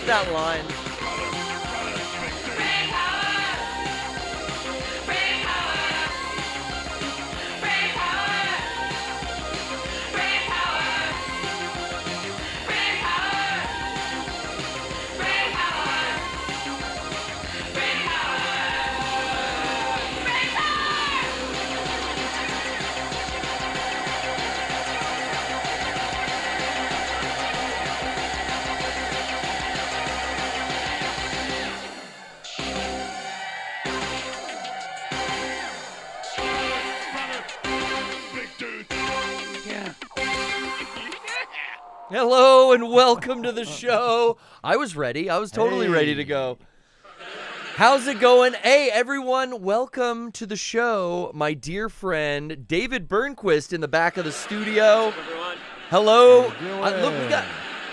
That line. Hello and welcome to the show. I was ready. I was totally ready to go. How's it going? Hey, everyone. Welcome to the show. My dear friend, David Burnquist in the back of the studio. Everyone. Hello. Look,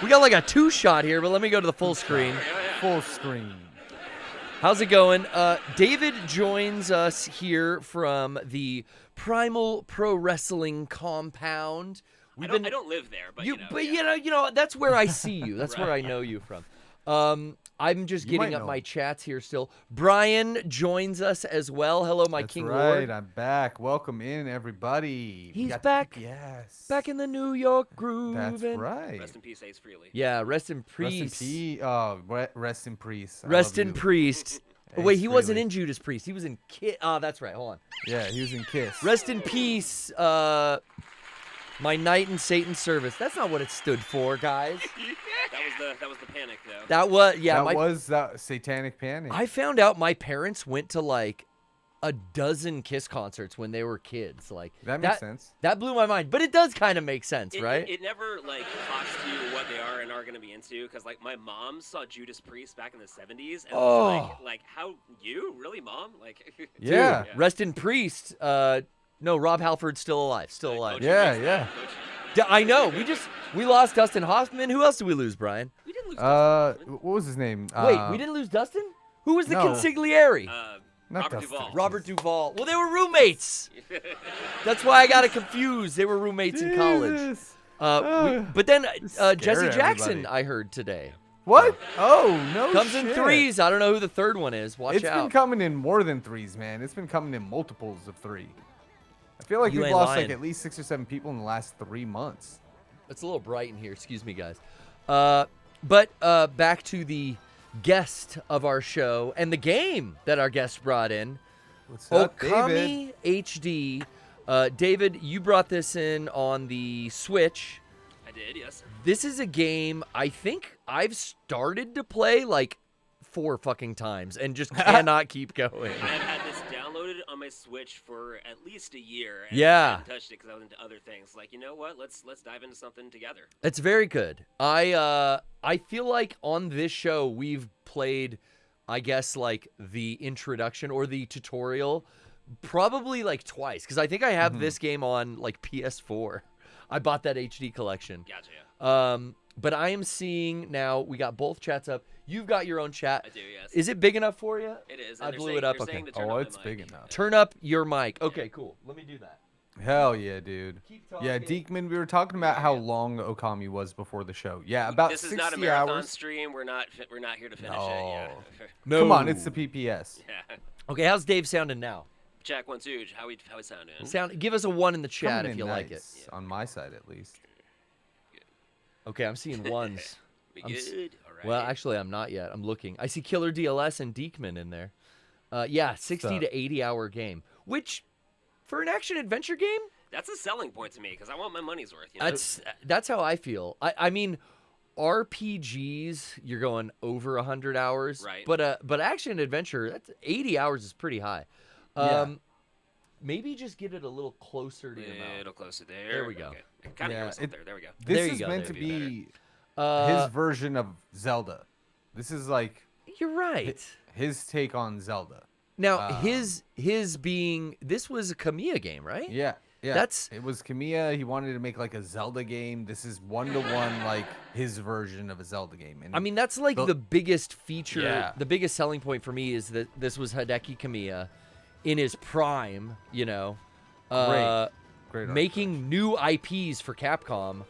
we got like a two-shot here, but let me go to the full screen. Full screen. How's it going? David joins us here from the Primal Pro Wrestling compound. I don't live there, but you know, that's where I see you. That's Right. where I know you from. I'm just getting up my chats here still. Brian joins us as well. Hello, my That's King right. Lord. I'm back. Welcome in, everybody. He's back. Yes. Back in the New York groove. That's right. Rest in peace, Ace Frehley. Yeah, rest in Rest in peace. peace. Rest in priest. Rest in priest. Oh, wait, he wasn't Frehley. in Judas Priest. He was in Kiss. Oh, that's right. Hold on. Yeah, he was in Kiss. Rest in peace. My night in Satan's service. That's not what it stood for, guys. That was the panic, though. That was That was that satanic panic. I found out my parents went to like a dozen Kiss concerts when they were kids. Like that makes sense. That blew my mind, but it does kind of make sense, It, right? It never like talks to you what they are and are going to be into, because like my mom saw Judas Priest back in the 70s, and was like how you really, mom? Like Yeah. Dude, rest in priest. No, Rob Halford's still alive. Still alive. Yeah. I know. We lost Dustin Hoffman. Who else did we lose, Brian? We didn't lose. What was his name? Wait, we didn't lose Dustin? Who was the no. consigliere? Not Robert Dustin. Duvall. Robert Duvall. Well, they were roommates. That's why I got it confused. They were roommates in college. Jesus. But then Jesse Jackson, everybody. I heard today. What? Oh, no Comes shit. in threes. I don't know who the third one is. Watch It's out. been coming in more than threes, man. It's been coming in multiples of three. I feel like You we've ain't lost lying. like at least 6 or 7 people in the last 3 months. It's a little bright in here. Excuse me, guys. But back to the guest of our show and the game that our guest brought in. What's up, David? Okami HD. David, you brought this in on the Switch. I did, yes. This is a game I think I've started to play like 4 fucking times and just cannot keep going. I've had this downloaded on my Switch for at least a year. And Yeah. I haven't touched it because I was into other things. Like, you know what? Let's dive into something together. It's very good. I feel like on this show we've played, I guess, like the introduction or the tutorial probably like twice, because I think I have this game on like PS4. I bought that HD collection. Gotcha. But I am seeing now we got both chats up. You've got your own chat. I do, yes. Is it big enough for you? It is. I and they're blew saying- it up. they're Okay. saying to turn Oh, up it's my big mic. enough. Turn up your mic. Okay, cool. Let me do that. Hell yeah, dude. Keep talking. Yeah, Deekman, we were talking about how long Okami was before the show. Yeah, about This is 60 not a marathon hours. stream. We're not here to finish it. Yeah. No. Come on, it's the PPS. Yeah. Okay, how's Dave sounding now? Check 1 2. How we sounding? Give us a 1 in the chat Coming if you in like it. nice, on my side at least. Okay, I'm seeing 1s. We I'm good? All right. Well, actually, I'm not yet. I'm looking. I see Killer DLS and Deekman in there. Yeah, 60 to 80 hour game, which for an action adventure game, that's a selling point to me because I want my money's worth. You know? that's how I feel. I mean, RPGs, you're going over 100 hours, right? But action adventure, that's 80 hours is pretty high. Yeah. Maybe just get it a little closer to your mouth. A little closer there. There we go. Okay. Kind of hear myself there. There we go. This There you is go, meant there to you be his version of Zelda. This is like You're right. his take on Zelda. Now, his being, this was a Kamiya game, right? Yeah. Yeah. It was Kamiya. He wanted to make like a Zelda game. This is 1-to-1 like his version of a Zelda game. And I mean, that's like the biggest feature, Yeah. the biggest selling point for me is that this was Hideki Kamiya in his prime, you know, Great art making new IPs for Capcom,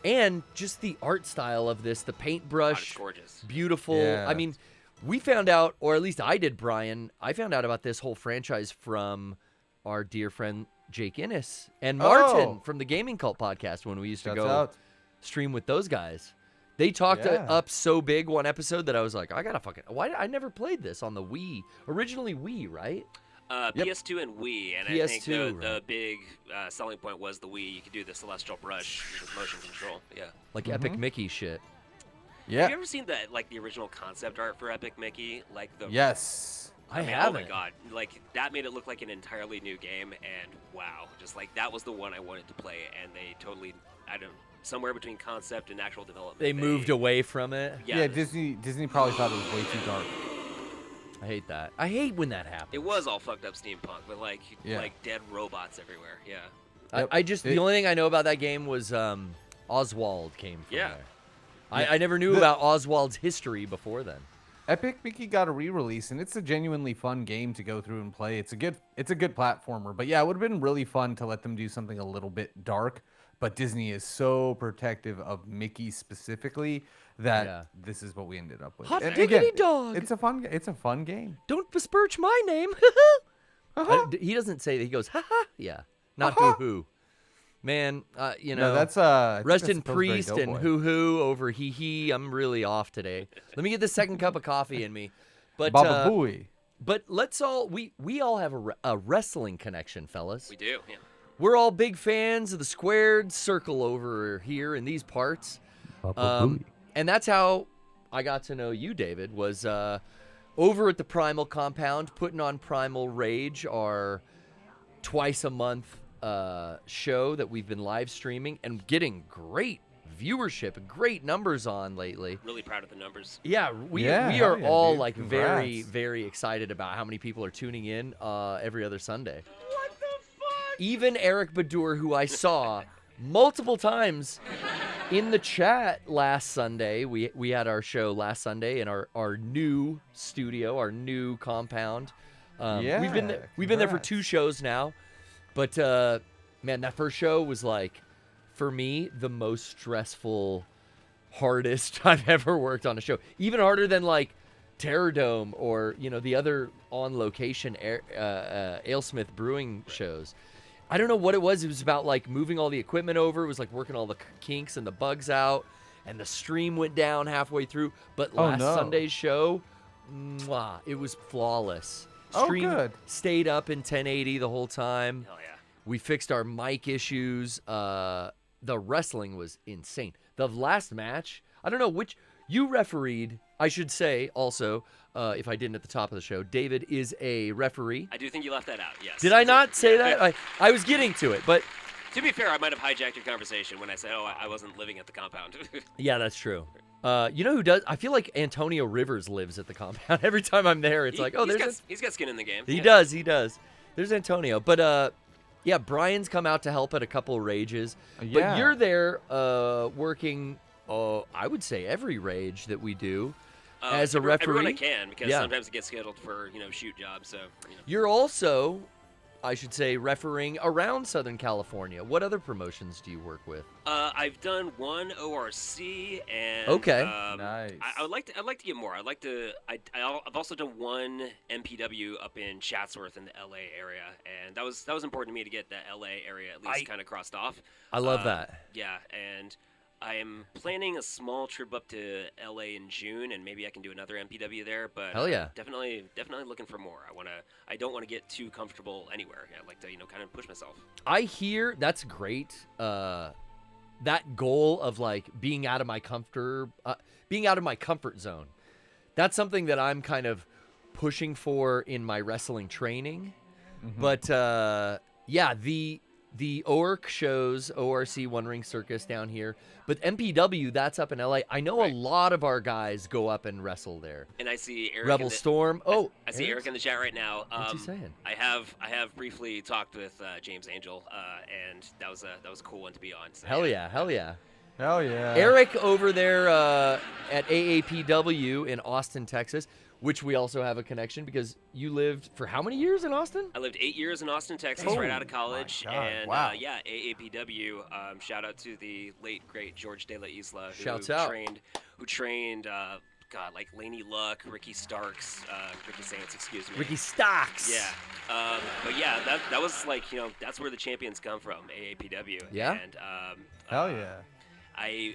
and just the art style of this, the paintbrush, It's gorgeous. beautiful. Yeah. I mean, we found out, or at least I did, Brian, I found out about this whole franchise from our dear friend Jake Innes and Martin from the Gaming Cult podcast when we used to Shouts go out. stream with those guys. They talked Yeah. up so big one episode that I was like, I gotta why I never played this on the Wii. Originally Wii, right? Yep. PS2 and Wii, and I think PS2, the right. big selling point was the Wii. You could do the celestial brush with motion control. Yeah. Like Epic Mickey shit. Yeah. Have you ever seen the original concept art for Epic Mickey? Like the Yes. I mean, haven't. Oh my god! Like that made it look like an entirely new game, and wow, just like that was the one I wanted to play, and they totally, somewhere between concept and actual development. They moved away from it. Yeah, Disney probably thought it was way too dark. I hate that. I hate when that happens. It was all fucked up steampunk, but like Yeah. like dead robots everywhere. Yeah. Yep. I just the only thing I know about that game was Oswald came from Yeah. there. I never knew about Oswald's history before then. Epic Mickey got a re-release, and it's a genuinely fun game to go through and play. It's a good platformer. But yeah, it would have been really fun to let them do something a little bit dark. But Disney is so protective of Mickey specifically that this is what we ended up with. Hot And diggity again, dog. It's a fun game. Don't besmirch my name. He doesn't say that. He goes, ha ha. Yeah. Not hoo hoo. Man, you know. No, that's I think Rest that's in Pillsbury priest and Doughboy. hoo hoo over hee hee. I'm really off today. Let me get the second cup of coffee in me. But Baba Booey. but let's all we all have a wrestling connection, fellas. We do. Yeah. We're all big fans of the squared circle over here in these parts. And that's how I got to know you, David, was over at the Primal Compound, putting on Primal Rage, our twice a month show that we've been live streaming and getting great viewership and great numbers on lately. Really proud of the numbers. Yeah, we hell are yeah, all dude. like Congrats. very, very excited about how many people are tuning in every other Sunday. What the fuck? Even Eric Badur, who I saw multiple times in the chat last Sunday. We had our show last Sunday in our new studio, our new compound. We've been there for congrats. 2 shows now. But man, that first show was like, for me, the most stressful, hardest I've ever worked on a show. Even harder than like Terror Dome or the other on location AleSmith Brewing shows. I don't know what it was. It was about like moving all the equipment over. It was like working all the kinks and the bugs out. And the stream went down halfway through. But last Sunday's show, mwah, it was flawless. Stream good. stayed up in 1080 the whole time. Hell yeah. We fixed our mic issues. The wrestling was insane. The last match, I don't know which you refereed. I should say also, if I didn't at the top of the show, David is a referee. I do think you left that out. Yes. Did I not say that? I was getting to it, but To be fair, I might have hijacked your conversation when I said, "Oh, I wasn't living at the compound." yeah, that's true. You know who does? I feel like Antonio Rivers lives at the compound. Every time I'm there, it's like, oh, he's got skin in the game. He Yeah. does. There's Antonio. But yeah, Brian's come out to help at a couple of rages. But Yeah. you're there working, I would say, every rage that we do as a referee. Everyone I can, because Yeah. sometimes it gets scheduled for shoot jobs. So You're also, I should say, refereeing around Southern California. What other promotions do you work with? I've done one ORC, and Okay. Nice. I'd like to get more. I've also done one MPW up in Chatsworth in the LA area, and that was important to me to get the LA area at least kind of crossed off. I love that. Yeah, and I am planning a small trip up to LA in June, and maybe I can do another MPW there. But Hell yeah. definitely I looking for more. I don't want to get too comfortable anywhere. I like to kind of push myself. I hear that's great. That goal of like being out of my comfort zone. That's something that I'm kind of pushing for in my wrestling training. Mm-hmm. But yeah, the ORC shows, ORC One Ring Circus down here, but MPW, that's up in LA. I know a lot of our guys go up and wrestle there. And I see Eric Rebel Storm. Oh, I see Eric in the chat right now. What's he saying? I have briefly talked with James Angel, and that was a cool one to be on. So, Hell yeah. Hell yeah. Eric over there at AAPW in Austin, Texas, which we also have a connection because you lived for how many years in Austin? I lived 8 years in Austin, Texas, Oh right out of college, my God, and wow. AAPW. Shout out to the late great George De La Isla, Shouts out. who trained like Laney Luck, Ricky Starks, Ricky Saints, excuse me. Ricky Stocks. Yeah. But yeah, that was like that's where the champions come from, AAPW. Yeah? And Hell yeah. I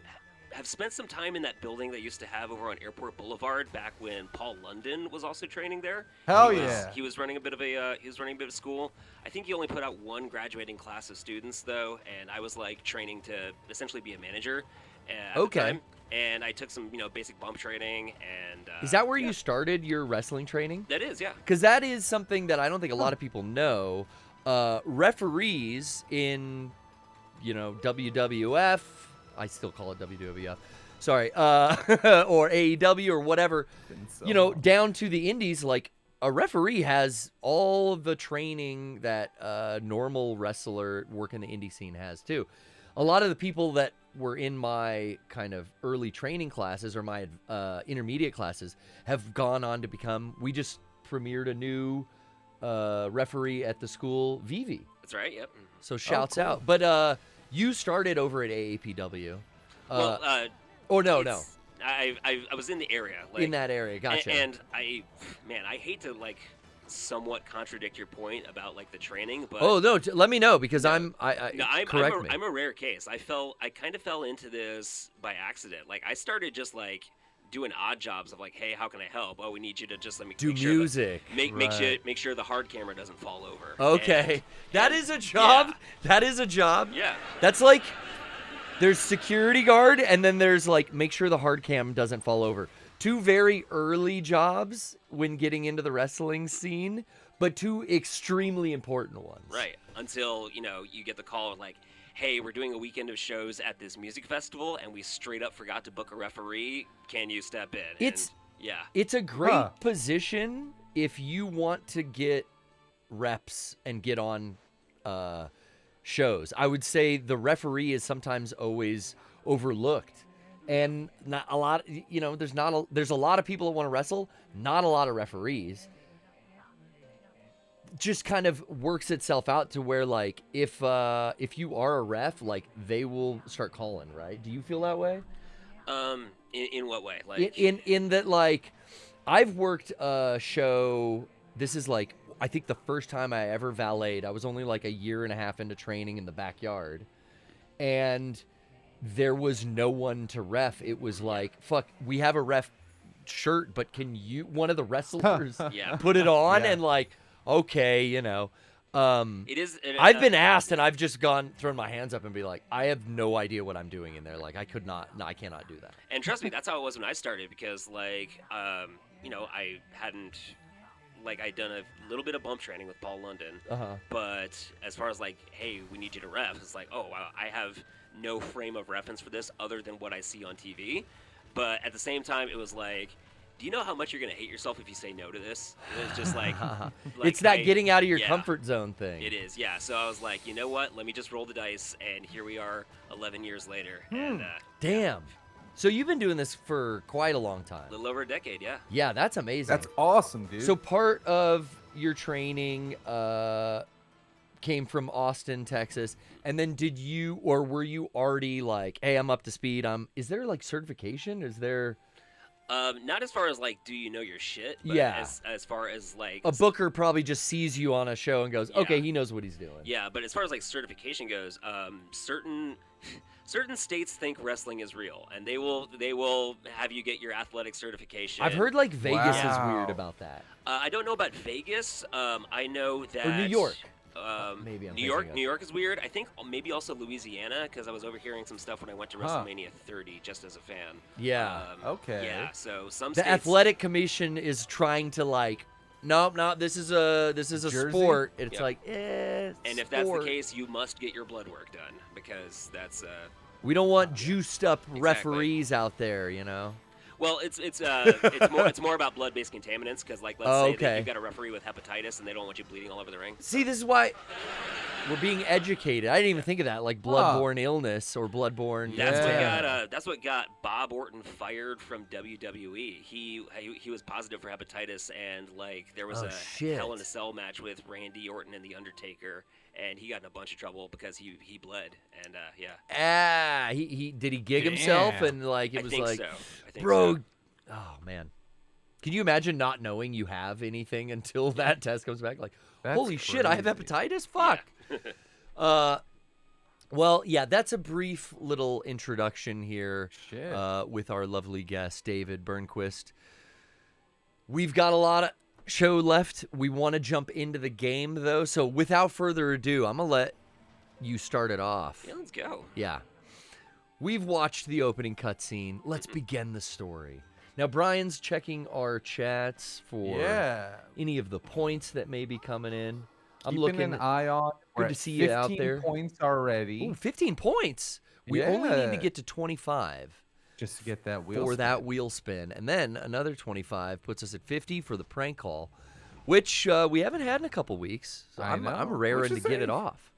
have spent some time in that building they used to have over on Airport Boulevard back when Paul London was also training there. Hell He yeah. was running a bit of a school. I think he only put out one graduating class of students though, and I was like training to essentially be a manager at the Okay. time. And I took some basic bump training and Is that where you started your wrestling training? That is, yeah. Because that is something that I don't think a lot of people know. Referees in, WWF, I still call it WWF, sorry, or AEW or whatever, down to the indies, like a referee has all of the training that a normal wrestler working the indie scene has too. A lot of the people that were in my kind of early training classes or my intermediate classes have gone on to become, we just premiered a new referee at the school, Vivi. That's right, yep. So shouts cool. out. But you started over at AAPW. No. I was in the area. Like, In that area, gotcha. And I hate to somewhat contradict your point about the training, but let me know because No. correct me. I'm a rare case. I kind of fell into this by accident. I started just doing odd jobs of hey, how can I help? Oh, we need you to just let me Do make sure music. make sure the hard camera doesn't fall over. Okay. That is a job. Yeah. That is a job. Yeah. That's there's security guard and then there's make sure the hard cam doesn't fall over. Two very early jobs when getting into the wrestling scene, but two extremely important ones. Right. Until, you get the call of hey, we're doing a weekend of shows at this music festival and we straight up forgot to book a referee. Can you step in? It's a great position if you want to get reps and get on shows. I would say the referee is sometimes always overlooked. And not a lot, there's a lot of people that want to wrestle, not a lot of referees. Just kind of works itself out to where if you are a ref, they will start calling, right? Do you feel that way? In what way? In that I've worked a show. This is I think the first time I ever valeted. I was only a year and a half into training in the backyard, and there was no one to ref. It was fuck, we have a ref shirt, but can you, one of the wrestlers, put it on? Yeah. And okay, it is. I've been asked, and I've just thrown my hands up and be I have no idea what I'm doing in there. I cannot do that. And trust me, that's how it was when I started because I hadn't. I'd done a little bit of bump training with Paul London, but as far as hey, we need you to ref, it's oh wow, I have no frame of reference for this other than what I see on TV. But at the same time, it was do you know how much you're gonna hate yourself if you say no to this? It was just it's that getting out of your comfort zone thing. It is, yeah. So I was you know what? Let me just roll the dice, and here we are, 11 years later. And Damn. So you've been doing this for quite a long time. a little over a decade, yeah. Yeah, that's amazing. That's awesome, dude. So part of your training, came from Austin, Texas. And then were you already like, hey, I'm up to speed? Is there like certification? Is there... Not as far as like, do you know your shit? But Yeah. As far as like A booker probably just sees you on a show and goes, okay, he knows what he's doing. Yeah, but as far as like certification goes, certain states think wrestling is real, and they will have you get your athletic certification. I've heard like Vegas is Wow. weird about that. I don't know about Vegas. I know that Or New York. Maybe I'm New York. thinking of. New York is weird. I think maybe also Louisiana, because I was overhearing some stuff when I went to WrestleMania 30 just as a fan. Yeah. Okay. Yeah. So some The states, athletic commission is trying to like, nope, this is a Jersey? sport. It's Yep. like, and if that's the sport. case, you must get your blood work done, because that's We don't want juiced up Exactly. referees out there, you know. well, it's more about blood-based contaminants, because like let's say that you've got a referee with hepatitis and they don't want you bleeding all over the ring. See, this is why we're being educated. I didn't even think of that, like bloodborne illness or bloodborne. That's what got Bob Orton fired from WWE. He was positive for hepatitis, and like there was shit. Hell in a Cell match with Randy Orton and the Undertaker, and he got in a bunch of trouble because he bled, and he did he gig himself Damn. and like it I was think like, so. I think bro, so. oh man. Can you imagine not knowing you have anything until that test comes back? Like, That's holy shit, I have crazy. hepatitis? Fuck. Well, yeah, that's a brief little introduction here Shit. with our lovely guest, David Burnquist. We've got a lot of show left. We want to jump into the game, though. So without further ado, I'm going to let you start it off. Yeah, let's go. Yeah. We've watched the opening cutscene. Let's begin the story. Now, Brian's checking our chats for any of the points that may be coming in. I'm Keeping looking. an eye on. Good We're to at see you out 15 there. Points already. Ooh, 15 points. We only need to Yeah. get to 25 Just to get that wheel. for spin. that wheel spin. And then another 25 puts us at 50 for the prank call, which we haven't had in a couple weeks. So I I'm know. raring Which to is get it safe. off.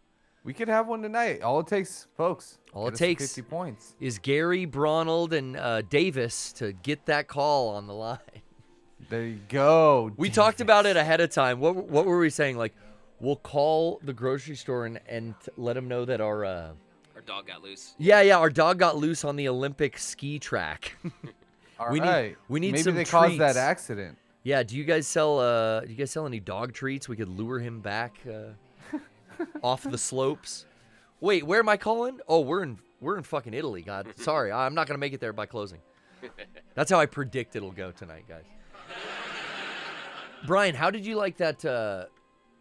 We could have one tonight. All it takes, folks. All get it us to takes 50 points. is Gary, Bronald, and Davis to get that call on the line. There you go. We talked about it ahead of time. What were we saying? Like, we'll call the grocery store and let them know that our Our dog got loose. our dog got loose on the Olympic ski track. All we right. need Maybe some they caused that treats. accident. Yeah, do you guys sell any dog treats? We could lure him back off the slopes. Wait, where am I calling? Oh, we're in fucking Italy. God, sorry, I'm not gonna make it there by closing. That's how I predict it'll go tonight, guys. Brian, how did you like that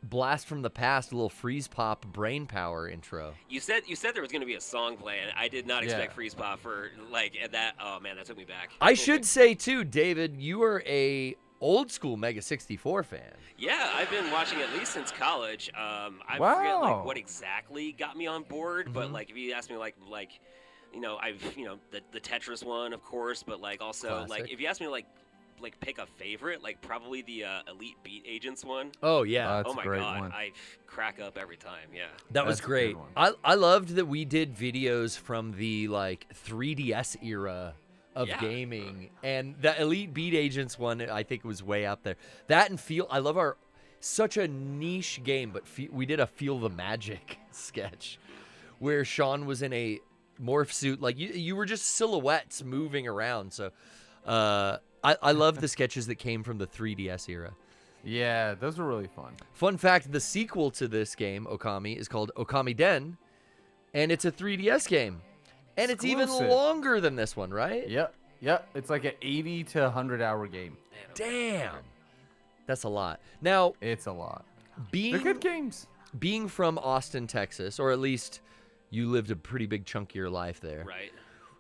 blast from the past, a little freeze pop brain power intro? You said there was going to be a song playing. I did not expect Yeah. Freeze Pop for like that. Oh man, that took me back. I should say too, David, you are a old school Mega 64 fan. Yeah, I've been watching at least since college. I forget Wow. like what exactly got me on board, but Mhm. like if you ask me like I've the Tetris one, of course, but like also Classic. like if you ask me like pick a favorite, like probably the Elite Beat Agents one. Oh yeah, That's Oh my a great god, one. I crack up every time. Yeah. that was That's a good great. one. I loved that we did videos from the like 3DS era of Yeah. gaming, and the Elite Beat Agents one I think was way out there. That and I love our such a niche game, but we did a Feel the Magic sketch where Sean was in a morph suit, like you were just silhouettes moving around. So I love the sketches that came from the 3DS era. Yeah, those were really fun. Fun fact, the sequel to this game, Okami, is called Okami Den, and it's a 3DS game. And it's even Exclusive. longer than this one, right? Yep. It's like an 80 to 100 hour game. Damn. That's a lot. Now, It's a lot. being They're good games. being from Austin, Texas, or at least you lived a pretty big chunk of your life there. Right.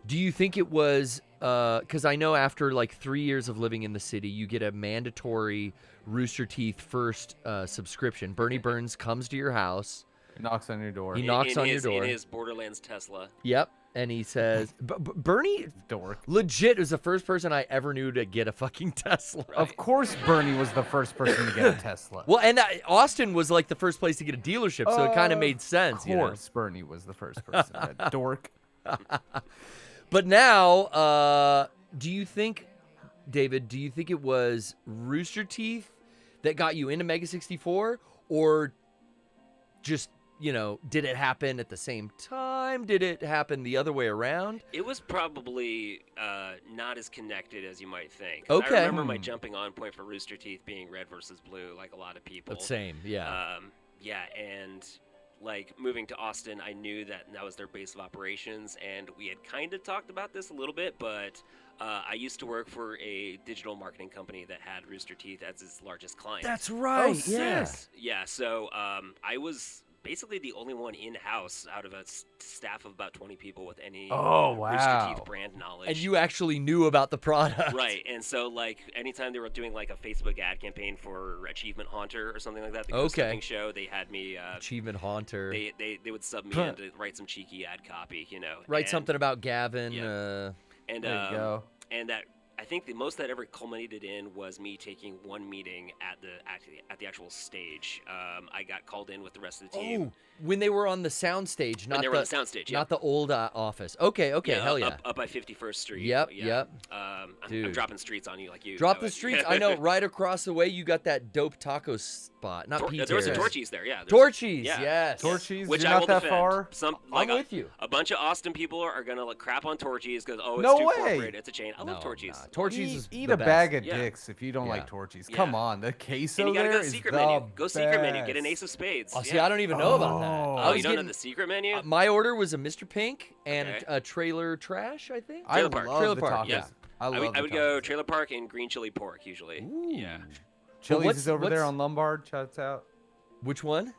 Do you think it was because I know after like 3 years of living in the city, you get a mandatory Rooster Teeth first subscription. Bernie Burns comes to your house. Knocks on your door. He knocks on your door. In his Borderlands Tesla. Yep. And he says, Bernie Dork. legit was the first person I ever knew to get a fucking Tesla. Of course, Bernie was the first person to get a Tesla. Well, and Austin was like the first place to get a dealership, so it kind of made sense. Of You know? course, Bernie was the first person. That dork. But now, do you think, David, do you think it was Rooster Teeth that got you into Mega 64? Or just, did it happen at the same time? Did it happen the other way around? It was probably not as connected as you might think. 'Cause Okay. I remember my jumping on point for Rooster Teeth being red versus blue, like a lot of people. Same, yeah. Yeah, and like moving to Austin, I knew that was their base of operations, and we had kind of talked about this a little bit, but I used to work for a digital marketing company that had Rooster Teeth as its largest client. That's right. Oh, yeah. Yeah, so I was basically the only one in-house out of a staff of about 20 people with any Rooster Teeth brand knowledge. And you actually knew about the product. Right, and so like anytime they were doing like a Facebook ad campaign for Achievement Haunter or something like that, the ghost hunting show, they had me Achievement Haunter. They would sub me in to write some cheeky ad copy, Write something about Gavin. Yeah. And there you go. And that I think the most that ever culminated in was me taking one meeting at the actual stage. I got called in with the rest of the team. Oh, when they were on the sound stage, not when they were on the sound stage, not the old office. Okay, hell yeah. Up by 51st Street. Yep. I'm Dude. dropping streets on you like you. Drop the streets. I know. Right across the way, you got that dope taco spot. Not Pete. There was a Torchies there. Yeah. Torchies. Yeah. Yes. Torchies. Which You're I will not that defend. far. I'm with you. A bunch of Austin people are gonna crap on Torchies because it's No too way. corporate. It's a chain. I love Torchies. Nah. Torchies is Eat the a best. bag of Yeah. dicks if you don't Yeah. like Torchies. Yeah. Come on, the queso And you gotta there go is secret the menu. Go secret menu. best. Get an ace of spades. Oh, see, I don't even know about that. Oh. I Oh, was you don't know getting the secret menu? my order was a Mr. Pink and Okay. a trailer trash, I think. I Trailer Park. love Trailer the Park, tacos. yeah. I love I would the go tacos. Trailer Park and green chili pork usually. Ooh. Yeah. Chili's what's- is over there what's- on Lombard. Shouts out. Which one?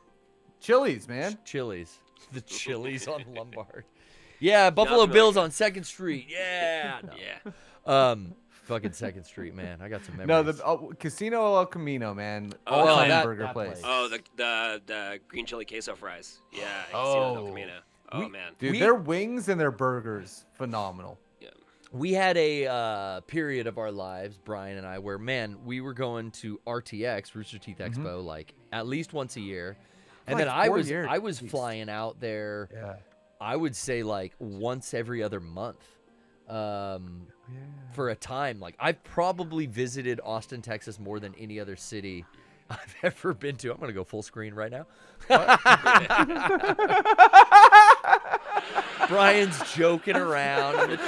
Chili's, man. Chili's. The Chili's on Lombard. Yeah, Buffalo familiar. Bills on 2nd Street. Yeah. No. Yeah. Fucking 2nd Street, man. I got some No, memories. the Casino El Camino, man. Oh, All yeah, time burger that place. place. Oh, the green chili queso fries. Yeah. Oh. El Camino. Oh man. Dude, We- their wings and their burgers, phenomenal. Yeah. We had a period of our lives, Brian and I, where, man, we were going to RTX, Rooster Teeth Expo, like at least once a year. And Like then I 4 was years, I was at least. flying out there, Yeah. I would say like once every other month. For a time. Like I've probably visited Austin, Texas more than any other city I've ever been to. I'm gonna go full screen right now. Brian's joking around,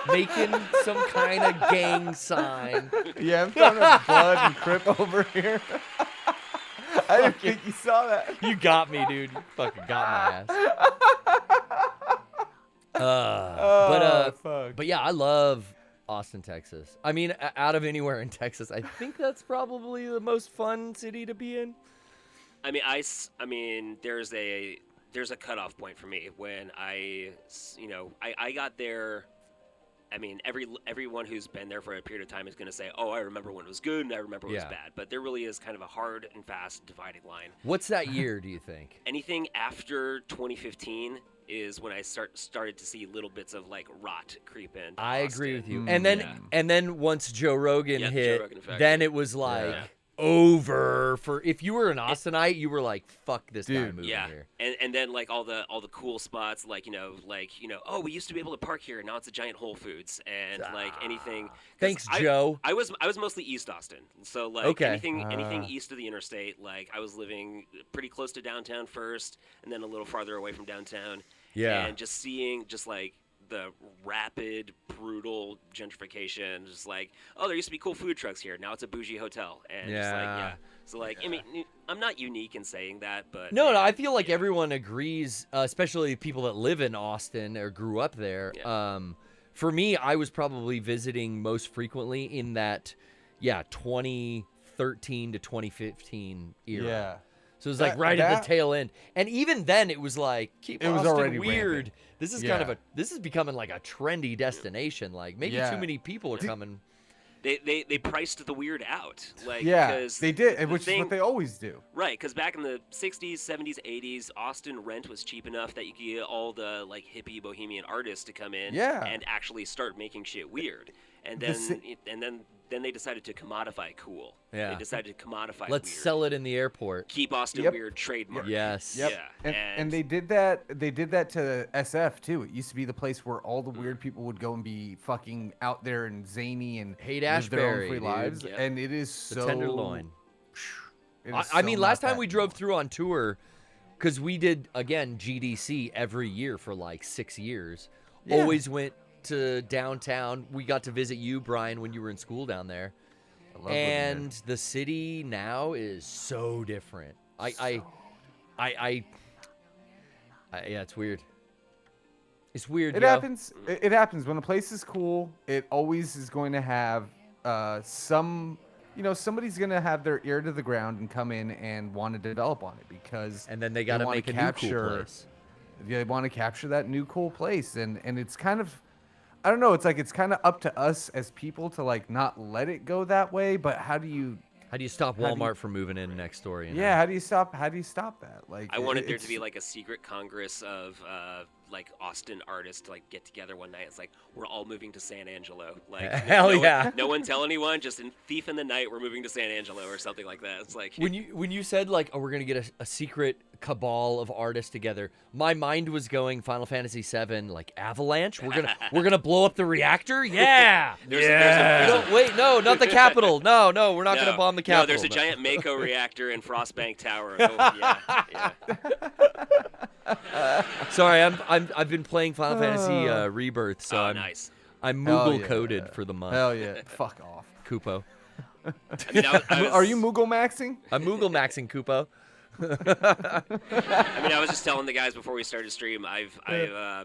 making some kind of gang sign. Yeah, I'm throwing up blood and crip over here. I didn't think you saw that. You got me, dude. You fucking got my ass. Fuck. But yeah, I love Austin, Texas. I mean, out of anywhere in Texas, I think that's probably the most fun city to be in. I mean, there's a cutoff point for me when I got there. I mean, everyone who's been there for a period of time is going to say, "Oh, I remember when it was good and I remember when it was bad." But there really is kind of a hard and fast dividing line. What's that year, do you think? Anything after 2015 is when I started to see little bits of like rot creep in. I agree with you. Mm. And then Yeah. and then once Joe Rogan Yeah, the hit, Joe Rogan effect. then it was like Yeah. over for if you were an Austinite, you were like, fuck this guy Dude. moving Yeah, here. and then like all the cool spots, like oh, we used to be able to park here, now it's a giant Whole Foods, and like anything. 'cause Thanks, Joe. I was mostly East Austin, so like Okay. anything east of the interstate, like I was living pretty close to downtown first, and then a little farther away from downtown. Yeah. and just seeing like the rapid, brutal gentrification, just like, oh, there used to be cool food trucks here, now it's a bougie hotel, and just like, Yeah. so like, I mean, I'm not unique in saying that, but No, man, I feel like yeah. everyone agrees, especially people that live in Austin or grew up there. Yeah. For me, I was probably visiting most frequently in that, 2013 to 2015 era. Yeah. So it was like right at the tail end. And even then it was like, keep It was Austin already weird. rampant. This is Yeah. this is becoming like a trendy destination. Like maybe Yeah. too many people are coming. They priced the weird out, like Yeah, because they did, the which is what they always do. Right, because back in the 60s, 70s, 80s, Austin rent was cheap enough that you could get all the like hippie bohemian artists to come in Yeah. and actually start making shit weird. And The si- then they decided to commodify cool. Yeah. They decided to commodify Let's weird. sell it in the airport. Keep Austin Yep. weird trademark. Yes. Yep. Yeah. And they did that. They did that to SF too. It used to be the place where all the weird people would go and be fucking out there and zany and Hate live their Ashbury, own free dude. lives. Yep. And it is The so Tenderloin. it I is I so mean, not last time that we drove anymore. through on tour, because we did, again, GDC every year for like 6 years. Yeah. Always went to downtown. We got to visit you, Brian, when you were in school down there. And the city now is so different. Yeah, it's weird. It's weird. It happens. It happens when a place is cool. It always is going to have somebody's going to have their ear to the ground and come in and want to develop on it because and then they got to make a new cool place. They want to capture that new cool place, and it's kind of, I don't know. It's like it's kind of up to us as people to like not let it go that way. But how do you stop Walmart from moving in next door? You know? Yeah, how do you stop that? Like, I wanted there to be like a secret congress of like Austin artists to like get together one night. It's like we're all moving to San Angelo. Like no one tell anyone. Just in Thief in the Night, we're moving to San Angelo or something like that. It's like when you said like, oh, we're gonna get a secret cabal of artists together. My mind was going Final Fantasy VII, like Avalanche. We're gonna blow up the reactor. Yeah. Wait, no, not the Capitol. No, we're not gonna bomb the Capitol. No, there's a giant Mako reactor in Frostbank Tower. Yeah. Sorry, I've been playing Final Fantasy Rebirth, so nice. I'm Moogle coded for the month. Hell yeah, fuck off, Kupo. I mean, are you Moogle maxing? I'm Moogle maxing, Kupo. I mean, I was just telling the guys before we started stream. I've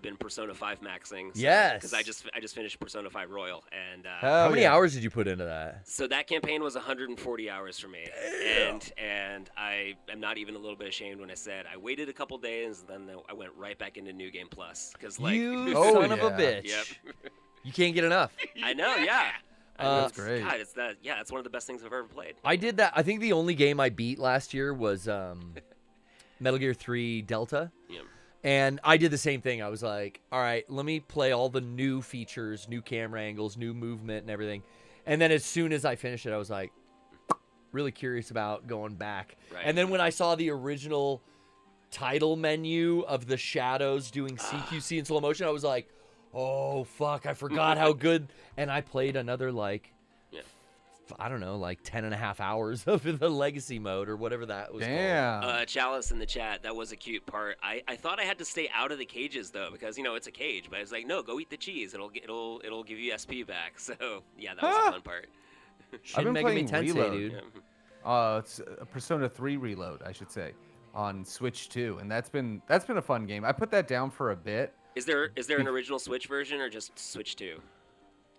been Persona 5 maxing. So, yes. Because I just finished Persona 5 Royal, and how many hours did you put into that? So that campaign was 140 hours for me, and I am not even a little bit ashamed when I said I waited a couple days, and then I went right back into New Game Plus because like you son of a bitch. Yep. You can't get enough. I know. Yeah. That's great. God, it's one of the best things I've ever played. I did that. I think the only game I beat last year was Metal Gear 3 Delta. Yeah. And I did the same thing. I was like, all right, let me play all the new features, new camera angles, new movement and everything. And then as soon as I finished it, I was like, really curious about going back. Right. And then when I saw the original title menu of the shadows doing CQC in slow motion, I was like, oh, fuck, I forgot how good. And I played another, I don't know, like 10 and a half hours of the legacy mode or whatever that was called. Chalice in the chat, that was a cute part. I thought I had to stay out of the cages, though, because, it's a cage. But I was like, no, go eat the cheese. It'll give you SP back. So, yeah, that was a fun part. I've been playing Tensei, Reload. dude. It's a Persona 3 Reload, I should say, on Switch 2. And that's been a fun game. I put that down for a bit. Is there an original Switch version or just Switch 2?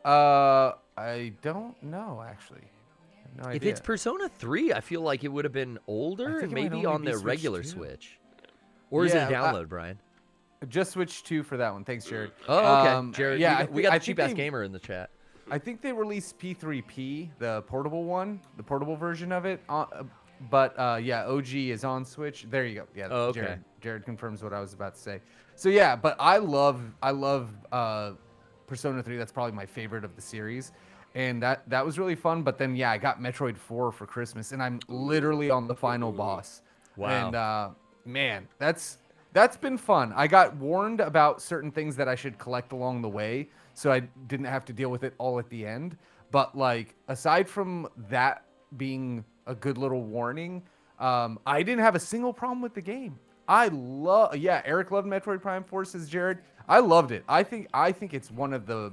I don't know, actually. I have no idea. If it's Persona 3, I feel like it would have been older and maybe on the regular Switch. Or is it a download, Brian? Just Switch 2 for that one. Thanks, Jared. Oh, okay. Jared, yeah, we got the cheap-ass gamer in the chat. I think they released P3P, the portable one, the portable version of it. But OG is on Switch. There you go. Yeah, okay. Jared confirms what I was about to say. So yeah, but I love Persona 3. That's probably my favorite of the series. And that was really fun. But then, I got Metroid 4 for Christmas, and I'm literally on the final boss. Wow. And, man, that's been fun. I got warned about certain things that I should collect along the way, so I didn't have to deal with it all at the end. But, aside from that being a good little warning, I didn't have a single problem with the game. Eric loved Metroid Prime 4, says Jared. I loved it. I think it's one of the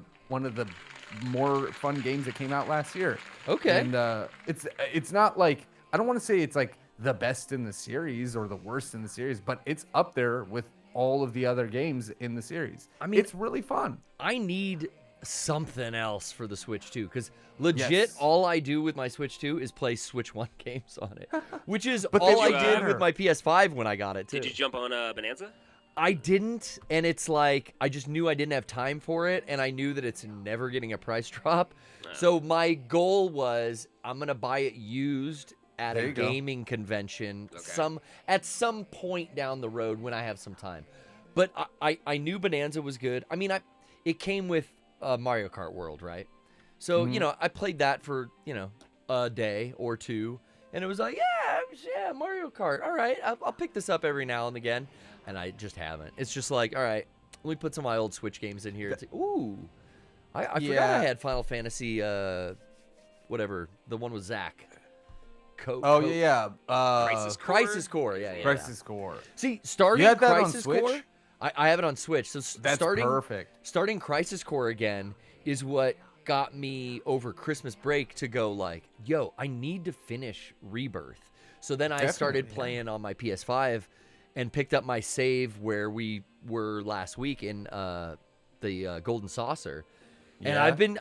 more fun games that came out last year. Okay. And it's not like, I don't want to say it's like the best in the series or the worst in the series, but it's up there with all of the other games in the series. I mean, it's really fun. I need something else for the Switch 2 because legit all I do with my Switch 2 is play Switch 1 games on it, which is all I did with my PS5 when I got it too. Did you jump on Bonanza? I didn't, and it's like I just knew I didn't have time for it, and I knew that it's never getting a price drop. So my goal was I'm gonna buy it used at a gaming convention at some point down the road when I have some time. But I knew Bonanza was good. I mean, it came with Mario Kart World, right? So I played that for a day or two, and it was like yeah Mario Kart. All right, I'll pick this up every now and again. And I just haven't. It's just like, all right, let me put some of my old Switch games in here. It's like, ooh, I forgot I had Final Fantasy, whatever, the one with Zach. Oh yeah. Crisis Core. Yeah. Crisis Core. See, starting You had that Crisis on Switch? Core, I have it on Switch. So That's perfect. Starting Crisis Core again is what got me over Christmas break to go like, yo, I need to finish Rebirth. So then I started playing on my PS5 and picked up my save where we were last week in the Golden Saucer. And I've been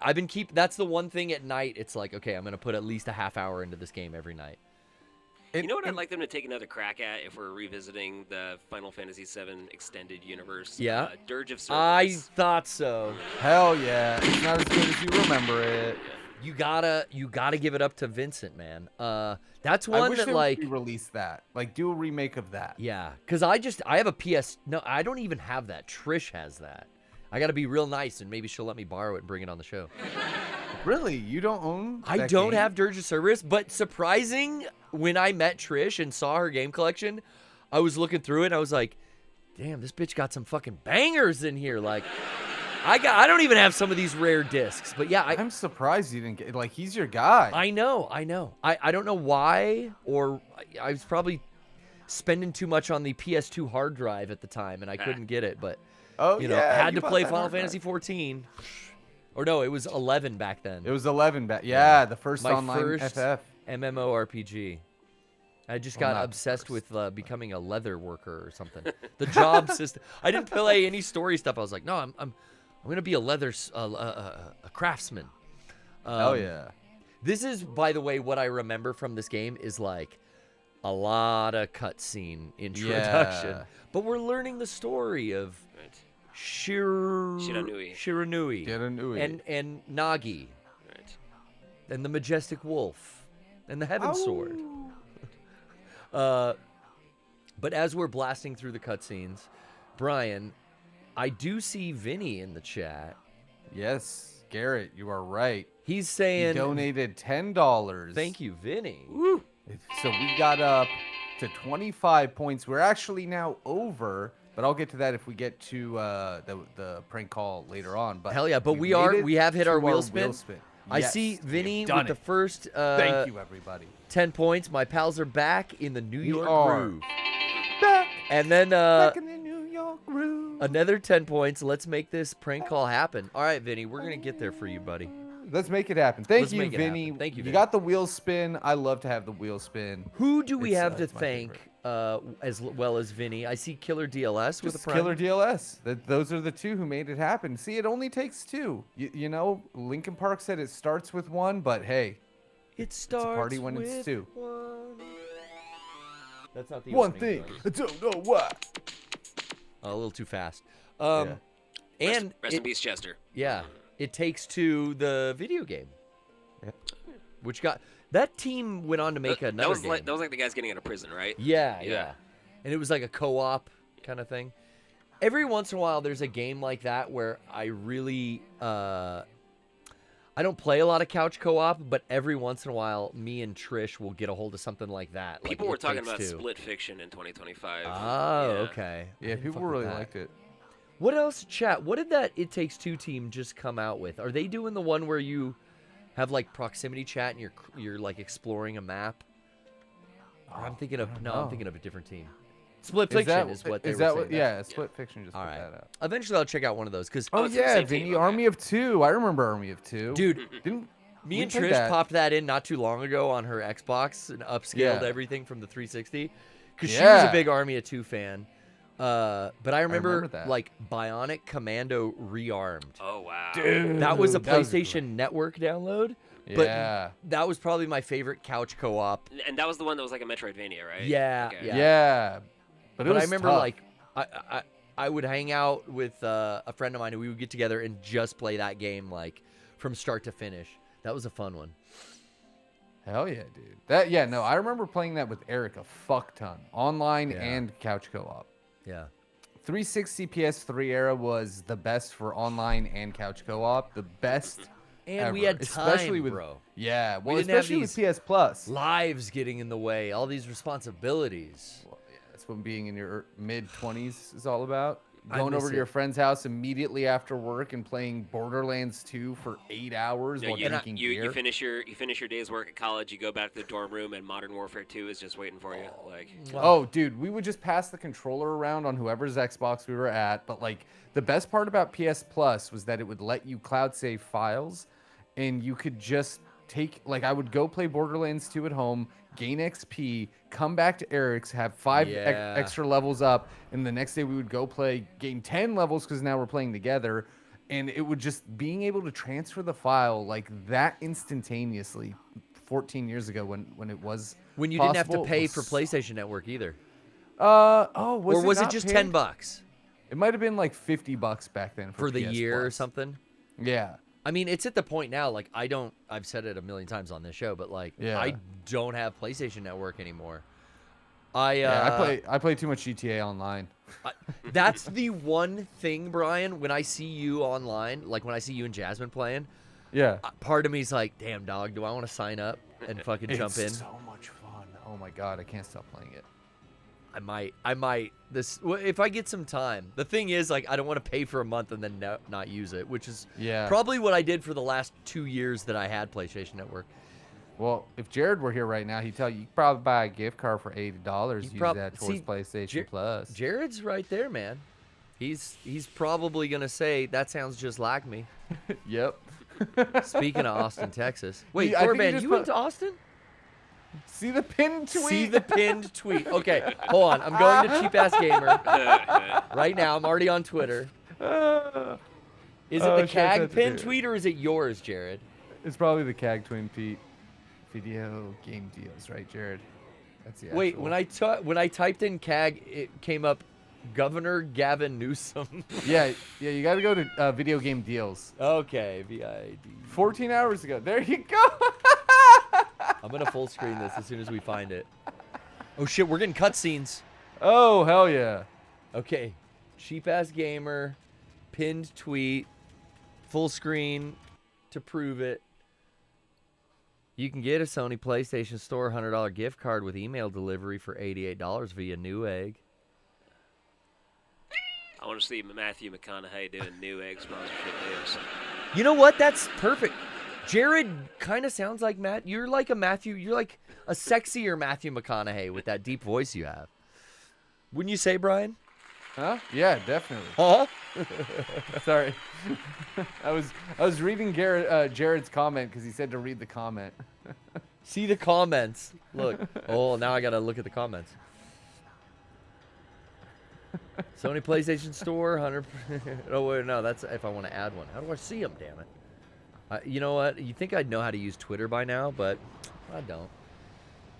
that's the one thing at night. It's like, okay, I'm going to put at least a half hour into this game every night. You know what I'd like them to take another crack at if we're revisiting the Final Fantasy VII Extended Universe? Yeah. Dirge of Cerberus. I thought so. Hell yeah. It's not as good as you remember it. You gotta give it up to Vincent, man. That's one I wish that they like would release that. Like do a remake of that. Yeah, because I have a PS. No, I don't even have that. Trish has that. I got to be real nice, and maybe she'll let me borrow it and bring it on the show. Really? You don't own I don't have Dirge of Cerberus, but surprising, when I met Trish and saw her game collection, I was looking through it, and I was like, damn, this bitch got some fucking bangers in here. Like, I don't even have some of these rare discs, but yeah. I'm surprised you didn't get, like, he's your guy. I know. I don't know why, or I was probably spending too much on the PS2 hard drive at the time, and I couldn't get it, but... had to play Final Fantasy 14. Or no, it was 11 back then. It was 11 back. Yeah, the first My online first FF. MMORPG. I just got obsessed with becoming a leather worker or something. The job system. I didn't play any story stuff. I was like, no, I'm gonna be a leather a craftsman. Oh yeah. This is, by the way, what I remember from this game is like a lot of cutscene introduction. Yeah. But we're learning the story of Shiranui. And Nagi. Right. And the Majestic Wolf. And the Heaven Sword. But as we're blasting through the cutscenes, Brian, I do see Vinny in the chat. Yes, Garrett, you are right. He's saying... He donated $10. Thank you, Vinny. Woo! So we got up to 25 points. We're actually now over... But I'll get to that if we get to the prank call later on. But hell yeah! But we have hit our wheel spin. I see Vinny with the first. Thank you, everybody. 10 points. My pals are back in the New York groove. Back. And then back in the New York groove. Another 10 points. Let's make this prank call happen. All right, Vinny, we're gonna get there for you, buddy. Let's make it happen. Thank you, Vinny. Thank you, Vinny. You got the wheel spin. I love to have the wheel spin. Who do we have to thank? As well as Vinny. I see Killer DLS with a prime. Killer DLS. Those are the two who made it happen. See, it only takes two. You know, Linkin Park said it starts with one, but hey, it starts it's a party when it's two. One. That's not the one thing. I don't know why. A little too fast. And rest in peace, Chester. Yeah, It Takes Two, the video game. Yep. Which got... That team went on to make another game. That was like the guys getting out of prison, right? Yeah. And it was like a co-op kind of thing. Every once in a while, there's a game like that where I really... I don't play a lot of couch co-op, but every once in a while, me and Trish will get a hold of something like that. People were talking about Split Fiction in 2025. Oh, okay. Yeah, people really liked it. What else, chat? What did that It Takes Two team just come out with? Are they doing the one where you... have like proximity chat and you're like exploring a map? I'm thinking of I'm thinking of a different team. Split Fiction is what they were saying. Yeah, Split Fiction just put that out. Eventually I'll check out one of those because Vinny, Army of Two. I remember Army of Two. Dude, me and Trish popped that in not too long ago on her Xbox and upscaled everything from the 360 because she was a big Army of Two fan. But I remember like Bionic Commando Rearmed. Oh wow, dude, that was a PlayStation Network download. But that was probably my favorite couch co-op. And that was the one that was like a Metroidvania, right? Yeah, okay. Yeah. But I remember like I would hang out with a friend of mine and we would get together and just play that game like from start to finish. That was a fun one. Hell yeah, dude. I remember playing that with Eric a fuck ton. Online and couch co-op. Yeah. 360 PS3 era was the best for online and couch co-op. The best and ever. We had time, especially with, bro. Yeah, well, we didn't especially have with PS Plus. Lives getting in the way, all these responsibilities. Well, yeah, that's what being in your mid-20s is all about. going over to your friend's house immediately after work and playing Borderlands 2 for 8 hours while drinking beer. You finish your day's work at college, you go back to the dorm room, and Modern Warfare 2 is just waiting for you. Oh, dude, we would just pass the controller around on whoever's Xbox we were at. But like the best part about PS Plus was that it would let you cloud save files, and you could just I would go play Borderlands 2 at home, gain XP, come back to Eric's, have 5 extra levels up, and the next day we would go play, gain 10 levels because now we're playing together, and it would just being able to transfer the file like that instantaneously 14 years ago when it was when you possible, didn't have to pay for PlayStation Network either. Was it just $10? It might have been like $50 back then for the PS year Plus. or something. Yeah. I mean, it's at the point now, like, I've said it a million times on this show, but, like, Yeah. I don't have PlayStation Network anymore. I play too much GTA Online. That's the one thing, Brian, when I see you online, like when I see you and Jasmine playing, Yeah. part of me is like, damn, dog, do I want to sign up and fucking jump in? It's so much fun. Oh, my God. I can't stop playing it. I might. If I get some time. The thing is, like, I don't want to pay for a month and then not use it, which is probably what I did for the last 2 years that I had PlayStation Network. Well, if Jared were here right now, he'd tell you could probably buy a gift card for $80. Use that towards PlayStation Plus. Jared's right there, man. He's probably gonna say that sounds just like me. Yep. Speaking of Austin, Texas. Wait, I think Thorban, you went to Austin? See the pinned tweet. See the pinned tweet. Okay, hold on. I'm going to Cheap Ass Gamer right now. I'm already on Twitter. Is it the CAG pinned tweet or is it yours, Jared? It's probably the CAG Twin Pete video game deals, right, Jared? That's the actual. Wait, when I typed in CAG, it came up Governor Gavin Newsom. yeah, you got to go to video game deals. Okay, VID. 14 hours ago. There you go. I'm going to full screen this as soon as we find it. Oh, shit, we're getting cutscenes. Oh, hell yeah. Okay, Cheap Ass Gamer, pinned tweet, full screen to prove it. You can get a Sony PlayStation Store $100 gift card with email delivery for $88 via Newegg. I want to see Matthew McConaughey doing Newegg sponsorship deals. You know what? That's perfect. Jared kind of sounds like Matt. You're like a sexier Matthew McConaughey with that deep voice you have. Wouldn't you say, Brian? Huh? Yeah, definitely. Huh? Sorry. I was reading Jared's comment because he said to read the comment. See the comments. Look. Oh, now I got to look at the comments. Sony PlayStation Store, 100. Oh, wait, no, that's if I want to add one. How do I see them, damn it? You know what? You think I'd know how to use Twitter by now, but I don't.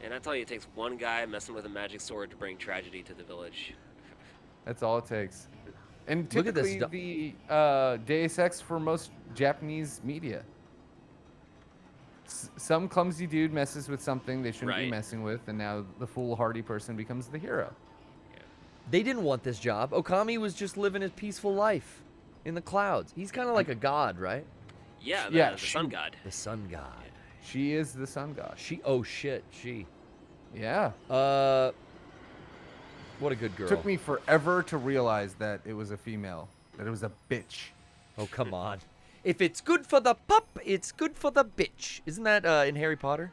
And I tell you, it takes one guy messing with a magic sword to bring tragedy to the village. That's all it takes. And Look at typically the Deus Ex for most Japanese media. Some clumsy dude messes with something they shouldn't be messing with, and now the foolhardy person becomes the hero. They didn't want this job. Okami was just living his peaceful life in the clouds. He's kind of like a god, right? Yeah, the sun god. The sun god. She is the sun god. She. Yeah. What a good girl. Took me forever to realize that it was a female, that it was a bitch. Oh, come on. If it's good for the pup, it's good for the bitch. Isn't that in Harry Potter?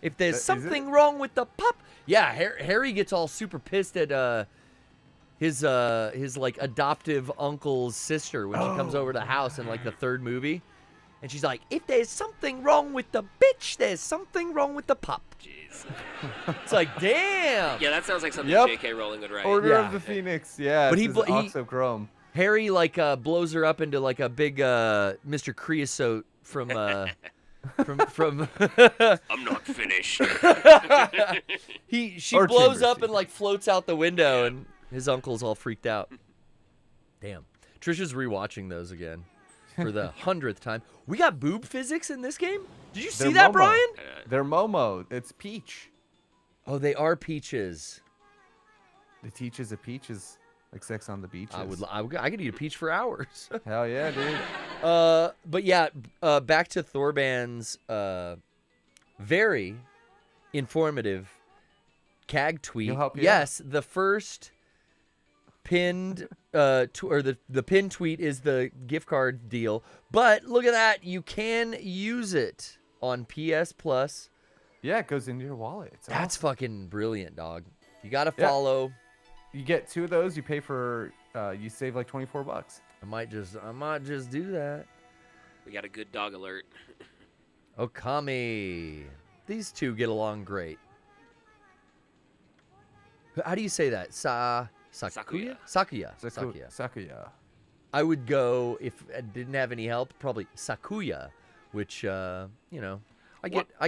If there's something wrong with the pup. Yeah, Harry gets all super pissed at his like adoptive uncle's sister when she comes over to the house in like the third movie. And she's like, if there's something wrong with the bitch, there's something wrong with the pup. Jeez. It's like, damn. Yeah, that sounds like something J.K. Rowling would write. Order of the Phoenix. Yeah, but he Oxochrome. Harry like blows her up into like a big Mr. Creosote from from I'm not finished. She blows up and like floats out the window, and his uncle's all freaked out. Damn. Trisha's rewatching those again for the 100th time. We got boob physics in this game? Did you see that, Momo. Brian? They're Momo. It's Peach. Oh, they are peaches. The teaches of peaches, like Sex on the Beaches. I could eat a peach for hours. Hell yeah, dude. But yeah, back to Thorban's very informative CAG tweet. He'll help you yes, the first pinned or the pinned tweet is the gift card deal. But look at that, you can use it on PS Plus. Yeah, it goes into your wallet. That's awesome. fucking brilliant, dog. You got to follow. You get 2 of those. You pay for. You save like $24. I might just do that. We got a good dog alert. Okami. These two get along great. How do you say that? Sakuya? Sakuya. I would go, if I didn't have any help, probably Sakuya, which I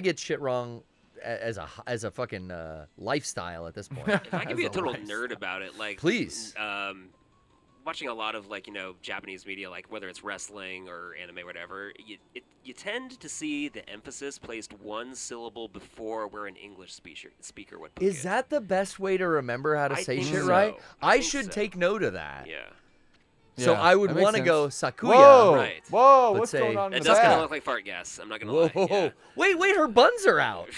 get shit wrong as a fucking lifestyle at this point. If I could be a total nerd about it, like please. Watching a lot of Japanese media, like whether it's wrestling or anime, whatever, you tend to see the emphasis placed one syllable before where an English speaker would put it. Is that the best way to remember how to say shit so. right? I think should so. take note of that. Yeah. So I would want to go sense. Sakuya. Whoa, Right. whoa, But what's say- going on? It in does the kind of back? look like fart gas. I'm not gonna Whoa. lie. Yeah. Wait, her buns are out.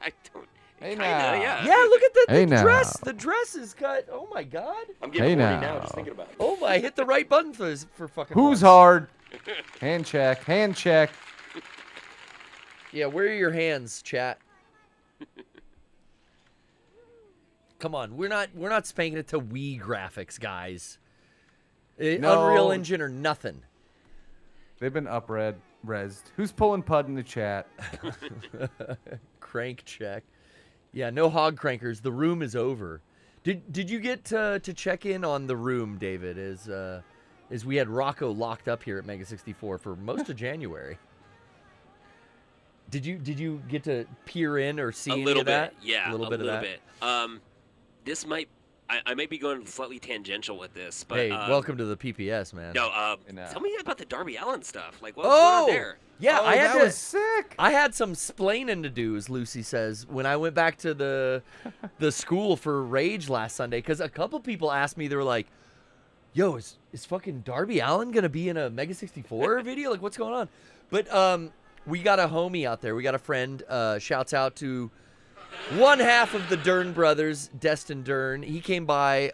I don't. Hey kinda, now. yeah. Yeah, look at the Hey now. dress. The dress is cut. Oh my god. I'm Hey getting horny now. now just thinking about it. Oh my, I hit the right button for fucking. Who's once. hard? Hand check. Hand check. Yeah, where are your hands, chat? Come on, we're not spanking it to Wii graphics, guys. No. Unreal Engine or nothing. They've been resed. Who's pulling pud in the chat? Crank check. Yeah, no hog crankers. The room is over. Did you get to check in on the room, David? As we had Rocco locked up here at Mega 64 for most of January. Did you get to peer in or see A any little of that? bit, yeah, a little bit of that. This I might be going slightly tangential with this, but Hey, welcome to the PPS, man. No, No. tell me about the Darby Allin stuff. Like, what's going on there? Yeah, Oh, I had that to. was sick. I had some splaining to do, as Lucy says, when I went back to the school for Rage last Sunday, because a couple people asked me, they were like, "Yo, is fucking Darby Allin gonna be in a Mega 64 video? Like, what's going on?" But we got a homie out there. We got a friend. Shouts out to one half of the Dern brothers, Destin Dern. He came by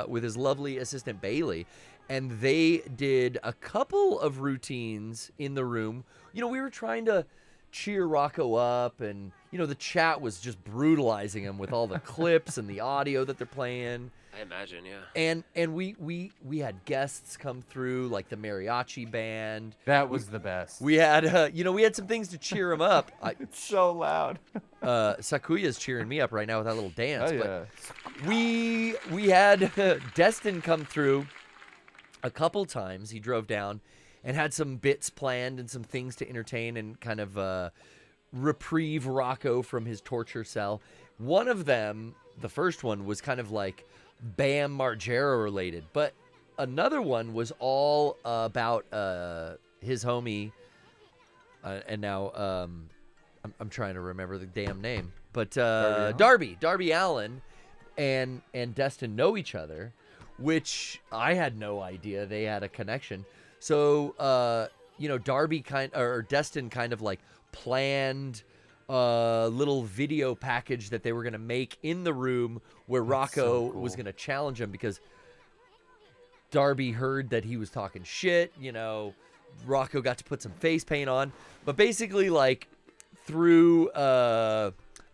with his lovely assistant Bailey, and they did a couple of routines in the room. You know, we were trying to cheer Rocco up, and the chat was just brutalizing him with all the clips and the audio that they're playing. I imagine, yeah. And we had guests come through, like the mariachi band. That was the best. We had we had some things to cheer him up. It's so loud. Sakuya's cheering me up right now with that little dance. Oh But yeah. we had Destin come through a couple times. He drove down and had some bits planned and some things to entertain and kind of reprieve Rocco from his torture cell. One of them, the first one, was kind of like Bam Margera related, but another one was all about his homie, and now I'm trying to remember the damn name, but Darby Allin and Destin know each other, which I had no idea they had a connection. So Destin kind of like planned a little video package that they were going to make in the room where Rocco was going to challenge him, because Darby heard that he was talking shit. Rocco got to put some face paint on, but basically, like, through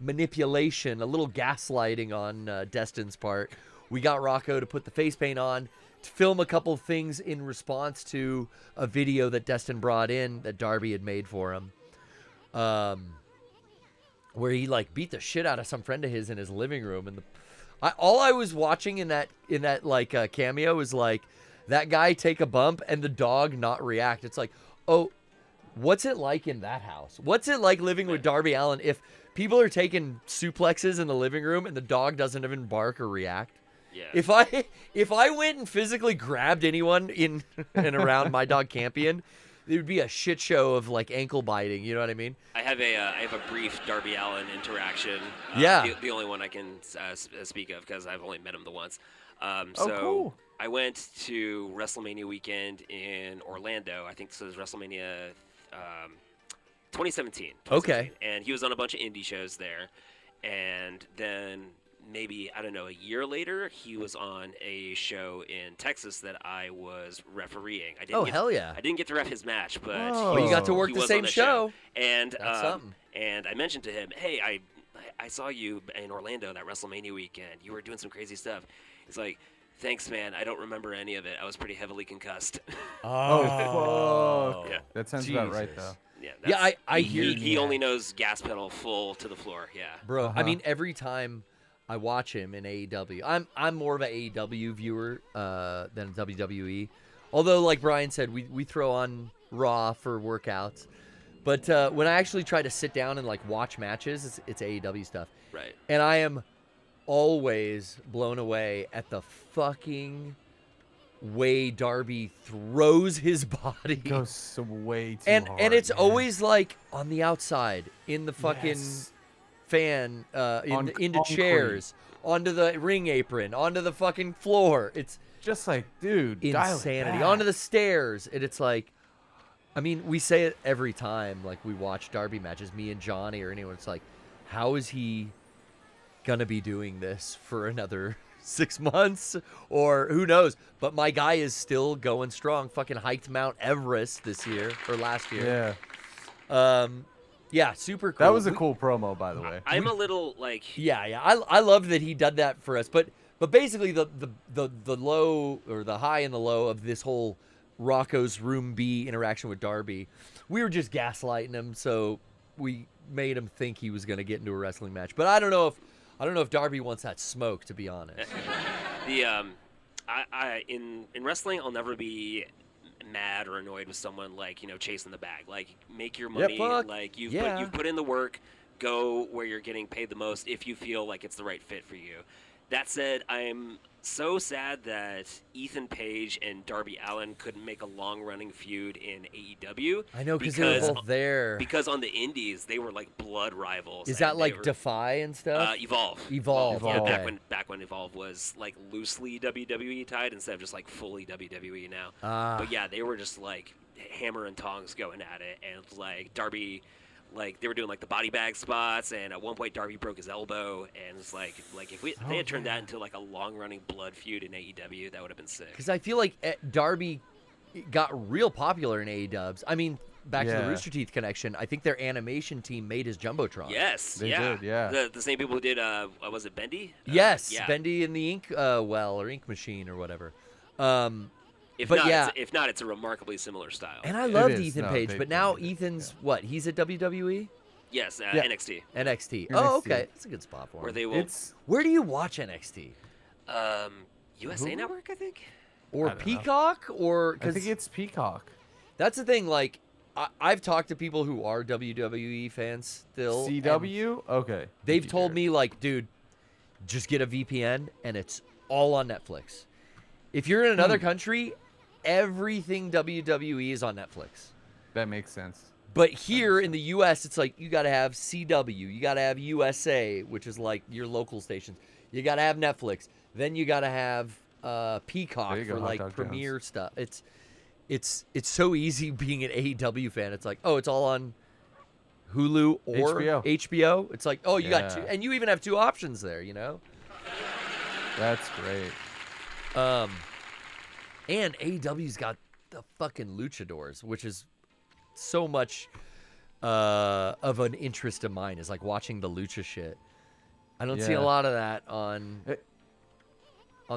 manipulation, a little gaslighting on Destin's part, we got Rocco to put the face paint on, to film a couple things in response to a video that Destin brought in that Darby had made for him. Where he like beat the shit out of some friend of his in his living room, and all I was watching in that like cameo was like that guy take a bump and the dog not react. It's like, oh, what's it like in that house? What's it like living with Darby Allin if people are taking suplexes in the living room and the dog doesn't even bark or react? Yeah. If I went and physically grabbed anyone in and around my dog Campion, it would be a shit show of like ankle biting. You know what I mean? I have a brief Darby Allin interaction. Yeah. The only one I can speak of, because I've only met him the once. Cool. I went to WrestleMania weekend in Orlando. I think this was WrestleMania 2017. Okay. And he was on a bunch of indie shows there. And then maybe, I don't know, a year later, he was on a show in Texas that I was refereeing. Hell yeah. I didn't get to ref his match, but Whoa. You got to work he the was same on the show. And That's something. and I mentioned to him, hey, I saw you in Orlando that WrestleMania weekend. You were doing some crazy stuff. He's like, thanks, man. I don't remember any of it. I was pretty heavily concussed. Oh, fuck. Yeah. That sounds about right, Jesus. though. Yeah, I hear he only knows gas pedal full to the floor. Yeah, bro. I mean, every time I watch him in AEW, I'm more of an AEW viewer than WWE. Although, like Brian said, we throw on Raw for workouts. But when I actually try to sit down and like watch matches, it's AEW stuff. right. And I am always blown away at the fucking way Darby throws his body. Goes so way too and hard. and it's man. always like on the outside in the fucking Yes. fan On into concrete. chairs, onto the ring apron, onto the fucking floor. It's just like, dude, dial it insanity. back. Onto the stairs. And it's like, I mean, we say it every time like we watch Darby matches, me and Johnny or anyone. It's like, how is he gonna be doing this for another 6 months or who knows? But my guy is still going strong. Fucking hiked Mount Everest this year or last year. Yeah, Yeah, super cool. that was a cool promo, by the way. I'm a little like Yeah. I love that he did that for us. But basically the low or the high and the low of this whole Rocco's Room B interaction with Darby, we were just gaslighting him, so we made him think he was going to get into a wrestling match. But I don't know if Darby wants that smoke, to be honest. I in wrestling, I'll never be mad or annoyed with someone like chasing the bag. Like, make your money. fuck. Like you've put in the work. Go where you're getting paid the most if you feel like it's the right fit for you. That said, I'm so sad that Ethan Page and Darby Allin couldn't make a long-running feud in AEW. I know, because they were both there. Because on the Indies, they were like blood rivals. Is that and like they were, Defy and stuff? Evolve? Yeah, okay. back when Evolve was like loosely WWE tied instead of just like fully WWE now. But yeah, they were just like hammer and tongs going at it, and like Darby. Like, they were doing like the body bag spots, and at one point Darby broke his elbow, and it's like if they had turned that into like a long running blood feud in AEW, that would have been sick. Because I feel like Darby got real popular in AEW. I mean, back to the Rooster Teeth connection, I think their animation team made his Jumbotron. Yes, They did, yeah. The same people who did was it Bendy? Yes, yeah. Bendy in the ink well or ink machine or whatever. If but not, yeah. if not, it's a remarkably similar style. And I loved is. Ethan No, Page, they but now did it, Ethan's what? He's at WWE, Yes, Yeah. NXT, NXT. NXT. Oh, okay, that's a good spot for him. where they will It's Where do you watch NXT? USA Hulu? Network, I think. Or I don't know. Peacock? Or I because think it's Peacock. that's the thing. Like, I've talked to people who are WWE fans still. and CW? Okay. They've told me, like, dude, just get a VPN and it's all on Netflix. If you're in another country, everything WWE is on Netflix. That makes sense. But here in the U.S., it's like you got to have CW, you got to have USA, which is like your local stations. You got to have Netflix. Then you got to have Peacock There you go, for Hot like Dog premiere stuff. It's so easy being an AEW fan. It's like, oh, it's all on Hulu or HBO. It's like, oh, you got two, and you even have two options there. You know. That's great. And AEW's got the fucking luchadors, which is so much of an interest of mine, is like watching the lucha shit. I don't see a lot of that on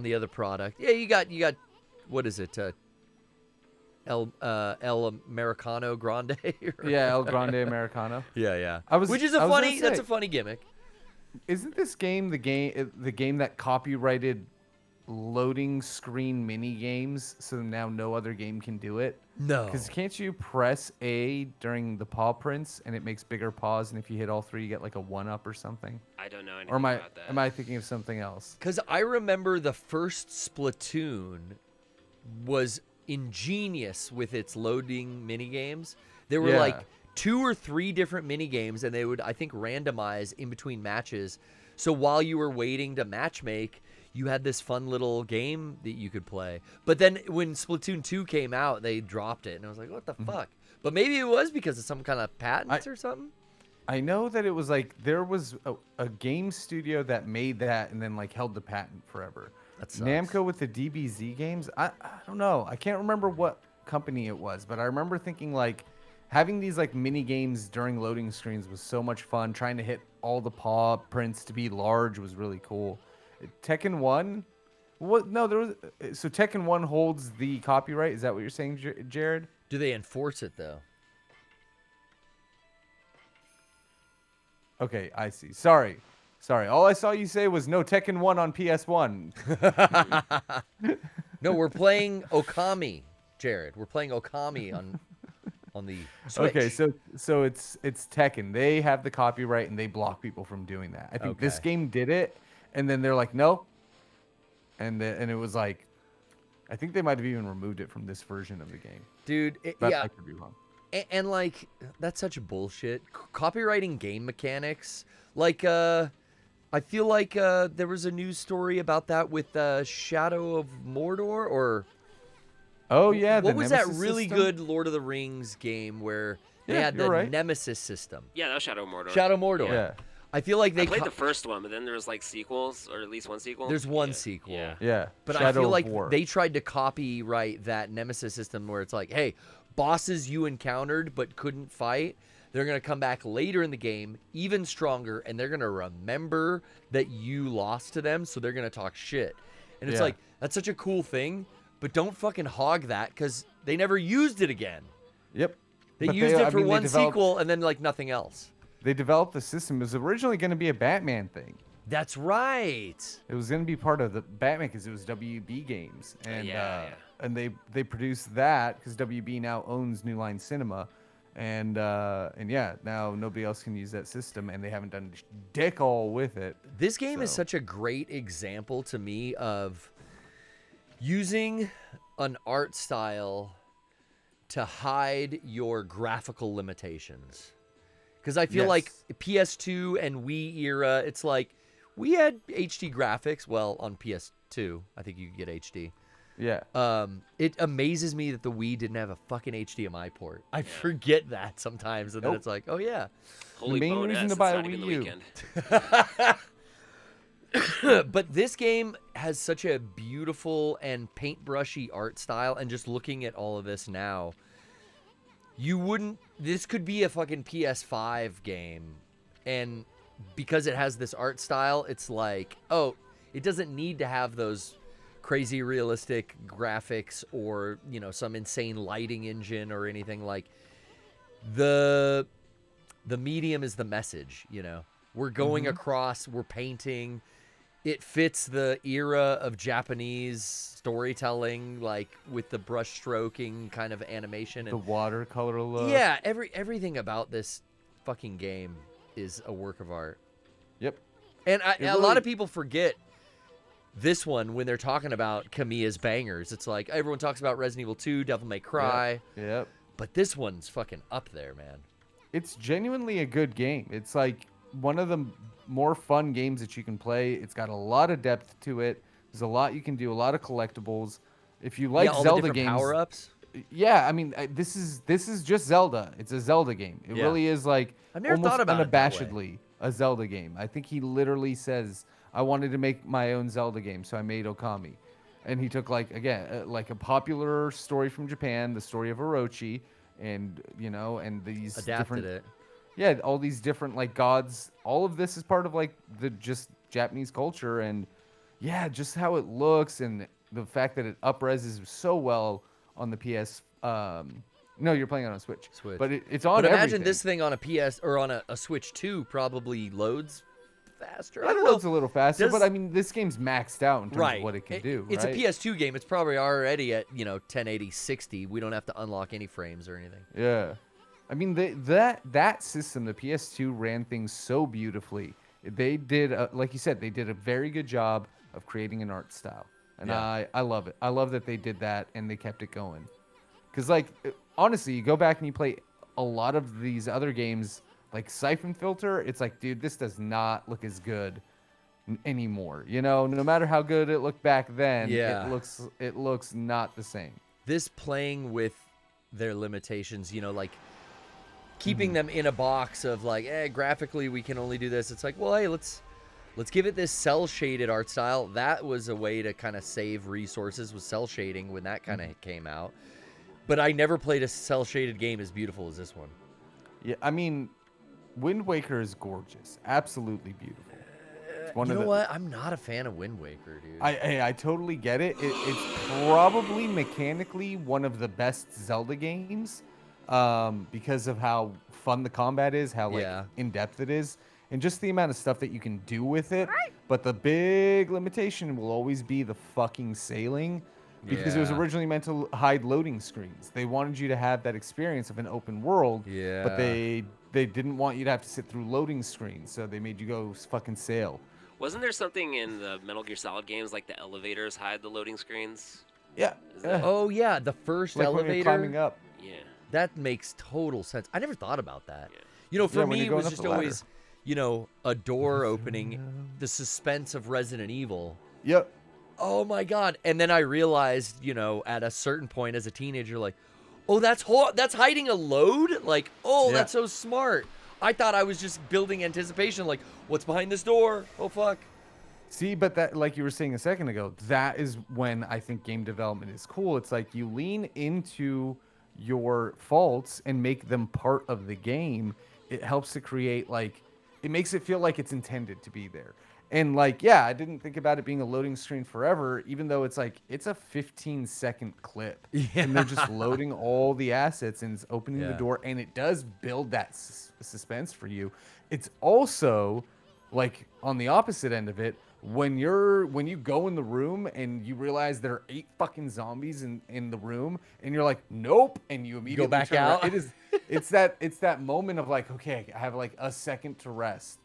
the other product. Yeah, you got what is it? El Americano Grande. Yeah, El Grande Americano. Yeah. Which is that's a funny gimmick. Isn't this game the game that copyrighted loading screen mini games, so now no other game can do it? No. Because can't you press A during the paw prints and it makes bigger paws, and if you hit all three, you get like a 1-up or something? I don't know anything Or about that. am I thinking of something else? Because I remember the first Splatoon was ingenious with its loading mini games. There were like 2 or 3 different mini games, and they would, I think, randomize in between matches. So while you were waiting to match make, you had this fun little game that you could play. But then when Splatoon 2 came out, they dropped it, and I was like, what the fuck? But maybe it was because of some kind of patents or something. I know that it was like there was a game studio that made that and then like held the patent forever. That sucks. Namco with the DBZ games. I don't know. I can't remember what company it was, but I remember thinking like having these like mini games during loading screens was so much fun. Trying to hit all the paw prints to be large was really cool. Tekken 1. What? No, there was. So Tekken 1 holds the copyright. Is that what you're saying, Jared? Do they enforce it though? Okay, I see. Sorry. All I saw you say was no Tekken 1 on PS1. No, we're playing Okami, Jared. We're playing Okami on the Switch. Okay, so it's Tekken. They have the copyright and they block people from doing that. I think this game did it, and then they're like, no. And it was like, I think they might have even removed it from this version of the game. Dude, But yeah. I could be wrong. And like, that's such bullshit. Copyrighting game mechanics. Like, I feel like there was a news story about that with Shadow of Mordor, or... Oh, yeah. What was that Nemesis really system? good Lord of the Rings game where they had the you're right. Nemesis system? Yeah, that was Shadow of Mordor. Shadow Mordor. Yeah. I feel like I they... played the first one, but then there was like sequels, or at least one sequel. There's one Yeah. sequel. Yeah. Yeah. But I Shadow feel of like War. they tried to copyright that Nemesis system where it's like, hey, bosses you encountered but couldn't fight, they're going to come back later in the game even stronger, and they're going to remember that you lost to them, so they're going to talk shit. And it's Yeah. like, that's such a cool thing, but don't fucking hog that because they never used it again. Yep. They But used it for they one developed- sequel and then like nothing else. They developed the system. It was originally going to be a Batman thing. That's right. It was going to be part of the Batman because it was WB Games, and yeah. and they produced that because WB now owns New Line Cinema, and yeah, now nobody else can use that system, and they haven't done dick all with it. This game is So- such a great example to me of using an art style to hide your graphical limitations. Because I feel like PS2 and Wii era, it's like we had HD graphics. Well, on PS2, I think you could get HD. Yeah. It amazes me that the Wii didn't have a fucking HDMI port. I forget that sometimes, and then it's like, oh yeah. Holy main bonus, reason to it's buy a not even Wii the U. weekend. But this game has such a beautiful and paintbrushy art style, and just looking at all of this now, this could be a fucking PS5 game, and because it has this art style, it's like, oh, it doesn't need to have those crazy realistic graphics or, some insane lighting engine or anything. Like, the medium is the message, We're going across, we're painting. It fits the era of Japanese storytelling, like with the brush stroking kind of animation. The And watercolor look. yeah, everything about this fucking game is a work of art. Yep. And a lot really- of people forget this one when they're talking about Kamiya's bangers. It's like everyone talks about Resident Evil 2, Devil May Cry, Yep. but this one's fucking up there, man. It's genuinely a good game. It's like one of the more fun games that you can play. It's got a lot of depth to it. There's a lot you can do, a lot of collectibles. If you like yeah, all the Zelda different games, power-ups. yeah, I mean, this is just Zelda. It's a Zelda game. It Yeah. really is like I've never almost thought about it that way. unabashedly a Zelda game. I think he literally says, "I wanted to make my own Zelda game, so I made Okami." And he took like a popular story from Japan, the story of Orochi, and and these Adapted different it. yeah, all these different like gods. All of this is part of like the just Japanese culture, and yeah, just how it looks and the fact that it upreses so well on the PS. No, you're playing it on a Switch. But it's on. But imagine everything. this thing on a PS or on a Switch 2 probably loads faster. I It don't know. loads a little faster, Does- but I mean, this game's maxed out in terms Right. of what it can do. It's right? a PS2 game. It's probably already at 1080 60. We don't have to unlock any frames or anything. Yeah, I mean that system, the PS2 ran things so beautifully. They did, like you said, they did a very good job of creating an art style, and Yeah. I love it. I love that they did that and they kept it going. Because like honestly, you go back and you play a lot of these other games like Siphon Filter. It's like, dude, this does not look as good anymore. No matter how good it looked back then, Yeah. it looks not the same. This playing with their limitations, like keeping them in a box of like, graphically we can only do this. It's like, well, hey, let's give it this cell shaded art style. That was a way to kind of save resources with cell shading when that kind of came out. But I never played a cell shaded game as beautiful as this one. Yeah, I mean, Wind Waker is gorgeous, absolutely beautiful. What? I'm not a fan of Wind Waker, dude. I totally get it. It's probably mechanically one of the best Zelda games, because of how fun the combat is, how in depth it is, and just the amount of stuff that you can do with it. But the big limitation will always be the fucking sailing, because it was originally meant to hide loading screens. They wanted you to have that experience of an open world, but they didn't want you to have to sit through loading screens, so they made you go fucking sail. Wasn't there something in the Metal Gear Solid games like the elevators hide the loading screens? Yeah. Oh yeah, the first like elevator. When you're climbing up. Yeah. That makes total sense. I never thought about that. Yeah. For when me, you're it was going just up the ladder. always, a door opening, the suspense of Resident Evil. Yep. Oh my god! And then I realized, at a certain point as a teenager, like, oh, that's hiding a load. Like, that's so smart. I thought I was just building anticipation. Like, what's behind this door? Oh fuck. See, but that, like you were saying a second ago, that is when I think game development is cool. It's like you lean into your faults and make them part of the game. It helps to create, it makes it feel like it's intended to be there. And I didn't think about it being a loading screen forever, even though it's a 15-second clip. Yeah. And they're just loading all the assets and it's opening the door. And it does build that suspense for you. It's also, on the opposite end of it, when you go in the room and you realize there are 8 fucking zombies in the room and you're like, nope, and you immediately go back turn out. around. It's that moment of okay, I have a second to rest,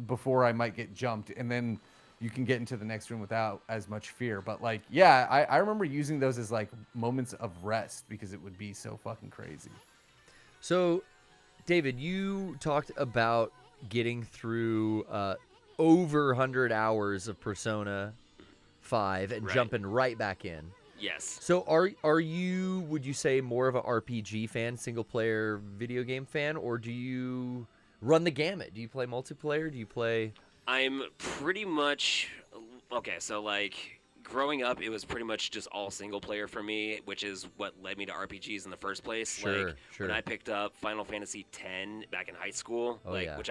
before I might get jumped, and then you can get into the next room without as much fear. But I remember using those as moments of rest because it would be so fucking crazy. So, David, you talked about getting through over 100 hours of Persona 5 and jumping right back in. Yes. So are you, would you say, more of an RPG fan, single player video game fan, or do you run the gamut? Do you play multiplayer? Do you play... I'm pretty much... Okay, so growing up, it was pretty much just all single player for me, which is what led me to RPGs in the first place. Sure. When I picked up Final Fantasy X back in high school, which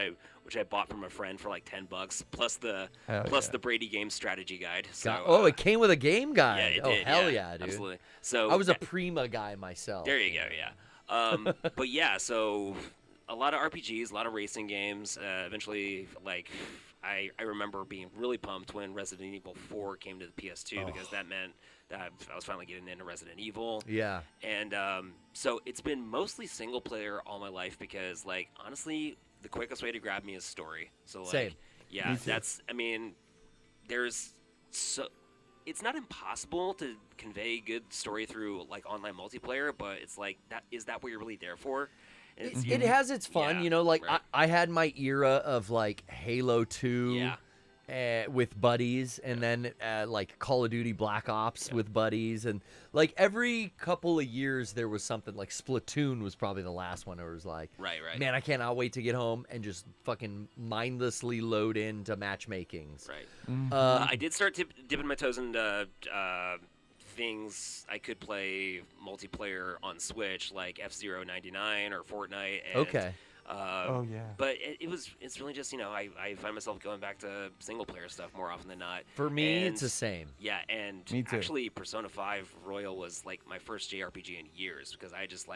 I bought from a friend for $10, plus the Brady Game strategy guide. So, it came with a game guide. Yeah, it did. Hell yeah, dude. Absolutely. So I was a Prima guy myself. There you go. Yeah. But yeah, so a lot of RPGs, a lot of racing games. Eventually, I remember being really pumped when Resident Evil 4 came to the PS2 because that meant that I was finally getting into Resident Evil. Yeah. And so it's been mostly single player all my life because, honestly, the quickest way to grab me is story. So, Same. Yeah, it's not impossible to convey good story through online multiplayer, but it's is that what you're really there for? It has its fun, right. I had my era of Halo 2 with buddies, and then Call of Duty Black Ops with buddies, and every couple of years there was something. Splatoon was probably the last one where it was right. Man, I cannot wait to get home and just fucking mindlessly load into matchmakings. Right. Mm-hmm. I did start dipping my toes into things I could play multiplayer on Switch, like F-Zero 99 or Fortnite. And, Okay. But it's really just, I find myself going back to single player stuff more often than not. For me, it's the same. Yeah, and Me too. actually Persona 5 Royal was my first JRPG in years because I just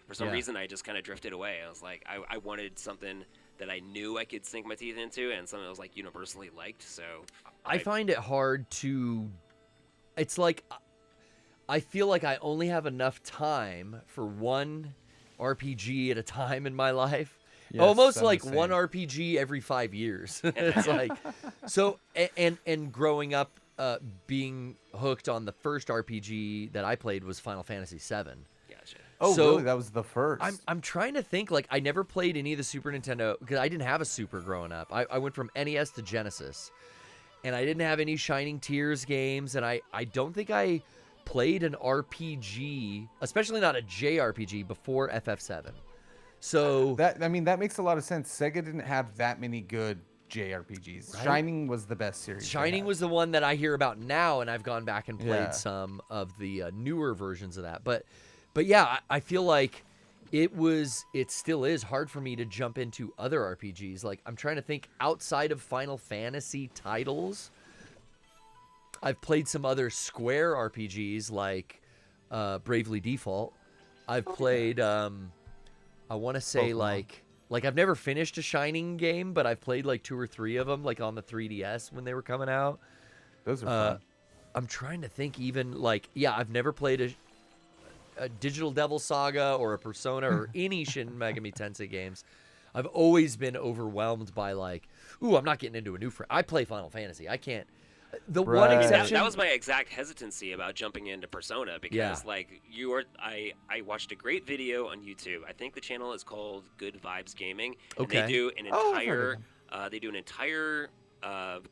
for some reason I just kind of drifted away. I was I wanted something that I knew I could sink my teeth into and something that was universally liked. So I find it hard to. It's I feel like I only have enough time for one RPG at a time in my life. Yes, Almost I'm the same. one RPG every 5 years. It's so, and growing up, being hooked on the first RPG that I played was Final Fantasy VII. Gotcha. Oh, So, really? That was the first. I'm trying to think, I never played any of the Super Nintendo, because I didn't have a Super growing up. I went from NES to Genesis, and I didn't have any Shining Tears games, and I don't think I played an RPG, especially not a JRPG, before FF7. So that makes a lot of sense. Sega didn't have that many good JRPGs. Right? Shining was the best series. Shining was the one that I hear about now, and I've gone back and played Yeah. some of the newer versions of that. But yeah, I feel like it still is hard for me to jump into other RPGs. Like, I'm trying to think outside of Final Fantasy titles. I've played some other Square RPGs like Bravely Default. I've played, I want to say Pokemon. like I've never finished a Shining game, but I've played like 2 or 3 of them, like on the 3DS when they were coming out. Those are fun. I'm trying to think even like, yeah, I've never played a Digital Devil Saga or a Persona or any Shin Megami Tensei games. I've always been overwhelmed by like, ooh, I'm not getting into a new I play Final Fantasy. I can't. The one Right. exception. That was my exact hesitancy about jumping into Persona because, Yeah. like, I watched a great video on YouTube. I think the channel is called Good Vibes Gaming. And Okay. they do an Oh, I've heard entire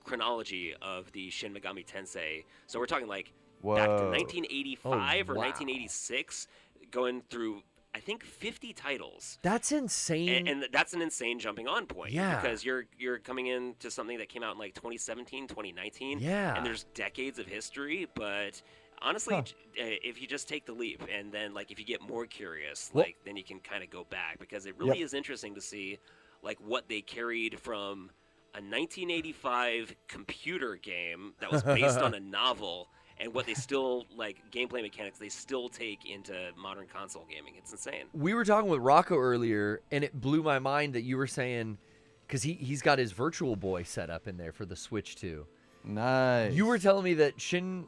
chronology of the Shin Megami Tensei. So we're talking like Whoa. back to 1985 Oh, or wow. 1986, going through I think 50 titles. That's insane. And that's an insane jumping on point. Yeah. Because you're coming into something that came out in like 2017, 2019. Yeah. And there's decades of history, but honestly, Huh. if you just take the leap and then like if you get more curious, Well- like then you can kind of go back because it really is interesting to see like what they carried from a 1985 computer game that was based on a novel and what they still like gameplay mechanics they still take into modern console gaming. It's insane. We were talking with Rocco earlier, and it blew my mind that you were saying, because he's got his Virtual Boy set up in there for the Switch too. Nice. You were telling me that Shin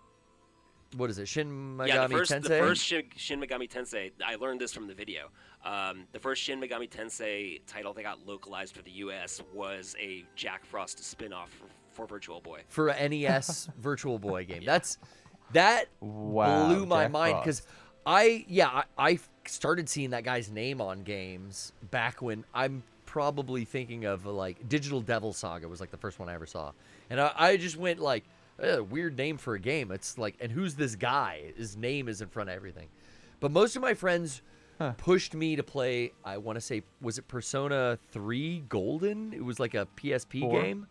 Megami Yeah, the Tensei? first Shin Megami Tensei, I learned this from the video. The first Shin Megami Tensei title that got localized for the U.S. was a Jack Frost spin-off for Virtual Boy. for a NES Virtual Boy game. That Wow, blew my Jack mind because Frost. I started seeing that guy's name on games back when I'm probably thinking of like Digital Devil Saga was like the first one I ever saw, and I just went like, weird name for a game. It's like, and who's this guy? His name is in front of everything. But most of my friends pushed me to play, I want to say, was it Persona 3 Golden? It was like a PSP 4? game,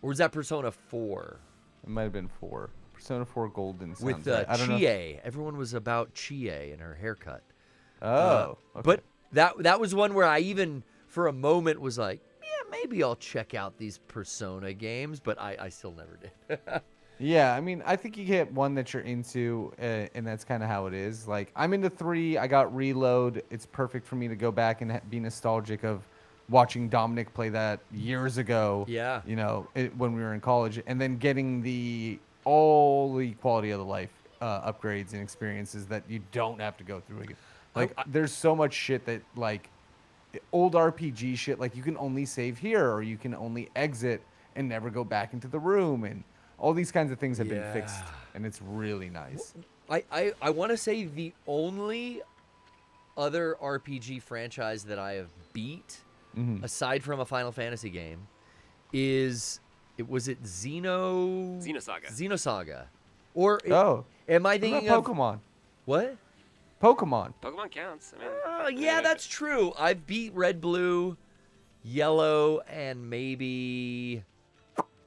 or was that Persona 4? It might have been 4. Persona 4 Golden sounds With right. I don't know. Chie. Everyone was about Chie and her haircut. Oh, okay. But that was one where I even for a moment was like, yeah, maybe I'll check out these Persona games, but I still never did. Yeah, I mean, I think you get one that you're into, and that's kind of how it is. Like, I'm into 3. I got Reload. It's perfect for me to go back and be nostalgic of watching Dominic play that years ago. Yeah. You know, when we were in college, and then getting all the quality of the life upgrades and experiences that you don't have to go through again. Like, there's so much shit that, like, old RPG shit, like, you can only save here, or you can only exit and never go back into the room, and all these kinds of things have been fixed, and it's really nice. I want to say the only other RPG franchise that I have beat, aside from a Final Fantasy game, was it Xenosaga. Or am I thinking What of about Pokemon? What? Pokemon. Pokemon counts. I mean, Yeah, that's true. I've beat Red, Blue, Yellow, and maybe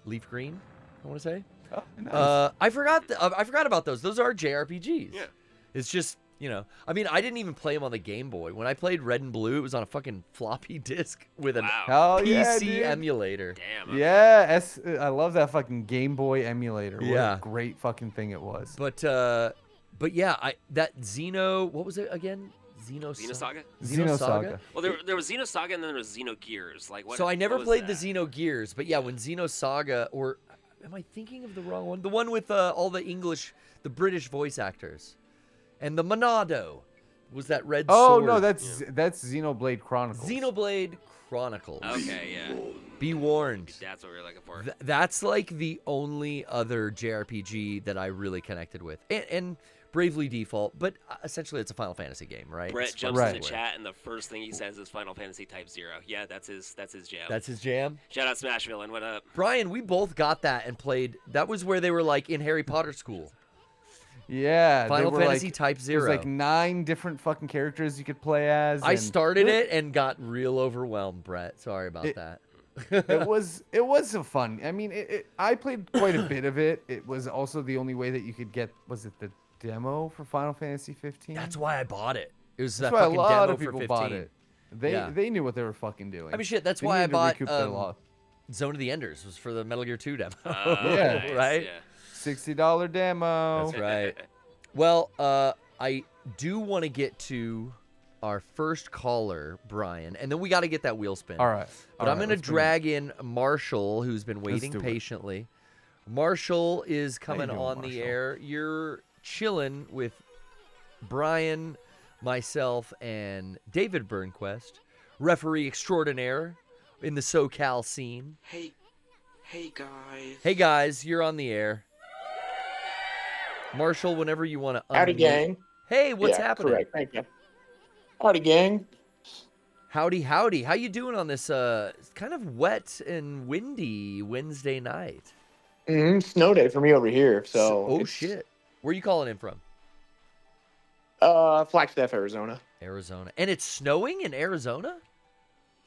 Leaf Green, I want to say. Oh, nice. I forgot about those. Those are JRPGs. Yeah. It's just, I mean, I didn't even play them on the Game Boy. When I played Red and Blue, it was on a fucking floppy disk with an Wow. Hell yeah, PC dude. emulator. Damn. Yeah, I love that fucking Game Boy emulator. What Yeah. a great fucking thing it was. But yeah, that what was it again? Xenosaga? Xenosaga. Well, there was Xenosaga and then there was Xenogears. Like what? So I never what was played that? the Xenogears, but yeah, when Xenosaga, or am I thinking of the wrong one? The one with all the British voice actors, and the Monado was that red Oh sword. no, that's Xenoblade Chronicles. Xenoblade Chronicles. Okay, yeah. Be warned. That's what we were looking for. That's like the only other JRPG that I really connected with, and Bravely Default, but essentially it's a Final Fantasy game, right? Brett It's jumps Right. in the chat, and the first thing he says is Final Fantasy Type 0. Yeah, that's his jam. That's his jam. Shout out Smash Villain. What up? Brian, we both got that and played. That was where they were like in Harry Potter school. Yeah, Final they were Fantasy like, Type There's 0. like 9 different fucking characters you could play as. I and started it and got real overwhelmed, Brett. Sorry about that. It was a fun. I mean, I played quite a bit of it. It was also the only way that you could get. Was it the demo for Final Fantasy 15? That's why I bought it. It was That's that why a fucking lot demo of people for 15. bought it. Yeah. They knew what they were fucking doing. I mean, shit. That's They why I needed to bought recoup their loss. Zone of the Enders was for the Metal Gear 2 demo. Yeah. Nice, Right? Yeah. $60 demo. That's right. Well, I do want to get to our first caller, Brian, and then we got to get that wheel spin. All right. But I'm going to drag in Marshall, who's been waiting do it. patiently. Marshall is coming doing, on the Marshall? air. You're chilling with Brian, myself, and David Burnquist, referee extraordinaire in the SoCal scene. Hey guys. Hey, guys, you're on the air. Marshall, whenever you want to Howdy, gang. Hey, what's Yeah, happening? Correct. Thank you. Howdy, gang. Howdy, howdy. How you doing on this kind of wet and windy Wednesday night? Snow day for me over here. So. Oh, shit. Where you calling in from? Flagstaff, Arizona. Arizona. And it's snowing in Arizona?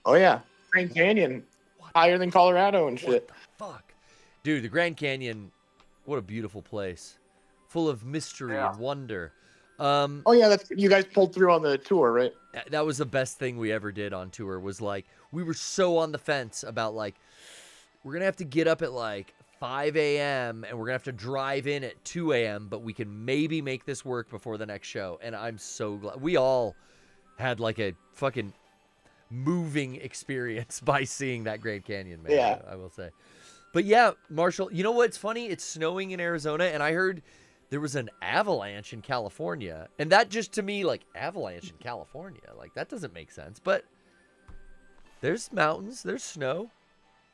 Oh yeah, Grand Canyon, higher than Colorado and What shit. the fuck? Dude, the Grand Canyon, what a beautiful place. Full of mystery and wonder. Oh yeah, that's you guys pulled through on the tour, right? That was the best thing we ever did on tour, was like, we were so on the fence about like, we're going to have to get up at like 5 a.m. and we're going to have to drive in at 2 a.m., but we can maybe make this work before the next show. And I'm so glad. We all had like a fucking moving experience by seeing that Grand Canyon, man. Yeah. I will say. But yeah, Marshall, you know what's funny? It's snowing in Arizona, and I heard there was an avalanche in California. And that just to me, like, avalanche in California, like, that doesn't make sense. But there's mountains, there's snow.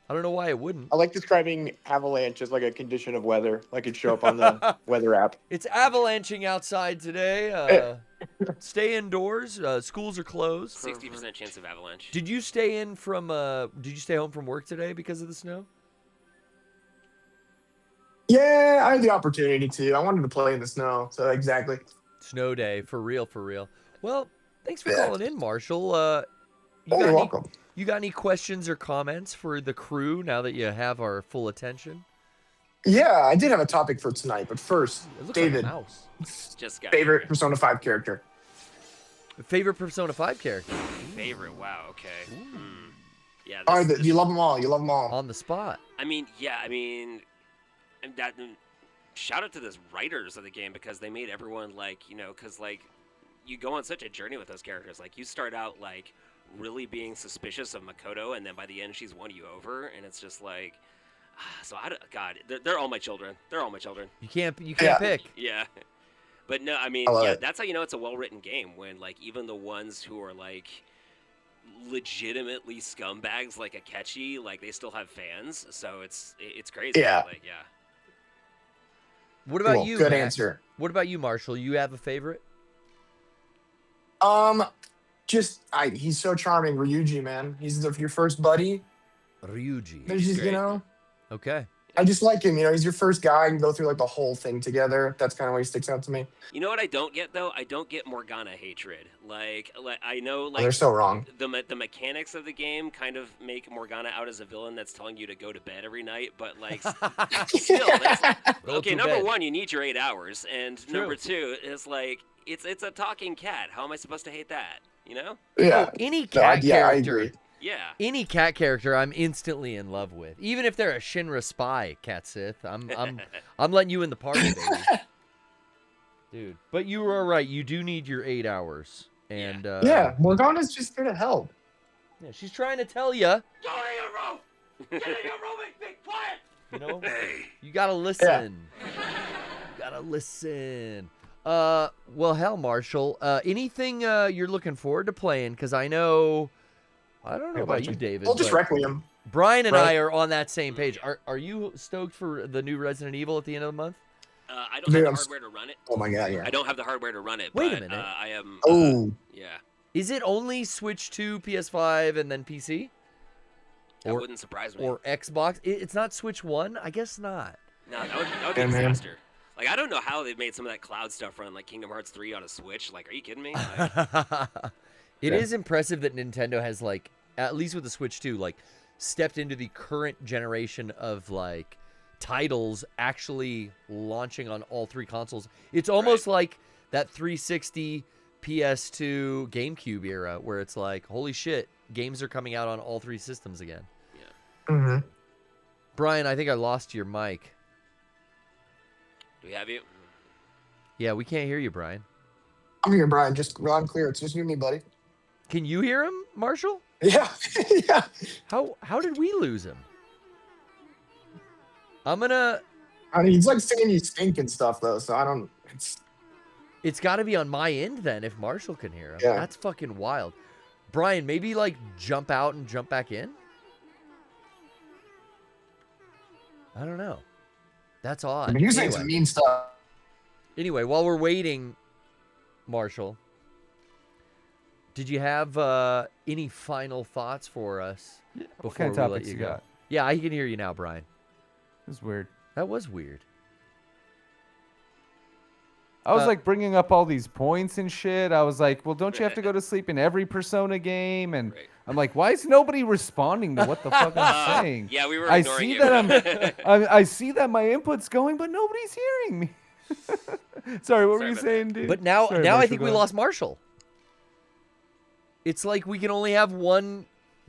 I don't know why it wouldn't. I like describing avalanche as like a condition of weather, like it show up on the weather app. It's avalanching outside today. Stay indoors. Schools are closed. 60% chance of avalanche. Did you stay home from work today because of the snow? Yeah, I had the opportunity to. I wanted to play in the snow, so exactly. Snow day, for real, for real. Well, thanks for Yeah. calling in, Marshall. You're welcome. You got any questions or comments for the crew now that you have our full attention? Yeah, I did have a topic for tonight, but first, It looks David, like a mouse. Just got favorite here. Persona 5 character. Favorite Persona 5 character? Favorite. Wow. Okay. Yeah. All right, this- you love them all. You love them all. On the spot. I mean, yeah. I mean, and that. Shout out to the writers of the game, because they made everyone like, because like you go on such a journey with those characters. Like you start out like really being suspicious of Makoto, and then by the end she's won you over, and it's just like, so God, they're all my children. They're all my children. You can't Yeah. pick. Yeah. But no, I mean, I love yeah, it. that's how you know it's a well-written game, when like even the ones who are like legitimately scumbags like Akechi, like they still have fans. So it's crazy. Yeah. Like, yeah. What about Cool. you? Good Max? answer. What about you, Marshall? You have a favorite? He's so charming, Ryuji, man. He's your first buddy. Ryuji. There's just, great. Okay. I just like him. He's your first guy. You go through like the whole thing together. That's kind of why he sticks out to me. You know what I don't get though? I don't get Morgana hatred. Like I know like They're so wrong. the mechanics of the game kind of make Morgana out as a villain that's telling you to go to bed every night, but like still, Go okay. to Number bed. one, you need your 8 hours, and True. number two is like it's a talking cat. How am I supposed to hate that? You know? Yeah. Any No, cat yeah, I character. agree. Yeah. Any cat character I'm instantly in love with. Even if they're a Shinra spy, Cat Sith. I'm letting you in the party, baby. Dude. But you were right. You do need your 8 hours. And Yeah, Morgana's just here to help. yeah, she's trying to tell you, Go in your room. Get in your room and be quiet. you know, you gotta listen. You gotta listen. Well, hell, Marshall. Anything you're looking forward to playing? Because I don't know about you, David. Well, just but Requiem. Brian and Right. I are on that same page. Are you stoked for the new Resident Evil at the end of the month? I don't Dude, have the I'm hardware to run it. Oh my god, yeah. I don't have the hardware to run it. Wait a but, minute. I am. Oh, Yeah. Is it only Switch 2, PS5, and then PC? That Or- wouldn't surprise me. Or Xbox? It's not Switch 1? I guess not. No, that would be Yeah, man. disaster. Like, I don't know how they made some of that cloud stuff run, like Kingdom Hearts 3 on a Switch. Like, are you kidding me? Like, It is impressive that Nintendo has, like, at least with the Switch 2, like, stepped into the current generation of, like, titles actually launching on all 3 consoles. It's almost like that 360, PS2, GameCube era, where it's like, holy shit, games are coming out on all 3 systems again. yeah. Mm-hmm. Brian, I think I lost your mic. Do we have you? Yeah, we can't hear you, Brian. I'm here, Brian. Just loud and clear. It's just you and me, buddy. Can you hear him, Marshall? Yeah. Yeah. How did we lose him? I'm gonna. I mean, he's like saying you stink and stuff, though. So I don't. It's got to be on my end then if Marshall can hear him. Yeah. That's fucking wild. Brian, maybe like jump out and jump back in? I don't know. That's odd. I mean, you're saying some mean stuff. Anyway, while we're waiting, Marshall, did you have any final thoughts for us What before kind of we let topics you you go? got? Yeah, I can hear you now, Brian. This is weird. That was weird. I was like bringing up all these points and shit. I was like, well, don't you have to go to sleep in every Persona game? And Right. I'm like, why is nobody responding to what the fuck I'm saying? Yeah, we were I ignoring see you. that I see that my input's going, but nobody's hearing me. Sorry, what were you about saying, dude? But now Sorry, I Marshall, think go we ahead. lost Marshall. It's like we can only have one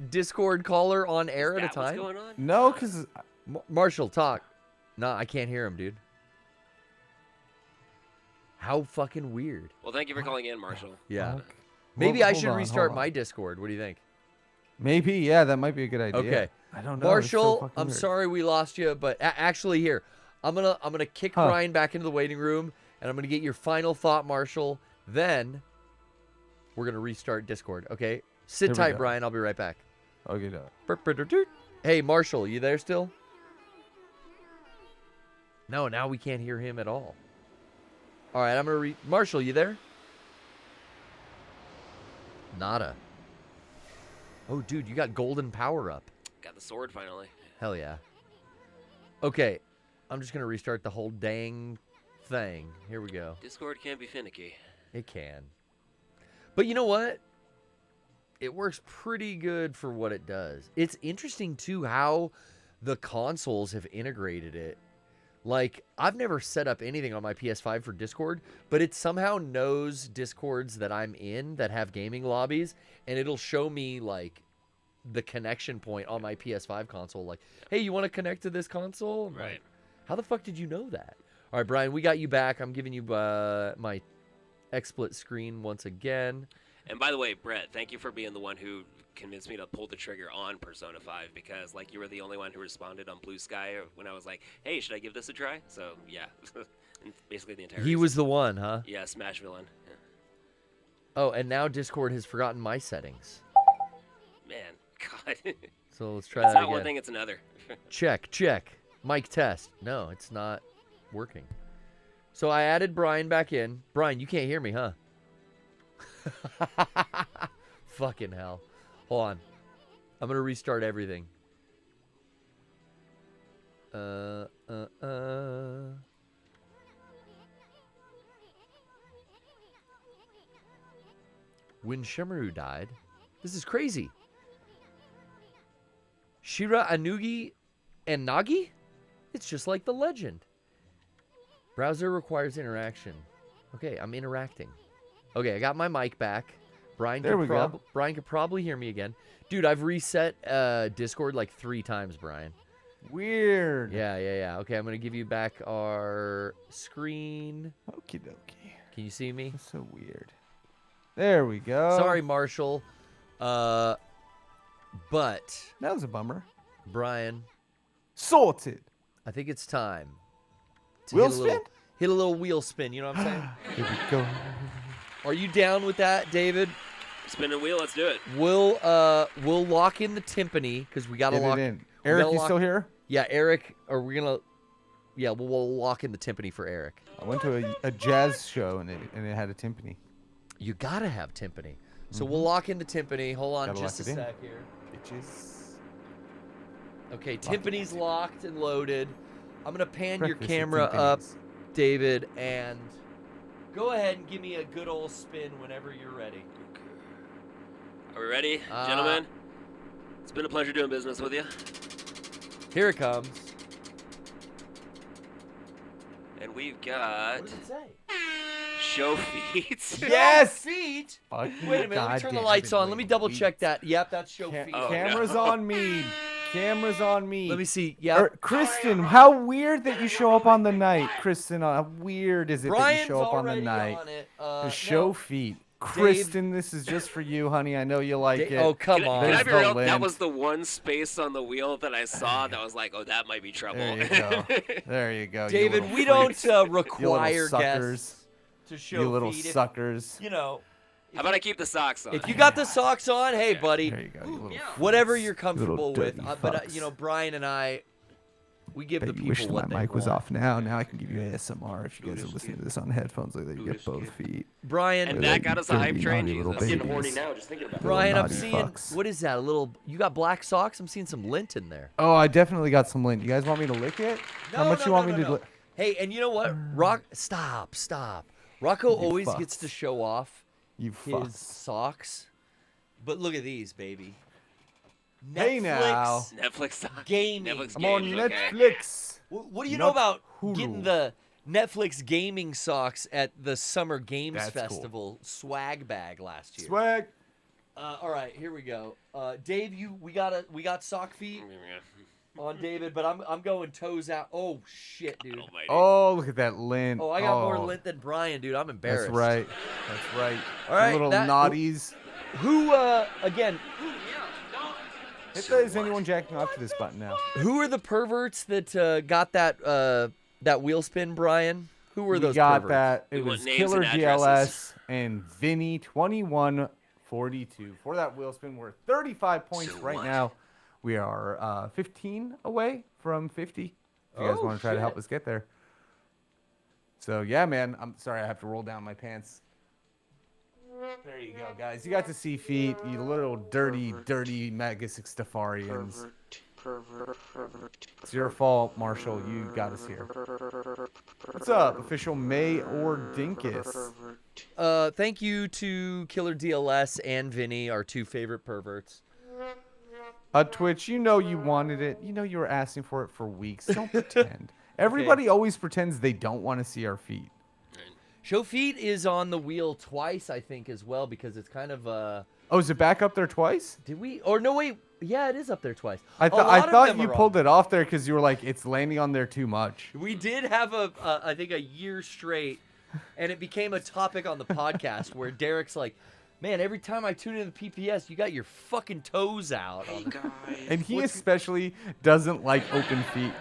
Discord caller on air at a Is that what's time. going on? No, because Marshall, talk. No, I can't hear him, dude. How fucking weird. Well, thank you for calling in, Marshall. Yeah. Fuck. Maybe Well, I hold should on, restart hold my on. Discord. What do you think? Maybe, yeah, that might be a good idea. Okay. I don't know. it's so Marshall, fucking I'm weird. sorry we lost you, but actually here, I'm gonna kick Huh. Brian back into the waiting room, and I'm gonna get your final thought, Marshall. Then we're gonna restart Discord. Okay, sit Here we tight, go. Brian. I'll be right back. Okay, no. Hey, Marshall, you there still? No, now we can't hear him at all. All right, I'm gonna Marshall, you there? Nada. Oh, dude, you got golden power up. Got the sword finally. Hell yeah. Okay, I'm just gonna restart the whole dang thing. Here we go. Discord can be finicky. It can. But you know what? It works pretty good for what it does. It's interesting, too, how the consoles have integrated it. Like, I've never set up anything on my PS5 for Discord, but it somehow knows Discords that I'm in that have gaming lobbies, and it'll show me, like, the connection point on my PS5 console. Like, hey, you want to connect to this console? I'm Right. like, how the fuck did you know that? All right, Brian, we got you back. I'm giving you my XSplit screen once again. And by the way, Brett, thank you for being the one who convinced me to pull the trigger on Persona 5 because, like, you were the only one who responded on Blue Sky when I was like, hey, should I give this a try? So, yeah. And basically the entire He was the one, huh? Yeah, Smash Villain. Yeah. Oh, and now Discord has forgotten my settings. Man, God. So let's try It's that not one again. thing, it's another. Check. Mic test. No, it's not working. So I added Brian back in. Brian, you can't hear me, huh? Fucking hell. Hold on. I'm going to restart everything. When Shimaru died, this is crazy. Shira Anugi and Nagi? It's just like the legend. Browser requires interaction. Okay, I'm interacting. Okay, I got my mic back. Brian There we go. Brian could probably hear me again. Dude, I've reset Discord like 3 times, Brian. Weird. Yeah. Okay, I'm going to give you back our screen. Okie dokie. Can you see me? That's so weird. There we go. Sorry, Marshall. But That was a bummer. Brian, Sorted. I think it's time to Wheel hit a little, spin? hit a little wheel spin. You know what I'm saying? Here we go. Are you down with that, David? Spinning wheel, let's do it. We'll lock in the timpani because we gotta Get lock. it in. Eric, gotta you lock- still here? Yeah, Eric. Are we gonna? Yeah, we'll lock in the timpani for Eric. I went to a jazz show and it had a timpani. You gotta have timpani. So we'll lock in the timpani. Hold on, Gotta just lock a it in. sec here. Bitches. Okay, timpani's locked and loaded. I'm gonna pan your Breakfast at camera up. Timpani's. David, and go ahead and give me a good old spin whenever you're ready. Are we ready, gentlemen? It's been a pleasure doing business with you. Here it comes. And we've got What does it say? show feet. Yes! Feet. Fucking Wait a minute. Let me turn the goddamn lights on. it, Let me wait, double wait. check that. Yep, that's show Ca- feet. Oh, Cameras no. on me. Cameras on me. Let me see. Yeah. Kristen, how weird that you show up on the night. Kristen, how weird is it that you Brian's show up on the already night? on it. To show no. feet. Kristen, this is just for you, honey. I know you like it. Oh, come Can on. I There's be the real? That lint. was the one space on the wheel that I saw that was like, oh, that might be trouble. There you go. There you go. you David, little we freaks. don't You require little suckers. guests to show You little feet. suckers. You know, How about I keep the socks on? if you got the socks on, hey, buddy, There you go. You little whatever freaks. you're You comfortable little with. dirty But fucks. you know, Brian and I, we give the Bet you people wish what my they mic was want. off now. Now I can give you ASMR if you guys are listening to this on headphones like that. You get both feet. Brian, and Look at that that, got you us a hype dirty, train. naughty little Jesus, I'm getting babies. horny now just thinking about it. Brian, I'm naughty seeing fucks. what is that? A little. You got black socks? I'm seeing some lint in there. Oh, I definitely got some lint. You guys want me to lick it? How much you want me to lick? Hey, and you know what? Stop. Rocco always gets fucks. to show off You his fucks. socks. But look at these, baby. Hey, now. Netflix socks. Gaming. Netflix I'm on games, okay. Netflix. What do you Not know about Hulu. getting the Netflix gaming socks at the Summer Games That's cool. Festival swag bag last year? Swag. All right, here we go. Dave, we got sock feet on David, but I'm going toes out. Oh shit, dude. Almighty. Oh, look at that lint. Oh, I got more lint than Brian, dude. I'm embarrassed. That's right. That's right. All right, You little that- naughties. Who again? Is anyone jacking off to this button now? Who are the perverts that got that wheel spin, Brian? Who were We those got perverts? that. We It want was names Killer and addresses. GLS and Vinny 2142 for that wheel spin. We're 35 points right now. We are 15 away from 50. If you guys Oh, want to try to help shit. us get there. So yeah, man. I'm sorry I have to roll down my pants. There you go, guys. You got to see feet. You little dirty Megasixtafarians. It's your fault, Marshall. You got us here. What's up, official May or Dinkus? Thank you to Killer DLS and Vinny, our two favorite perverts. Twitch, you know you wanted it. You know you were asking for it for weeks. Don't pretend. Everybody always pretends they don't want to see our feet. Show Feet is on the wheel twice, I think, as well, because it's kind of Oh, is it back up there twice? Did we? Or no, wait. Yeah, it is up there twice. I A lot of thought them you are pulled on. it off there because you were like, it's landing on there too much. We did have I think a year straight, and it became a topic on the podcast where Derek's like, man, every time I tune into the PPS, you got your fucking toes out. And he especially doesn't like open feet.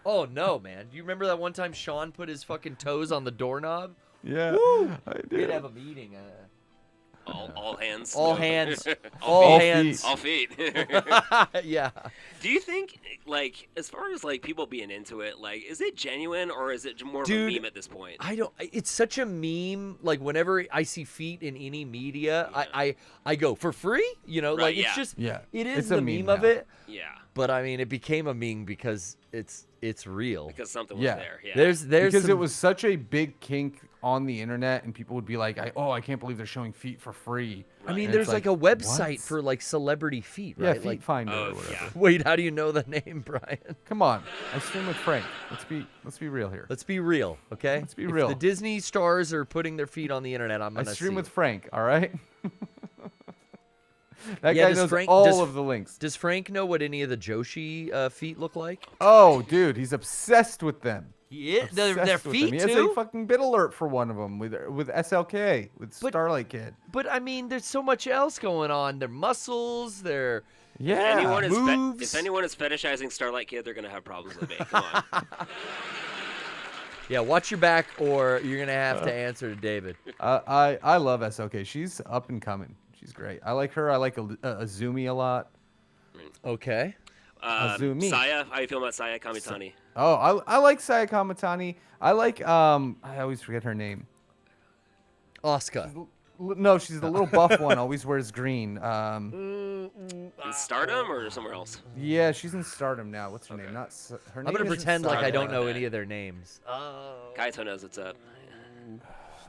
Oh, no, man. Do you remember that one time Sean put his fucking toes on the doorknob? Yeah, I We'd did. have a meeting. All hands. All No. hands. all All feet. hands. All feet. Yeah. Do you think, like, as far as like people being into it, like, is it genuine or is it more Dude, of a meme at this point? I don't. It's such a meme. Like whenever I see feet in any media, I go for free. You know, Right, like yeah. it's just Yeah, It is it's a the meme meme of now. it. Yeah, But I mean, it became a meme because it's real. because something was Yeah. there. Yeah. There's Because it some- was such a big kink on the internet, and people would be like, I can't believe they're showing feet for free. I mean, And there's it's like a like, website what? for like celebrity feet, Yeah, right? Feet Like, Finder Oh, or whatever. yeah. wait, how do you know the name, Brian? Come on, I stream with Frank. Let's be real here. Let's be real, okay? Let's be If real. the Disney stars are putting their feet on the internet, I'm I gonna stream see with it. Frank. All right. That Yeah, guy does knows Frank- all does- of the links. Does Frank know what any of the Joshi feet look like? Oh, dude, he's obsessed with them. He is. Their Obsessed with them. feet He has too. a fucking bit alert for one of them with SLK with But- Starlight Kid. But I mean, there's so much else going on. Their muscles, their Yeah. moves. If anyone is fetishizing Starlight Kid, they're gonna have problems with me. Come on. Yeah, watch your back, or you're gonna have to answer to David. I love SLK. She's up and coming. She's great. I like her. I like Azumi a lot. Okay. Azumi. Saya, how you feel about Saya Kamitani? Oh, I like Saya Kamatani. I like I always forget her name. Asuka. No, she's the little buff one. Always wears green. In Stardom or somewhere else? Yeah, she's in Stardom now. What's her name? Her name. I'm gonna isn't pretend like I Stardom. don't know any of their names. Kaito knows what's up.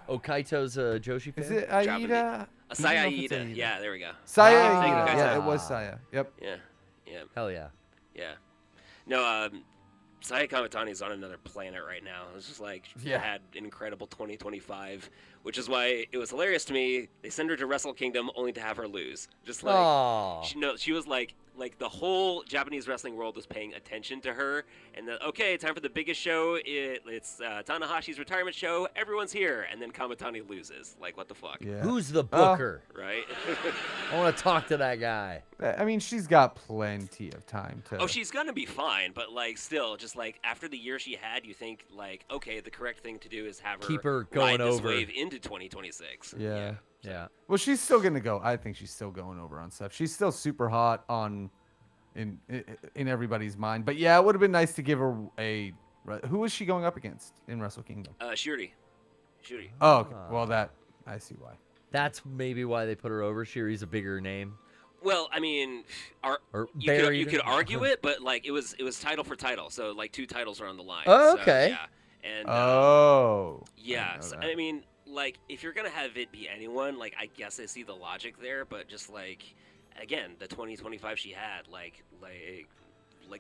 Oh, Kaito's a Joshi fan? Is it Japanese. Aida? Saya I don't know if it's Aida. Yeah, there we go. Saya Thank you, Aida. guys. Yeah, it was Saya. Yep. Yeah, yeah, Hell yeah. yeah. No, Saya Kamitani is on another planet right now. It's just like she Yeah. had an incredible 2025, which is why it was hilarious to me. They send her to Wrestle Kingdom only to have her lose. Just like Aw. she was like the whole Japanese wrestling world was paying attention to her, and okay, time for the biggest show. It's Tanahashi's retirement show. Everyone's here, and then Kamitani loses. Like, what the fuck? Yeah. Who's the booker? Right? I want to talk to that guy. I mean, she's got plenty of time to. Oh, she's gonna be fine, but like still, just like after the year she had, you think like, okay, the correct thing to do is have her Keep her going ride this over. wave into 2026. Yeah. Yeah. Well, she's still gonna go. I think she's still going over on stuff. She's still super hot in everybody's mind. But yeah, it would have been nice to give her a. Who was she going up against in Wrestle Kingdom? Shuri. Oh, okay. Well, I see why. That's maybe why they put her over. Shiri's a bigger name. Well, I mean, you could argue it, but like it was title for title, so like 2 titles are on the line. Oh, So, okay. yeah. And Yeah. so, I mean, like if you're gonna have it be anyone, like I guess I see the logic there, but just like again, the 2025 she had, like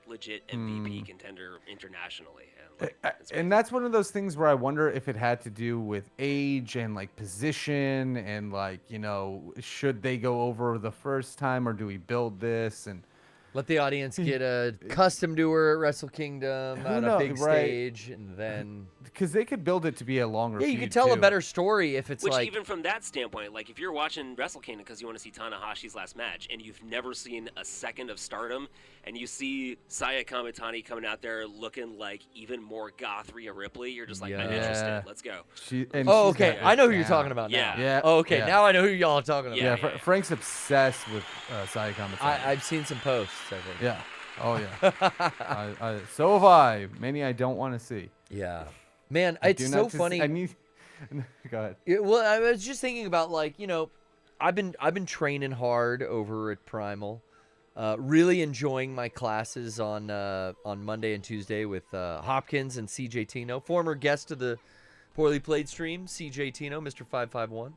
legit MVP contender internationally. And that's one of those things where I wonder if it had to do with age and like position and like, should they go over the first time or do we build this and Let the audience get accustomed to her at Wrestle Kingdom Who on a knows, big right? stage, and then because they could build it to be a longer you feud, could tell a too. better story if it's Which like even from that standpoint, like if you're watching Wrestle Kingdom because you want to see Tanahashi's last match and you've never seen a second of Stardom, and you see Saya Kamitani coming out there looking like even more goth Rhea Ripley, you're just like, I'm Yeah. interested. Let's go. Oh, okay. I know who you're talking about now. Yeah. Yeah. Oh, okay. Yeah. Now I know who y'all are talking about. Yeah, Yeah. Frank's obsessed with Saya Kamitani. I've seen some posts, I think. Yeah. Oh yeah. So have I. Many I don't want to see. Yeah. Man, I it's do so not funny. I need. Go ahead. Well, I was just thinking about I've been training hard over at Primal, really enjoying my classes on Monday and Tuesday with Hopkins and CJ Tino, former guest of the Poorly Played stream, CJ Tino, Mr. 551.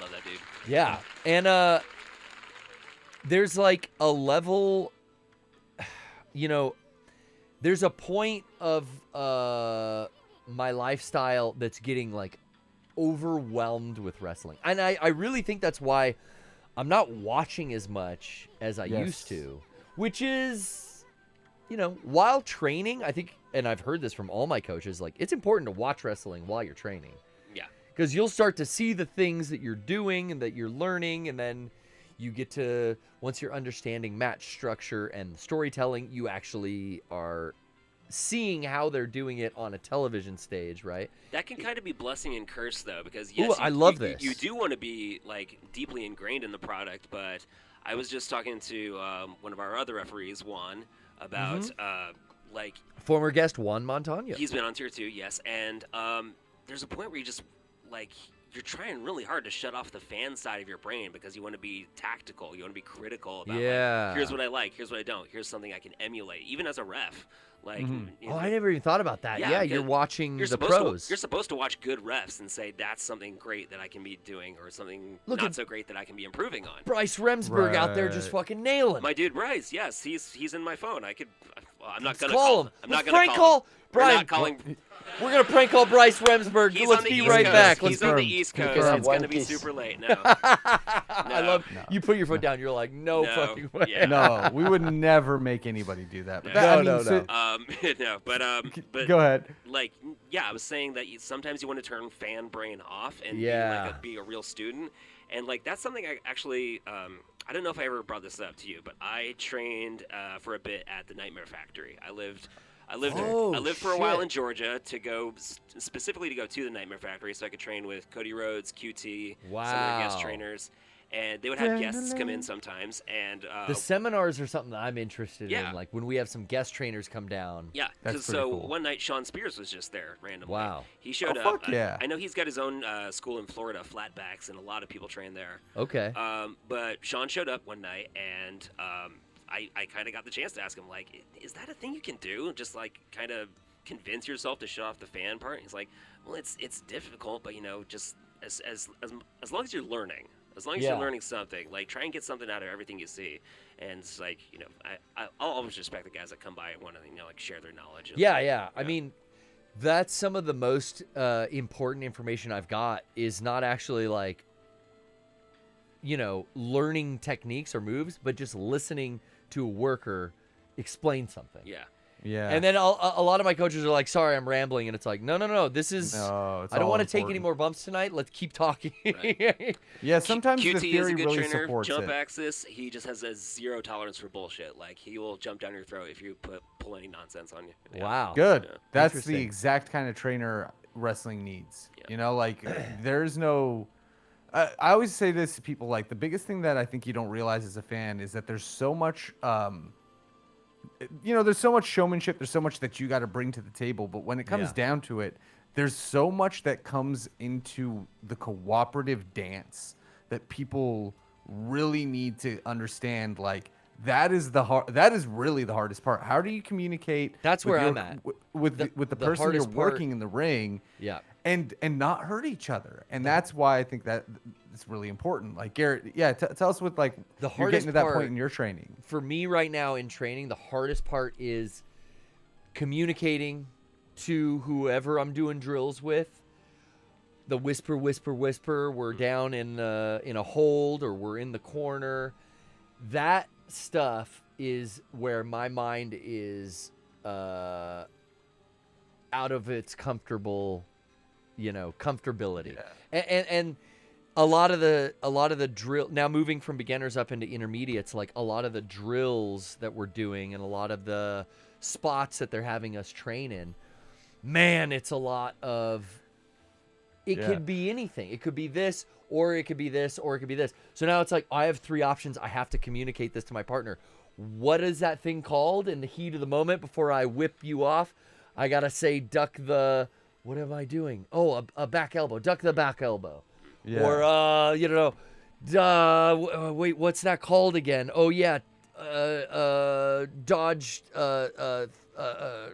Love that dude. Yeah, and there's like a level, there's a point of my lifestyle that's getting like overwhelmed with wrestling, and I really think that's why I'm not watching as much as I used to, which is, while training, I think, and I've heard this from all my coaches, like it's important to watch wrestling while you're training. Yeah. Because you'll start to see the things that you're doing and that you're learning, and then you get to, once you're understanding match structure and storytelling, you actually are seeing how they're doing it on a television stage, right? That can kind of be blessing and curse, though, because Ooh, I love this. You do want to be like deeply ingrained in the product, but I was just talking to one of our other referees, Juan, about like Former guest Juan Montano. he's been on Tier 2, yes, and there's a point where you just like you're trying really hard to shut off the fan side of your brain because you want to be tactical, you want to be critical about Yeah. like, here's what I like, here's what I don't, here's something I can emulate, even as a ref. Like, Oh, I never even thought about that. Yeah, you're because watching you're the supposed pros. you're supposed to watch good refs and say that's something great that I can be doing, or something Look not at- so great that I can be improving on. Bryce Remsburg out there just Right. fucking nailing. My dude Bryce, yes, he's in my phone. I could. Well, I'm not Let's gonna call him. I'm not Let's gonna prank call. call him. We're Brian. not calling. We're gonna prank call Bryce Remsburg. He's Let's on the be East right Coast. back. He's on the East Coast. Confirmed. It's gonna be One piece. super late. No. I love you put your foot down. You're like, no fucking way. Yeah. No, we would never make anybody do that. But No. that, No, so- No, but Go ahead. like, yeah, I was saying that sometimes you want to turn fan brain off and Yeah. be a real student, and like that's something I actually I don't know if I ever brought this up to you, but I trained for a bit at the Nightmare Factory. I lived for a while shit. in Georgia to go specifically to go to the Nightmare Factory so I could train with Cody Rhodes, QT, some of their guest Wow. trainers. and they would have guests come in sometimes. And the seminars are something that I'm interested Yeah. in, like when we have some guest trainers come down. Yeah, That's because pretty cool. one night Sean Spears was just there randomly. Wow. He showed Oh, up. fuck yeah. I know he's got his own school in Florida, Flatbacks, and a lot of people train there. Okay. But Sean showed up one night, and I kind of got the chance to ask him, like, is that a thing you can do? Just like kind of convince yourself to shut off the fan part. He's like, well, it's difficult, but just as long as you're learning. As long as Yeah. you're learning something, like try and get something out of everything you see, and it's like I'll always respect the guys that come by and want to like share their knowledge. Yeah. I mean, that's some of the most important information I've got is not actually like, learning techniques or moves, but just listening to a worker explain something. Yeah. Yeah. And then a lot of my coaches are like, sorry, I'm rambling. And it's like, no, this is, No, it's I don't all want to take any important. more bumps tonight. Let's keep talking. Right. Yeah, sometimes QT the is a theory good really trainer. supports Jump it. axis, he just has a zero tolerance for bullshit. Like he will jump down your throat if you pull any nonsense on you. Yeah. Wow. Good. Yeah. That's the Interesting. exact kind of trainer wrestling needs. Yeah. Like there's no. I always say this to people. Like the biggest thing that I think you don't realize as a fan is that there's so much. There's so much showmanship. There's so much that you got to bring to the table. But when it comes Yeah. down to it, there's so much that comes into the cooperative dance that people really need to understand. Like that is really the hardest part. How do you communicate? That's with where your- I'm at. with The- the the person you're hardest part- working in the ring. Yeah. And not hurt each other, and that's why I think that it's really important. Like Garrett, tell us what like The you're hardest getting to that part- point in your training. For me right now in training, the hardest part is communicating to whoever I'm doing drills with. The whisper, we're down in a hold or we're in the corner. That stuff is where my mind is out of its comfortability. And a lot of the drill now moving from beginners up into intermediates, like a lot of the drills that we're doing and a lot of the spots that they're having us train in, man, it's a lot of it could be anything. It could be this, or it could be this, or it could be this. So now it's like I have three options. I have to communicate this to my partner. What is that thing called in the heat of the moment before I whip you off? I gotta say, duck the. What am I doing? Oh, a back elbow. Duck the back elbow. Yeah. Or wait, what's that called again? Oh yeah, dodge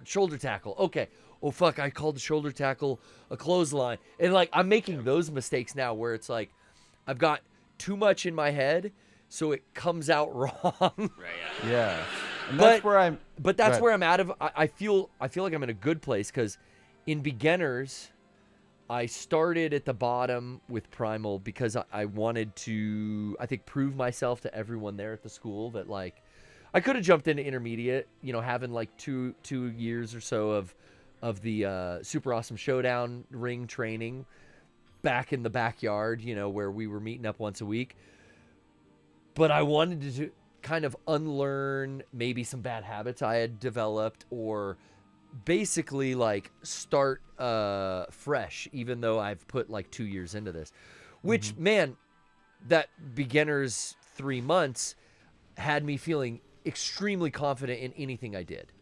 shoulder tackle. Okay. Oh fuck, I called the shoulder tackle a clothesline. And like I'm making those mistakes now where it's like I've got too much in my head, so it comes out wrong. Right. Yeah. Yeah, and that's where I'm. But that's Go where I'm out of. I feel like I'm in a good place because in beginners, I started at the bottom with Primal because I wanted to, I think, prove myself to everyone there at the school that like I could have jumped into intermediate, having like two years or so of the Super Awesome Showdown ring training back in the backyard, where we were meeting up once a week. But I wanted to kind of unlearn maybe some bad habits I had developed or basically like start fresh, even though I've put like 2 years into this, which man, that beginner's 3 months had me feeling extremely confident in anything I did.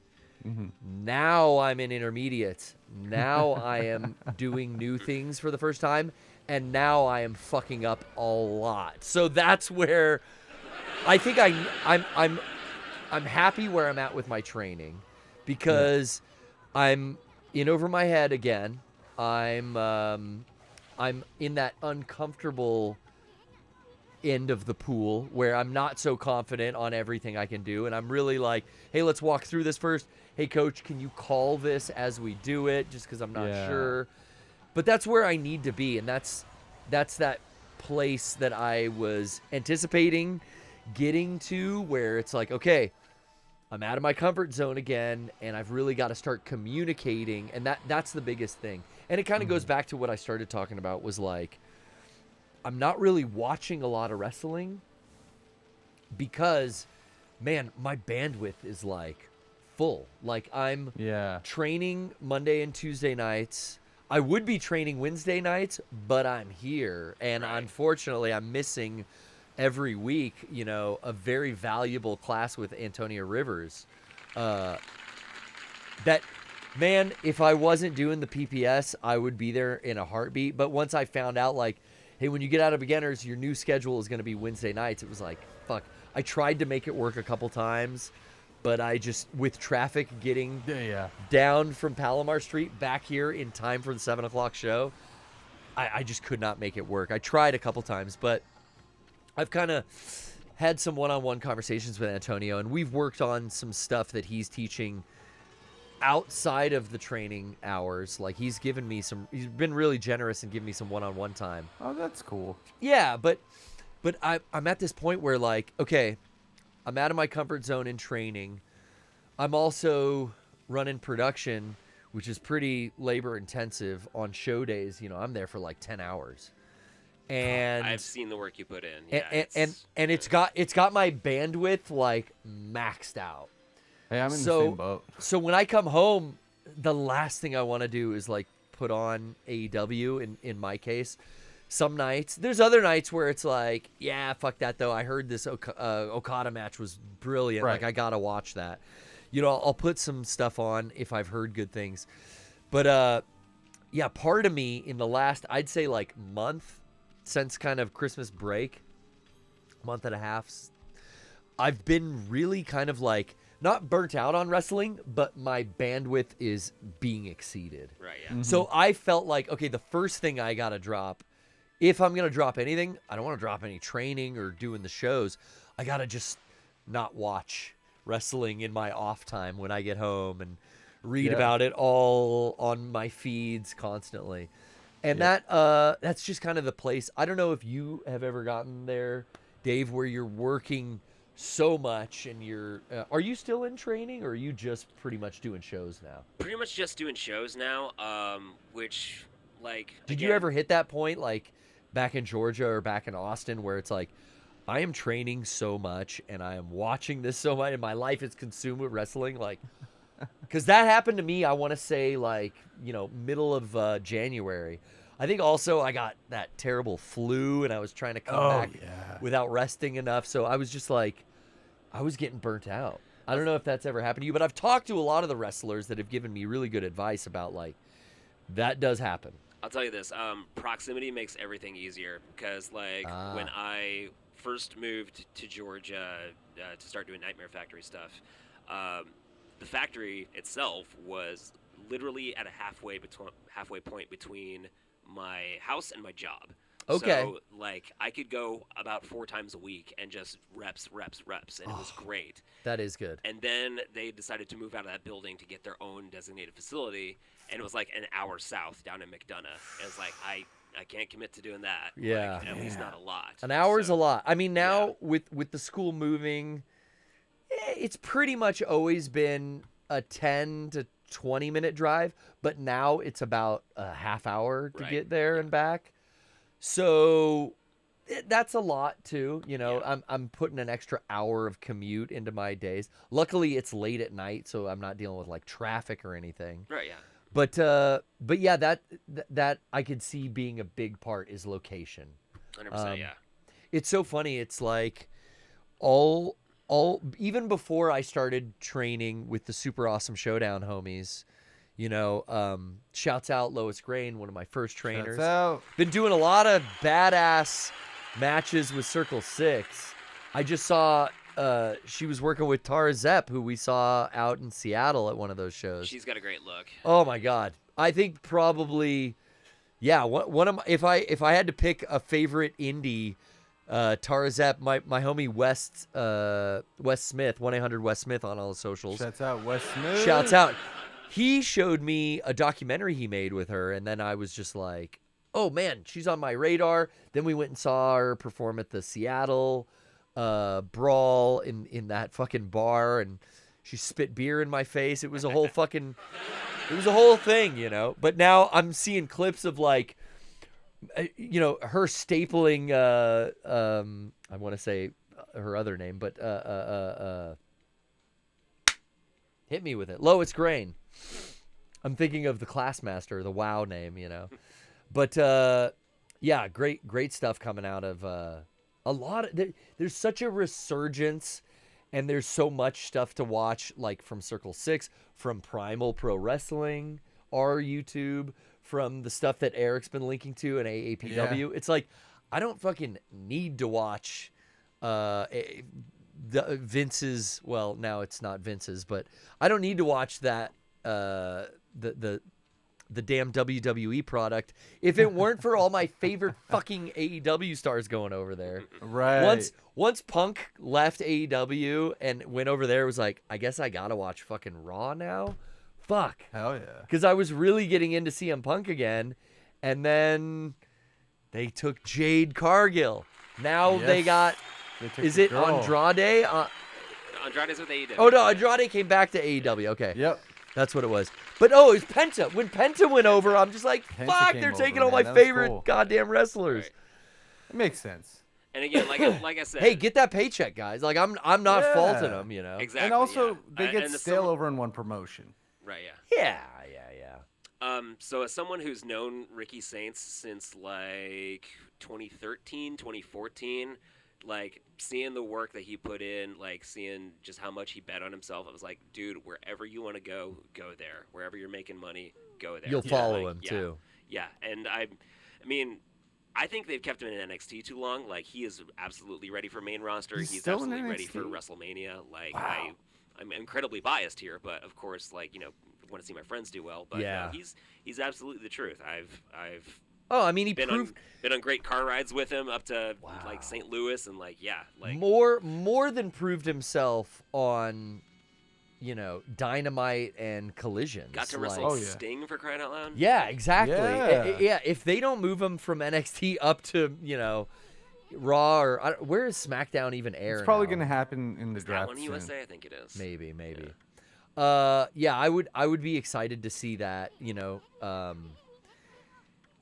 Now I'm in intermediate. Now I am doing new things for the first time, and now I am fucking up a lot. So that's where I think I'm happy where I'm at with my training because I'm in over my head again. I'm in that uncomfortable end of the pool where I'm not so confident on everything I can do, and I'm really like, hey, let's walk through this first. Hey coach, can you call this as we do it, just because I'm not sure. But that's where I need to be, and that's that place that I was anticipating getting to, where it's like, okay, I'm out of my comfort zone again, and I've really got to start communicating, and that's the biggest thing. And it kind of goes back to what I started talking about, was like, I'm not really watching a lot of wrestling because, man, my bandwidth is like full. Like I'm training Monday and Tuesday nights. I would be training Wednesday nights, but I'm here, and unfortunately I'm missing every week, a very valuable class with Antonia Rivers. That, man, if I wasn't doing the PPS, I would be there in a heartbeat. But once I found out, like, hey, when you get out of beginners, your new schedule is going to be Wednesday nights, it was like, fuck. I tried to make it work a couple times, but I just, with traffic getting down from Palomar Street back here in time for the 7 o'clock show, I just could not make it work. I tried a couple times, but I've kind of had some one-on-one conversations with Antonio, and we've worked on some stuff that he's teaching outside of the training hours. Like, he's been really generous and given me some one-on-one time. Oh, that's cool. Yeah, but I'm at this point where, like, okay, I'm out of my comfort zone in training. I'm also running production, which is pretty labor intensive on show days. I'm there for like 10 hours. And I've seen the work you put in. Yeah, and it's got my bandwidth like maxed out. Hey, I'm in the same boat. So when I come home, the last thing I want to do is like put on AEW in my case. Some nights, there's other nights where it's like, yeah, fuck that though. I heard this Okada match was brilliant. Right. Like, I gotta watch that. I'll put some stuff on if I've heard good things. But yeah, part of me in the last, I'd say like month since kind of Christmas break, month and a half, I've been really kind of like not burnt out on wrestling, but my bandwidth is being exceeded. Right. Yeah. Mm-hmm. So I felt like, okay, the first thing I gotta drop, if I'm going to drop anything, I don't want to drop any training or doing the shows. I got to just not watch wrestling in my off time when I get home and read about it all on my feeds constantly. And that's just kind of the place. I don't know if you have ever gotten there, Dave, where you're working so much and are you still in training, or are you just pretty much doing shows now? Pretty much just doing shows now, which, like... Did you ever hit that point, like, back in Georgia or back in Austin, where it's like, I am training so much and I am watching this so much and my life is consumed with wrestling? Like, because that happened to me, I want to say, like, middle of January. I think also I got that terrible flu and I was trying to come back without resting enough. So I was just like, I was getting burnt out. I don't know if that's ever happened to you, but I've talked to a lot of the wrestlers that have given me really good advice about, like, that does happen. I'll tell you this, proximity makes everything easier, because, like, when I first moved to Georgia to start doing Nightmare Factory stuff, the factory itself was literally at a halfway point between my house and my job. Okay. So, like, I could go about 4 times a week and just reps, and it was great. That is good. And then they decided to move out of that building to get their own designated facility, and it was like an hour south down in McDonough. And it's like, I can't commit to doing that. Yeah. Like, at least not a lot. An hour's a lot. I mean, now with the school moving, it's pretty much always been a 10 to 20 minute drive, but now it's about a half hour to get there and back. So that's a lot too. I'm putting an extra hour of commute into my days. Luckily it's late at night, so I'm not dealing with like traffic or anything. Right. Yeah. But yeah, that I could see being a big part is location. 100%. Yeah. It's so funny. It's like all even before I started training with the Super Awesome Showdown homies, shouts out Lois Grain, one of my first trainers. Shouts out. Been doing a lot of badass matches with Circle 6. I just saw she was working with Tara Zepp, who we saw out in Seattle at one of those shows. She's got a great look. Oh my God. I think probably, yeah, one of my, if I had to pick a favorite indie, Tara Zepp, my homie Wes Smith, 1-800-Wes Smith on all the socials. Shouts out Wes Smith. Shouts out. He showed me a documentary he made with her, and then I was just like, oh man, she's on my radar. Then we went and saw her perform at the Seattle brawl in that fucking bar, and she spit beer in my face. It was a whole thing, But now I'm seeing clips of like, her stapling, I want to say her other name, but hit me with it. Lois Grain. I'm thinking of the Classmaster, the WoW name, But yeah, great stuff coming out of There's such a resurgence, and there's so much stuff to watch, like from Circle 6, from Primal Pro Wrestling, our YouTube, from the stuff that Eric's been linking to in AAPW. Yeah. It's like, I don't fucking need to watch the Vince's, well, now it's not Vince's, but I don't need to watch that the damn WWE product if it weren't for all my favorite fucking AEW stars going over there. Right. Once Punk left AEW and went over there, it was like, I guess I gotta watch fucking Raw now. Fuck. Hell yeah. Because I was really getting into CM Punk again, and then they took Jade Cargill. Now they got. Is it Andrade? Andrade's with AEW. Oh no, Andrade came back to AEW. Okay. Yep. That's what it was. But it was Penta. When Penta went over, I'm just like, fuck, they're taking all my favorite goddamn wrestlers. Right. It makes sense. And again, like I said, hey, get that paycheck, guys. Like I'm not faulting them, you know. Exactly. And also, they get stale over in one promotion. Right. Yeah. So as someone who's known Ricky Saints since like 2013, 2014. Like, seeing the work that he put in, like, seeing just how much he bet on himself, I was like, dude, wherever you want to go there. Wherever you're making money, go there. You'll follow him, too. Yeah, and I mean, I think they've kept him in NXT too long. Like, he is absolutely ready for main roster. He's absolutely ready for WrestleMania. Like, wow. I'm incredibly biased here, but, of course, like, you know, want to see my friends do well. But he's absolutely the truth. I've Oh, I mean, he been proved been on great car rides with him up to like St. Louis and like more than proved himself on, you know, Dynamite and Collisions. Got to wrestle Sting for crying out loud. Yeah, exactly. Yeah, if they don't move him from NXT up to, you know, Raw or where is SmackDown even air? It's probably going to happen in the draft. That one USA, I think it is. Maybe. Yeah. I would be excited to see that. You know.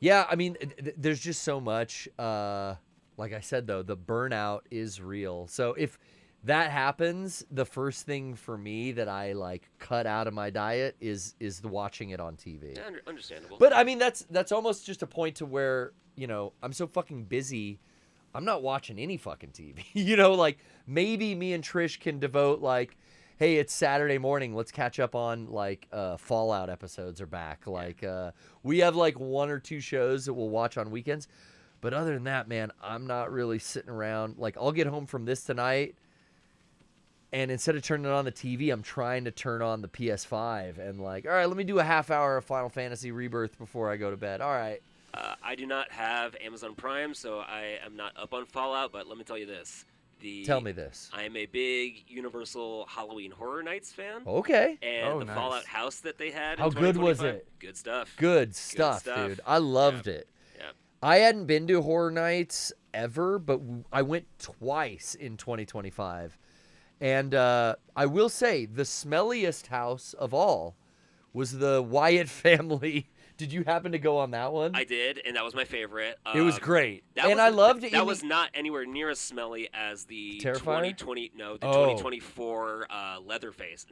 Yeah, I mean, there's just so much. Like I said, though, the burnout is real. So if that happens, the first thing for me that I like cut out of my diet is the watching it on TV. Yeah, understandable. But I mean, that's almost just a point to where, you know, I'm so fucking busy, I'm not watching any fucking TV. You know, like maybe me and Trish can devote like, hey, it's Saturday morning. Let's catch up on like Fallout episodes are back. Like we have like 1 or 2 shows that we'll watch on weekends. But other than that, man, I'm not really sitting around. Like I'll get home from this tonight, and instead of turning on the TV, I'm trying to turn on the PS5 and like, all right, let me do a half hour of Final Fantasy Rebirth before I go to bed. All right. I do not have Amazon Prime, so I am not up on Fallout. But let me tell you this. Tell me this. I am a big Universal Halloween Horror Nights fan. Okay. And nice. Fallout house that they had. How good was it? Good stuff. Good stuff, dude. I loved it. Yeah. I hadn't been to Horror Nights ever, but I went twice in 2025. And I will say the smelliest house of all was the Wyatt family. Did you happen to go on that one? I did, and that was my favorite. It was great, I loved it. That was not anywhere near as smelly as the Terrifier? 2024 Leatherface.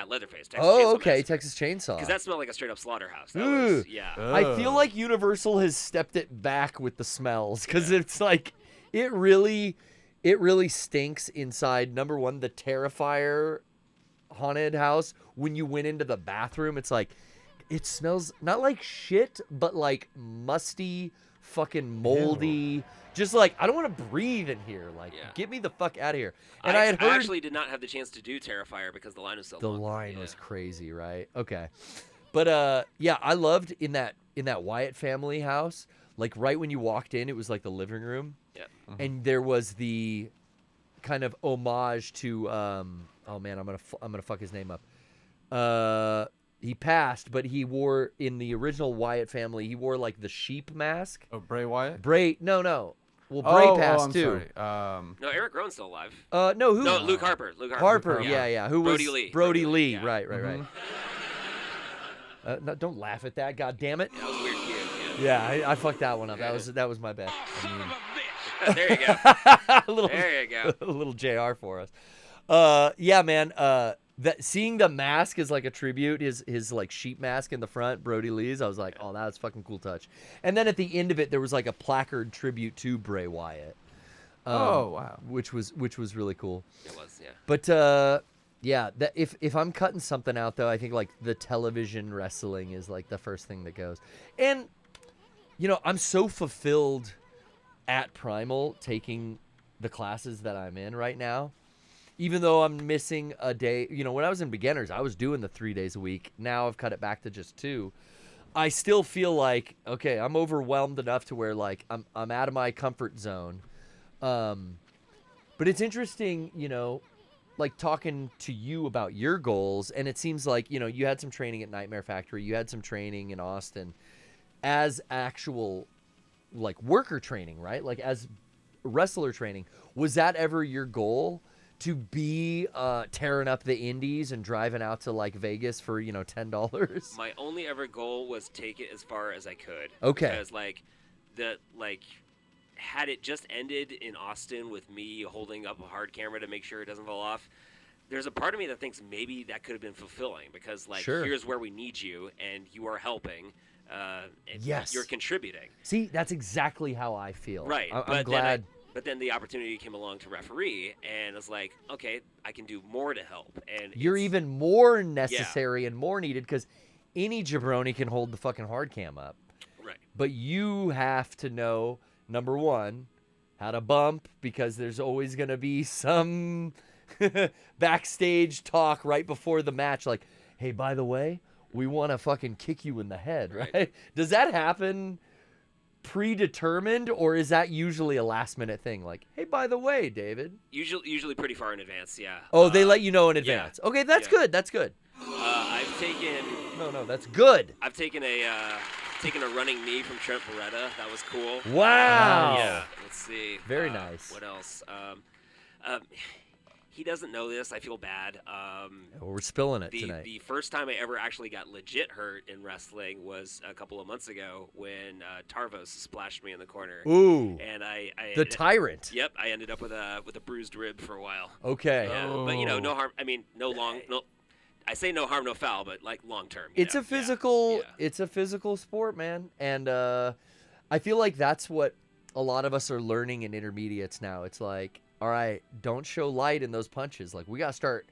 Leatherface. Texas okay, Texas Chainsaw. Because that smelled like a straight up slaughterhouse. I feel like Universal has stepped it back with the smells because it's like it really stinks inside. Number one, the Terrifier haunted house. When you went into the bathroom, it's like. It smells not like shit, but like musty, fucking moldy. Ew. Just like, I don't want to breathe in here. Like, get me the fuck out of here. And I had heard... I actually did not have the chance to do Terrifier because the line was so long. The line was crazy, right? Okay. But, I loved in that Wyatt family house, like right when you walked in, it was like the living room. Yeah. Mm-hmm. And there was the kind of homage to, oh man, I'm gonna fuck his name up. He passed, but he wore, in the original Wyatt family, he wore, like, the sheep mask. Oh, Bray Wyatt? No. Well, Bray passed, I'm too. Sorry. No, Eric Rowan's still alive. No, who? No, Luke Harper. Harper, yeah. Who Brody was Lee. Brody Lee, yeah. right. No, don't laugh at that, God damn it. That was a weird kid, yeah, I fucked that one up. That was my bad. There you go. There you go. A little JR for us. Yeah, man, that seeing the mask as like a tribute, his like sheep mask in the front, Brody Lee's, I was like, oh, that's a fucking cool touch. And then at the end of it, there was like a placard tribute to Bray Wyatt. Oh wow. which was really cool. It was, yeah. But yeah, that if I'm cutting something out though, I think like the television wrestling is like the first thing that goes. And I'm so fulfilled at Primal taking the classes that I'm in right now. Even though I'm missing a day, when I was in beginners, I was doing the 3 days a week. Now I've cut it back to just 2. I still feel like, okay, I'm overwhelmed enough to where like I'm out of my comfort zone. But it's interesting, like talking to you about your goals, and it seems like, you had some training at Nightmare Factory, you had some training in Austin as actual like worker training, right? Like as wrestler training. Was that ever your goal? To be tearing up the indies and driving out to like Vegas for $10? My only ever goal was take it as far as I could. Okay. Because had it just ended in Austin with me holding up a hard camera to make sure it doesn't fall off, there's a part of me that thinks maybe that could have been fulfilling because Sure. Here's where we need you and you are helping. And Yes. you're contributing. See, that's exactly how I feel. Right. I'm glad. But then the opportunity came along to referee, and it's like, okay, I can do more to help. And You're even more necessary and more needed because any jabroni can hold the fucking hard cam up. Right. But you have to know, number one, how to bump because there's always going to be some backstage talk right before the match like, hey, by the way, we want to fucking kick you in the head, right? Does that happen predetermined, or is that usually a last minute thing? Like, hey, by the way, David. Usually pretty far in advance, yeah. Oh, they let you know in advance. Yeah. Okay, that's good. That's good. I've taken. No, that's good. I've taken a running knee from Trent Beretta. That was cool. Wow. Yeah. Let's see. Very nice. What else? He doesn't know this. I feel bad. We're spilling it tonight. The first time I ever actually got legit hurt in wrestling was a couple of months ago when Tarvos splashed me in the corner. Ooh. And the tyrant. Yep. I ended up with a bruised rib for a while. Okay. Yeah, but no harm. I mean, no. I say no harm, no foul, but like long term. It's a physical. Yeah. It's a physical sport, man, and I feel like that's what a lot of us are learning in intermediates now. It's like, all right, don't show light in those punches. Like, we got to start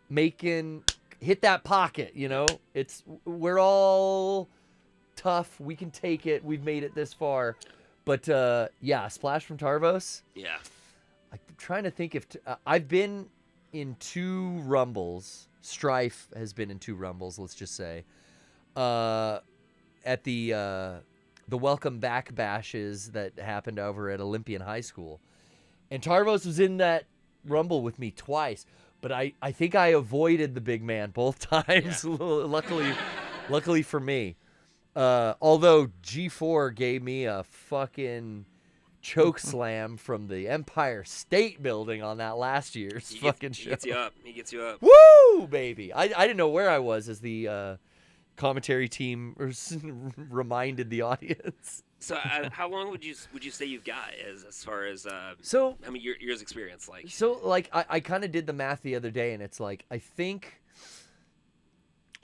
hit that pocket, we're all tough. We can take it. We've made it this far. But, splash from Tarvos. Yeah. I'm trying to think if I've been in 2 Rumbles. Strife has been in 2 Rumbles, let's just say. At the welcome back bashes that happened over at Olympian High School. And Tarvos was in that Rumble with me twice, but I think I avoided the big man both times. Yeah. Luckily for me. Although G4 gave me a fucking choke slam from the Empire State Building on that last year's fucking show. He gets you up. Woo, baby! I didn't know where I was as the commentary team reminded the audience. So how long would you say you've got as far as so I mean years experience like? So like I kind of did the math the other day, and it's like I think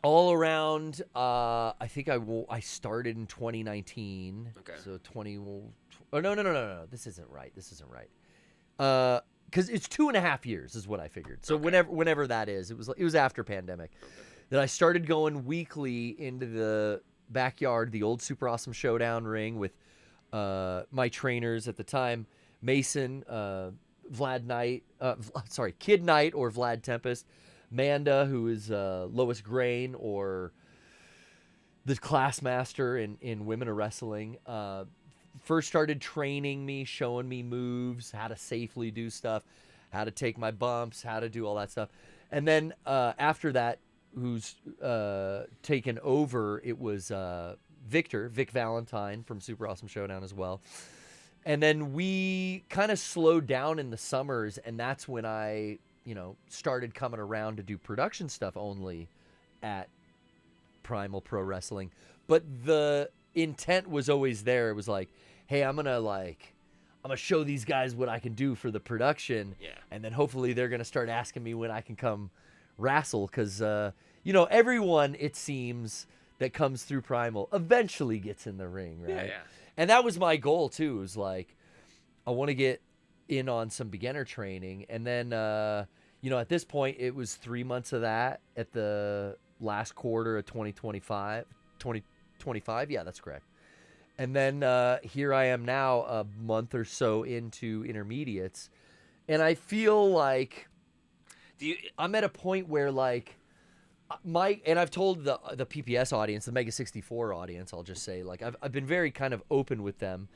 all around I think I started in 2019. Okay. So 20. Oh no. This isn't right. Because it's 2.5 years is what I figured. So whenever that is, it was after pandemic. Okay. That I started going weekly into the backyard, the old Super Awesome Showdown ring with my trainers at the time, Mason, Kid Knight or Vlad Tempest, Manda, who is Lois Grain or the class master in women of wrestling. First started training me, showing me moves, how to safely do stuff, how to take my bumps, how to do all that stuff. And then after that, who's taken over, it was Vic Valentine from Super Awesome Showdown as well. And then we kind of slowed down in the summers, and that's when I, started coming around to do production stuff only at Primal Pro Wrestling. But the intent was always there. It was like, hey, I'm gonna show these guys what I can do for the production. Yeah. And then hopefully they're gonna start asking me when I can come wrestle, because everyone, it seems, that comes through Primal eventually gets in the ring, right? Yeah. And that was my goal too. It was like, I want to get in on some beginner training. And then, at this point, it was 3 months of that at the last quarter of 2025. 2025? Yeah, that's correct. And then here I am now, a month or so into intermediates. And I feel like I'm at a point where, like, and I've told the PPS audience, the Mega 64 audience, I'll just say, like, I've been very kind of open with them.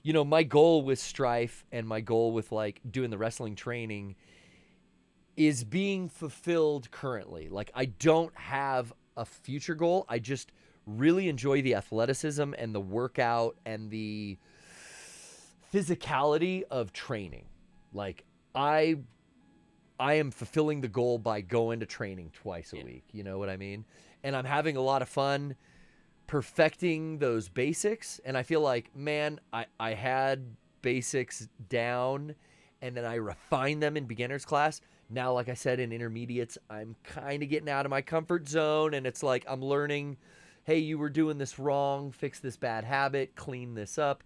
My goal with Strife and my goal with, like, doing the wrestling training is being fulfilled currently. Like, I don't have a future goal. I just really enjoy the athleticism and the workout and the physicality of training. Like, I am fulfilling the goal by going to training twice a week. You know what I mean? And I'm having a lot of fun perfecting those basics. And I feel like, man, I had basics down and then I refined them in beginner's class. Now, like I said, in intermediates, I'm kind of getting out of my comfort zone. And it's like I'm learning, hey, you were doing this wrong. Fix this bad habit. Clean this up.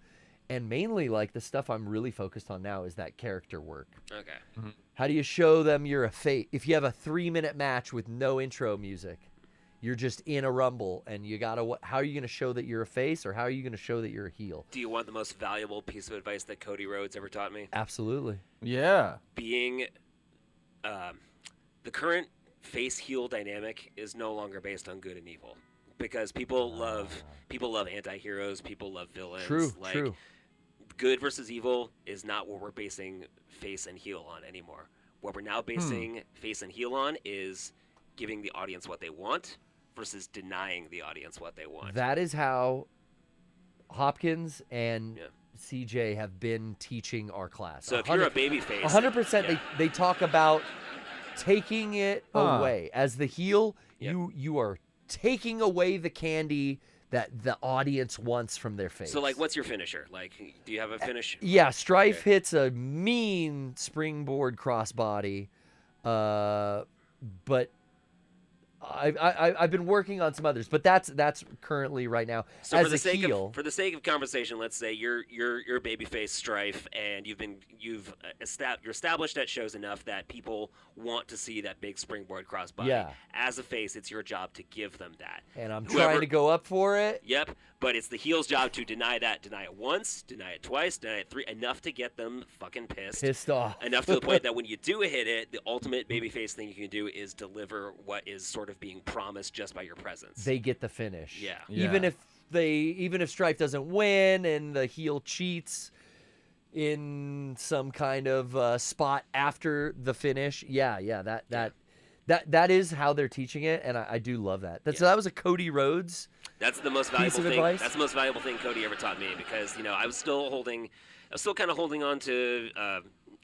And mainly, like, the stuff I'm really focused on now is that character work. Okay. Mm-hmm. How do you show them you're a face? If you have a 3-minute match with no intro music, you're just in a rumble, and you gotta. How are you gonna show that you're a face, or how are you gonna show that you're a heel? Do you want the most valuable piece of advice that Cody Rhodes ever taught me? Absolutely. Yeah. Being, the current face-heel dynamic is no longer based on good and evil, because people love anti-heroes, people love villains. True. Like, True. Good versus evil is not what we're basing face and heel on anymore. What we're now basing face and heel on is giving the audience what they want versus denying the audience what they want. That is how Hopkins and CJ have been teaching our class. So if you're a baby face, 100%, they talk about taking it away. As the heel, you are taking away the candy that the audience wants from their face. So, like, what's your finisher? Like, do you have a finish? Yeah, Strife hits a mean springboard crossbody, but I've been working on some others, but that's currently right now. So as for the a sake of conversation, let's say you're babyface Strife, and you're established at shows enough that people want to see that big springboard crossbody. Yeah. As a face, it's your job to give them that. And I'm trying to go up for it. Yep. But it's the heel's job to deny that. Deny it once, deny it twice, deny it 3, enough to get them fucking pissed off. Enough to the point that when you do hit it, the ultimate babyface thing you can do is deliver what is sort of being promised just by your presence. They get the finish. Yeah. Even if Strife doesn't win and the heel cheats in some kind of spot after the finish, that is how they're teaching it, and I do love that. So that was a Cody Rhodes. That's the most valuable thing. Advice? That's the most valuable thing Cody ever taught me, because I was still kind of holding on to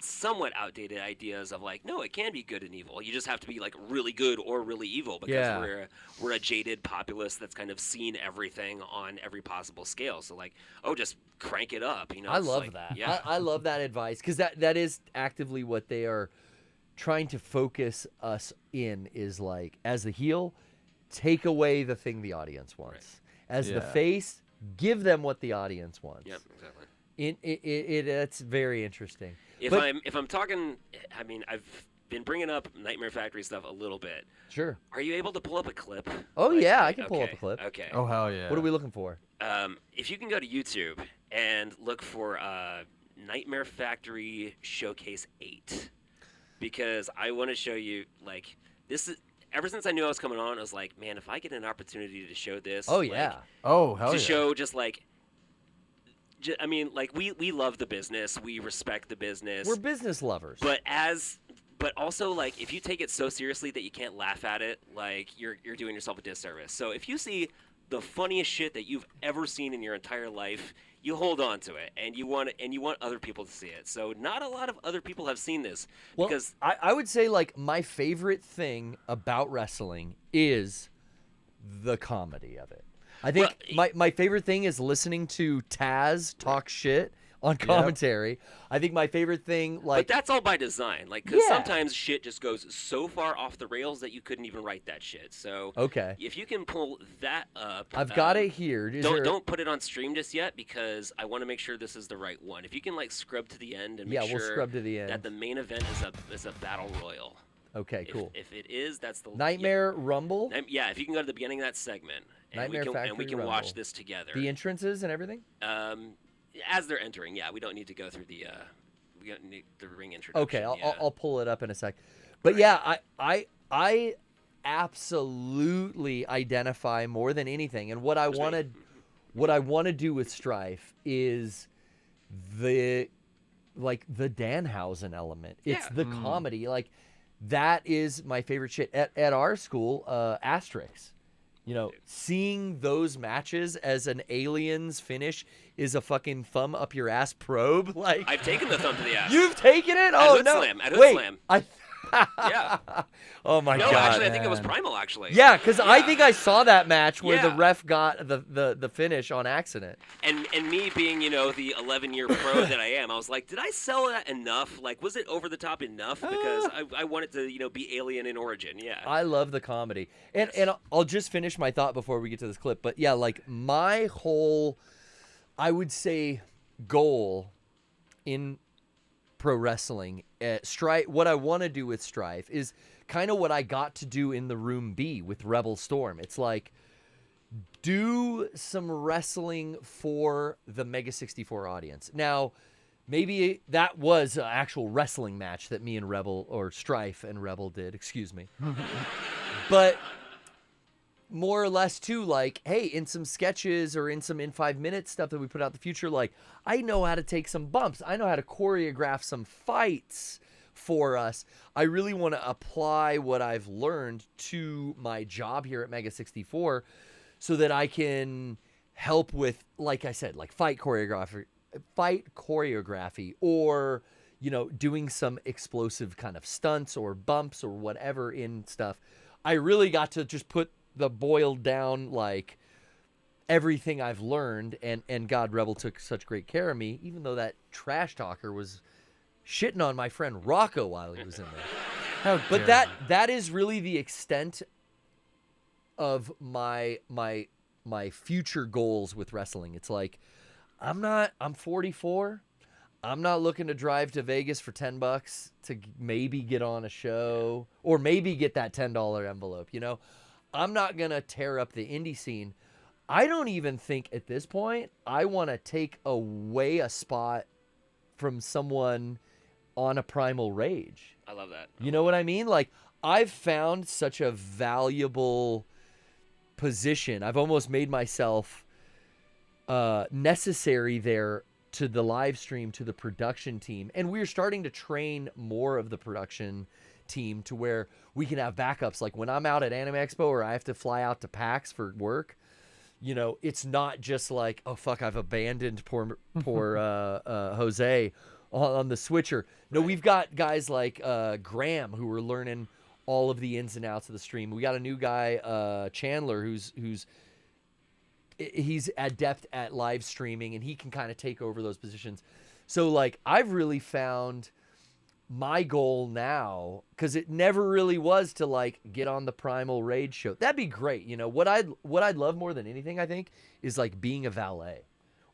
somewhat outdated ideas of, like, no, it can be good and evil. You just have to be, like, really good or really evil, because we're a jaded populace that's kind of seen everything on every possible scale. So, like, just crank it up. I love that. Yeah. I love that advice, because that is actively what they are trying to focus us in, is, like, as the heel, take away the thing the audience wants. Right. As the face, give them what the audience wants. Yep, exactly. It's very interesting. If I'm talking, I mean, I've been bringing up Nightmare Factory stuff a little bit. Sure. Are you able to pull up a clip? Oh, yeah, I can pull up a clip. Okay. Oh, hell yeah. What are we looking for? If you can go to YouTube and look for Nightmare Factory Showcase 8, because I want to show you, like, this is. Ever since I knew I was coming on, I was like, man, if I get an opportunity to show this. Oh, yeah. Oh, hell yeah. To show just, like, I mean, like, we love the business. We respect the business. We're business lovers. But also, like, if you take it so seriously that you can't laugh at it, like, you're doing yourself a disservice. So if you see the funniest shit that you've ever seen in your entire life, you hold on to it, and you want other people to see it. So not a lot of other people have seen this. Well, because I would say, like, my favorite thing about wrestling is the comedy of it. I think my favorite thing is listening to Taz talk shit on commentary. I think my favorite thing, like, but that's all by design, like, because Yeah. sometimes shit just goes so far off the rails that you couldn't even write that shit. So okay, if you can pull that up, I've got it here. Don't put it on stream just yet because I want to make sure this is the right one. If you can like scrub to the end and make Yeah, we'll sure scrub to the end. that the main event is a battle royal. Okay, cool. If it is, that's the Nightmare Rumble, Yeah, if you can go to the beginning of that segment, and Nightmare we Factory can Rumble. watch this together. the entrances and everything. As they're entering, yeah, we don't need to go through the we don't need the ring introduction. Okay, yeah. I'll pull it up in a sec. But yeah, I absolutely identify more than anything, and what I want to do with Strife is the Danhausen element. It's the comedy. Like, that is my favorite shit. At our school, Asterix, you know, seeing those matches as an Aliens finish is a fucking thumb up your ass probe. Like, I've taken the thumb to the ass. you've taken it? At Oh Hood no! Slam, at Hood Wait, Slam. Yeah. Oh my No, god! actually, I think it was man. Primal. Actually. Yeah, because I think I saw that match where the Yeah. ref got the finish on accident. And me being, you know, the 11-year pro that I am, I was like, did I sell that enough? Like, was it over the top enough? Because I wanted to, you know, be alien in origin. Yeah. I love the comedy. And I'll just finish my thought before we get to this clip. But yeah, like, my whole, I would say, goal in pro wrestling, Strife, what I want to do with Strife is kind of what I got to do in the Room B with Rebel Storm. It's like, do some wrestling for the Mega 64 audience. Now, maybe that was an actual wrestling match that me and Rebel, or Strife and Rebel did, excuse me. But more or less too, like, hey, in some sketches or in some in 5 minute stuff that we put out in the future, like, I know how to take some bumps. I know how to choreograph some fights for us. I really want to apply what I've learned to my job here at Mega 64 so that I can help with, like I said, like fight choreography, or, you know, doing some explosive kind of stunts or bumps or whatever in stuff. I really got to just put the boiled down, like, everything I've learned, and God, Rebel took such great care of me, even though that trash talker was shitting on my friend Rocco while he was in there. But that is really the extent of my future goals with wrestling. It's like, I'm 44. I'm not looking to drive to Vegas for $10 to maybe get on a show or maybe get that $10 envelope, you know? I'm not going to tear up the indie scene. I don't even think at this point I want to take away a spot from someone on a Primal Rage. I love that. You know what I mean? Like, I've found such a valuable position. I've almost made myself necessary there to the live stream, to the production team. And we're starting to train more of the production team to where we can have backups. Like, when I'm out at Anime Expo or I have to fly out to PAX for work, you know, it's not just like, oh fuck, I've abandoned poor Jose on the switcher. No, we've got guys like Graham who are learning all of the ins and outs of the stream. We got a new guy, Chandler, he's adept at live streaming, and he can kind of take over those positions. So, like, I've really found my goal now, because it never really was to, like, get on the Primal Rage show. That'd be great. You know, what I'd love more than anything, I think, is like being a valet,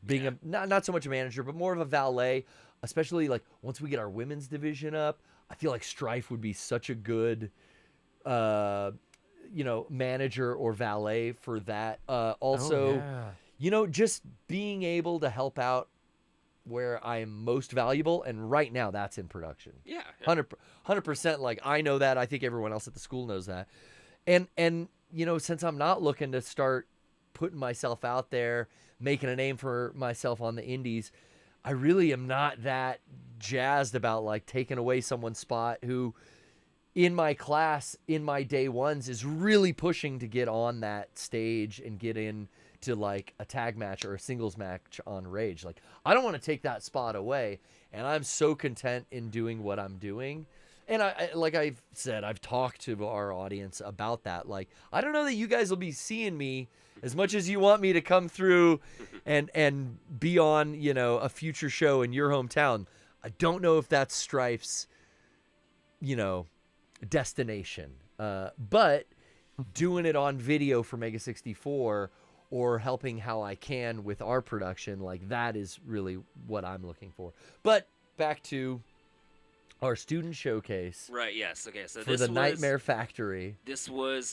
being a not so much a manager, but more of a valet. Especially, like, once we get our women's division up, I feel like Strife would be such a good, you know, manager or valet for that. Also, you know, just being able to help out where I am most valuable, and right now that's in production. Yeah. 100%. Like, I know that. I think everyone else at the school knows that. And you know, since I'm not looking to start putting myself out there, making a name for myself on the indies, I really am not that jazzed about, like, taking away someone's spot who, in my class, in my day ones, is really pushing to get on that stage and get into, like, a tag match or a singles match on Rage. Like, I don't want to take that spot away, and I'm so content in doing what I'm doing. And like I've said, I've talked to our audience about that. Like, I don't know that you guys will be seeing me as much as you want me to come through and be on, a future show in your hometown. I don't know if that's Strife's, destination. But doing it on video for Mega 64 or helping how I can with our production, like that is really what I'm looking for. But back to our student showcase. Right, yes. Okay, so for the Nightmare Factory. This was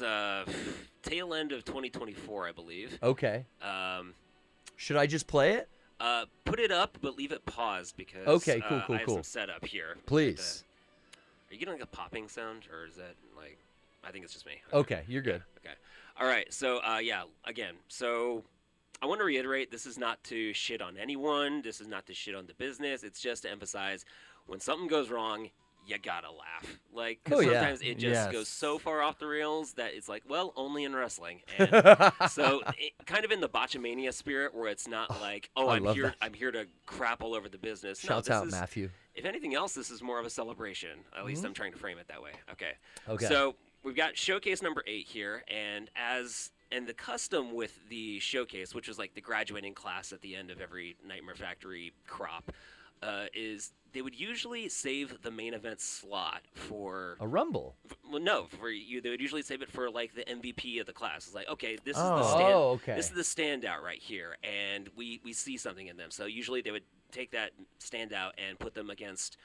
tail end of 2024, I believe. Okay. Should I just play it? Put it up, but leave it paused because okay, cool. I have some setup here. Please. Are you getting like a popping sound, or is that like? I think it's just me. Okay, you're good. Okay. All right. So again. So I want to reiterate: this is not to shit on anyone. This is not to shit on the business. It's just to emphasize when something goes wrong, you gotta laugh. Like, because sometimes it just goes so far off the rails that it's like, well, only in wrestling. And so, kind of in the botchamania spirit, where it's not like, oh, I'm here to crap all over the business. Shouts out, Matthew. If anything else, this is more of a celebration. At least I'm trying to frame it that way. Okay. So we've got showcase number 8 here, and the custom with the showcase, which is like the graduating class at the end of every Nightmare Factory crop, is they would usually save the main event slot for a Rumble. They would usually save it for like the MVP of the class. It's like, okay, this is this is the standout right here, and we see something in them. So usually they would take that standout and put them against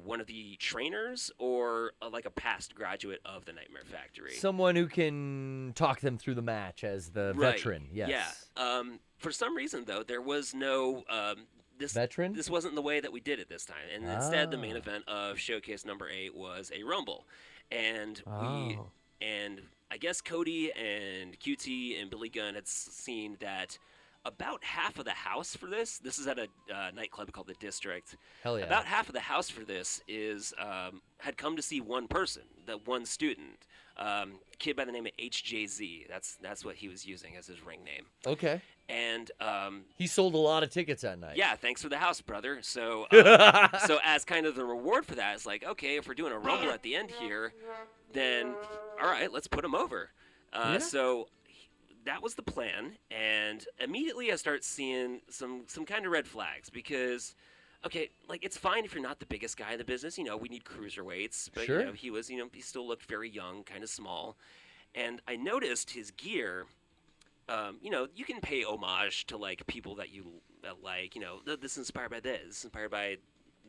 one of the trainers or like a past graduate of the Nightmare Factory. Someone who can talk them through the match as the veteran. Yes. Yeah. For some reason though, there was no. This wasn't the way that we did it this time, and instead the main event of showcase number 8 was a Rumble, and I guess Cody and QT and Billy Gunn had seen that about half of the house for this is at a nightclub called the District. Hell yeah! About half of the house for this is had come to see one person, that one student, kid by the name of HJZ. That's what he was using as his ring name. Okay. And he sold a lot of tickets that night. Yeah, thanks for the house, brother. So so as kind of the reward for that, it's like, okay, if we're doing a Rumble at the end here, then all right, let's put him over. So that was the plan, and immediately I start seeing some kind of red flags because, okay, like it's fine if you're not the biggest guy in the business. We need cruiserweights, but sure. He was, he still looked very young, kind of small, and I noticed his gear. You can pay homage to like people that you like. This is inspired by this. This is inspired by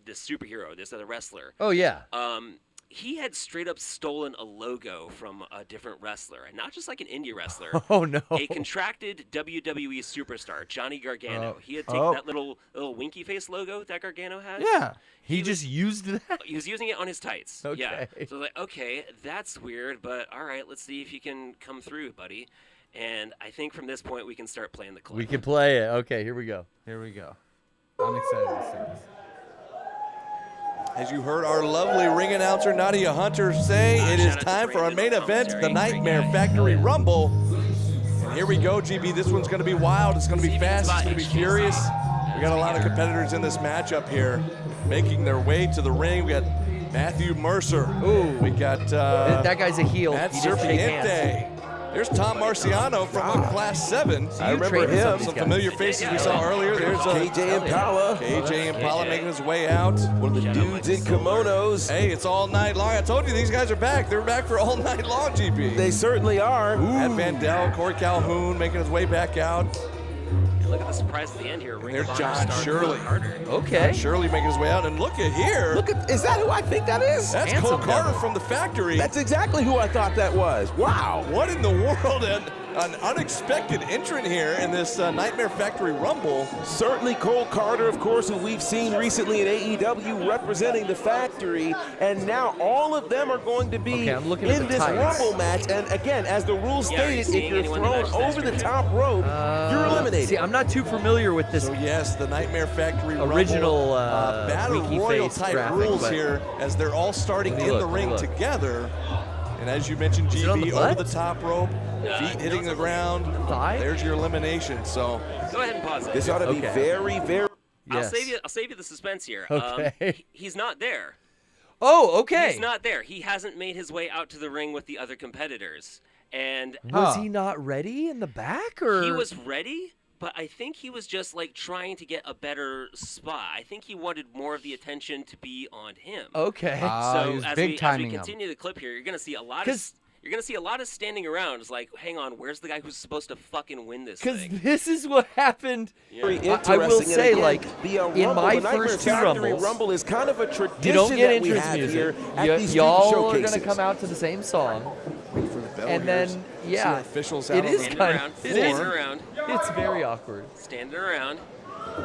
this superhero, this other wrestler. Oh yeah. He had straight up stolen a logo from a different wrestler, and not just like an indie wrestler. Oh no! A contracted WWE superstar, Johnny Gargano. He had taken that little winky face logo that Gargano had. Yeah. He just used that. He was using it on his tights. Okay. Yeah. So like, okay, that's weird, but all right, let's see if you can come through, buddy. And I think from this point we can start playing the clip. We can play it. Okay, here we go. I'm excited to see this. As you heard our lovely ring announcer Nadia Hunter say, it is time for our main event, the Nightmare Factory Rumble. And here we go, GB. This one's going to be wild. It's going to be fast. It's going to be furious. We got a lot of competitors in this matchup here making their way to the ring. We got Matthew Mercer. Ooh. We got that guy's a heel. Matt Serpiente. There's Tom Marciano from Class 7. I remember him. Some familiar faces we saw earlier. There's KJ Impala. KJ Impala making his way out. One of the dudes in kimonos. Hey, it's all night long. I told you these guys are back. They're back for all night long, GP. They certainly are. Ed Vandell, Corey Calhoun making his way back out. Look at the surprise at the end here. There's John Shirley. Okay. John Shirley making his way out. And look at here. Is that who I think that is? That's Cole Carter from the Factory. That's exactly who I thought that was. Wow. What in the world? An unexpected entrant here in this Nightmare Factory Rumble. Certainly Cole Carter, of course, who we've seen recently in AEW representing the Factory. And now all of them are going to be in this Rumble match. And again, as the rules stated, if you're thrown over the top rope, you're eliminated. See, I'm not too familiar with this. So yes, the Nightmare Factory original Rumble, Battle Royal type graphic, rules here as they're all starting in the ring together. And as you mentioned, GB, over the top rope, feet hitting the ground. There's your elimination. So go ahead and pause it. This ought to be very, very. I'll save you the suspense here. Okay. He's not there. Oh, okay. He's not there. He hasn't made his way out to the ring with the other competitors. And was he not ready in the back, or he was ready? But I think he was just like trying to get a better spot. I think he wanted more of the attention to be on him. Okay. So he was as big we timing continue the clip here, you're gonna see a lot of standing around. It's like, hang on, where's the guy who's supposed to fucking win this Because thing? this is what happened. Very I will interesting. say, And again, like, the, in Rumble, my the Nightmare first two Factory Rumbles, Rumble is kind of a tradition you don't get that we entrance have music. here at these Y'all student are showcases. gonna come out to the same song, Wait for the bell and here. then See our officials out it on is the Standing kind around, of it standing is. around, It's very awkward. standing around.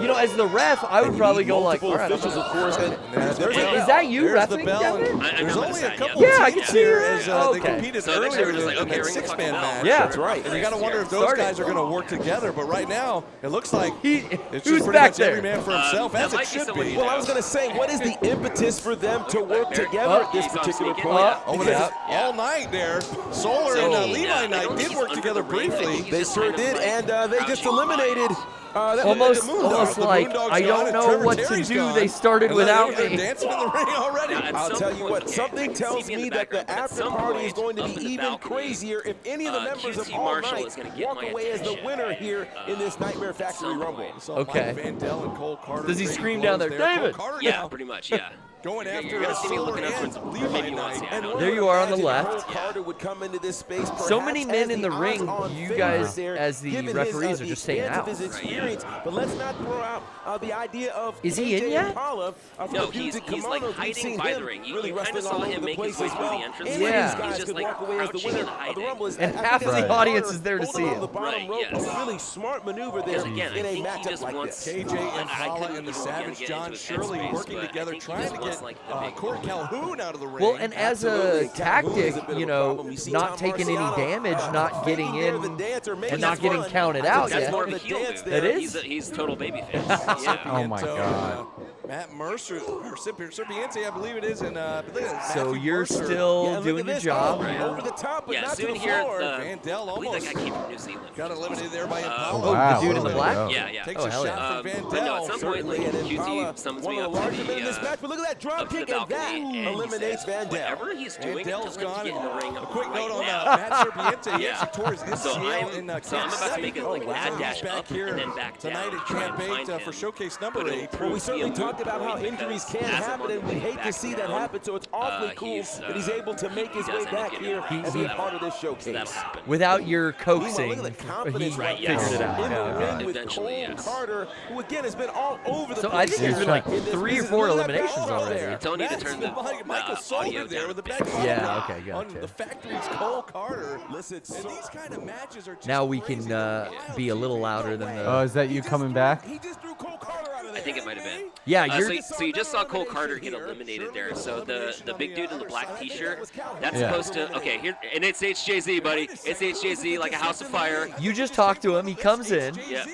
You know, as the ref, I would probably go like, all right, officials, of course. And There's the Wait, bell. is that you There's the reffing bell, down and there? I'm There's on the only a side, couple yeah. Yeah, I teams can see here her. as Oh, they okay. competed So eventually earlier we're just like, in okay, that ring the six-man fucking bell. match. Yeah. That's right. And you got to wonder if those Started. guys are going to work together. But right now, it looks like He- it's who's just pretty back much there? every man for himself, that as might it be should someone be. you Well, I was going to say, what is the impetus for them to work together at this He's on particular sneaking. point? Yeah. Oh, Yeah. all night there. Solar So, and Levi I Knight don't did think work he's together under the ring. I think briefly. he's They just sure kind of, did, like, and they just crouching eliminated. Almost The like Moondog's I gone don't and know Trevor what to Terry's do. gone. They started And then without they're me. dancing in the ring already. Now, at I'll some tell you point- what, okay, I something can see tells me in me the that the background, but at after some party is point, going to up be in the even balcony, crazier if any of the members of QT All Marshall Night is gonna get walk my away as the attention. winner here in this Nightmare Factory some Rumble. point. So Okay. Mike Vandell and Cole Carter Does he trading scream down blows there, Cole David? Carter Yeah, now pretty much, yeah. going after You're gonna see me Solar looking up and towards Levi maybe once, Knight. yeah. And There you are on the Cole left. Carter would come into this space So many perhaps men as in the ring, odds-on you favorite guys, there, as the given referees, his, are the just staying expanse out. of his experience. But let's not throw out the idea of Is he in AJ yet? Impala, from No, the dudes he's in like kimonos. We've hiding seen by him the ring. You really kind of wrestling saw all him over the make his place way as through well. the entrance. Any of Yeah. these He's guys just could like walk away as the crouching winner and of the hiding. Rumble. And half of the audience is there to see on him. the bottom Right, rope yes. was a really smart maneuver there Because again, I in a think he matchup just like wants this. KJ Impala and the Savage get John into his Shirley headspace, working but I together, think he trying just to wants, get like, the big Corey win. Calhoun out of the ring. Well, and as a Absolutely. Calhoun tactic, is a bit of you a know, problem. You see not Tom taking any Marciano, damage, not getting faking there in, the dance or making and not it getting fun. counted I out think That's yet. more of a the heel dance move. there. It is? He's total babyface. Yeah. Oh my God. Matt Mercer, or Serpiente, I believe it is, and So Matthew you're Mercer. still Yeah, look doing at your this. job. Oh, Right. over the top, but Yeah, not to soon the here, floor. Vandell I believe that almost guy came from New Zealand. got eliminated there by Impala. Oh, Wow, the dude in what the a black? go. Yeah, yeah. Takes Oh, a hell shot yeah. for Vandell. But no, at some point, Certainly, like, and Impala, QT summons one me of up the to larger men in this the match, but look at that drop up to the kick, and balcony, that and he eliminates says, Vandell. whatever he's doing, Vandell's tell him gone. to get in the ring. A quick right note on now. Matt Serpiente. He Yeah. actually tore his So ACL in I'm Camp about to 7. make it like a wow. mad dash back up here and then back down. tonight at try Camp and 8 find for him. showcase number But 8. Well, we certainly it'll talked about how be injuries because can as I'm happen, and we moving hate to back see that down, happen. So it's awfully cool he's, that he's able to make his he way does end up back getting here up. and So be a that'll- part of this so showcase. that'll happen. Without your Meanwhile, coaxing, look at the confidence he right figured now it out. in the Yeah, ring yeah. with Eventually, Cole yes. Carter, who again has been all over the So place. I think there's been like in this 3 or business. 4 Look at that eliminations battle already. there. Don't need to turn the Michael audio Soler down there a with the bit. back bottom Yeah, drop okay, on gotcha. the Factory's Cole Carter. Listen, And these kind of matches are just Now we crazy. can be a little louder than Oh, the. is that you coming back? He just threw Cole Carter out of there. I think it might have been. Yeah, Uh, you're. so you just saw Cole Carter get eliminated there. So the big dude in the black T-shirt, that's Yeah. supposed to. Okay, here and it's HJZ, buddy. It's HJZ like a house of fire. You just talked to him. He comes in. Yeah.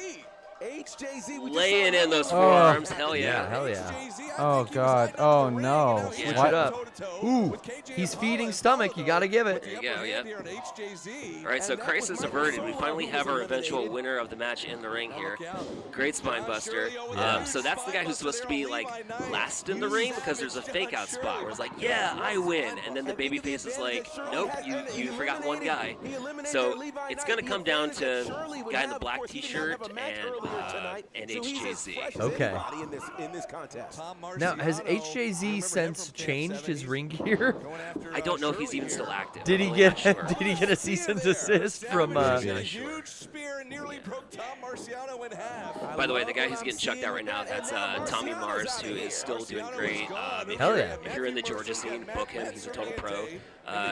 HJZ, we just Laying saw in those Oh. forearms. Hell yeah. Hell yeah. Oh God. Oh no. Switch What? it up. Ooh, he's feeding stomach. You gotta give it. There you go, yeah. All right, so crisis averted. We finally have our eventual winner of the match in the ring here. Great spine buster. So that's the guy who's supposed to be like last in the ring because there's a fake out spot where it's like, yeah, I win, and then the babyface is like, nope, you forgot one guy. So it's gonna come down to guy in the black T-shirt and HJZ. Okay. in this contest. Now, has HJZ since changed his ring gear? I don't know if he's even still active. Did he I'm get? not sure. Did he get a cease and desist from? Huge spear nearly broke Tom Marciano in half. By the way, the guy who's getting chucked out right now, that's Tommy Mars, who is still doing great. Hell yeah. If you're in the Georgia scene, book him. He's a total pro.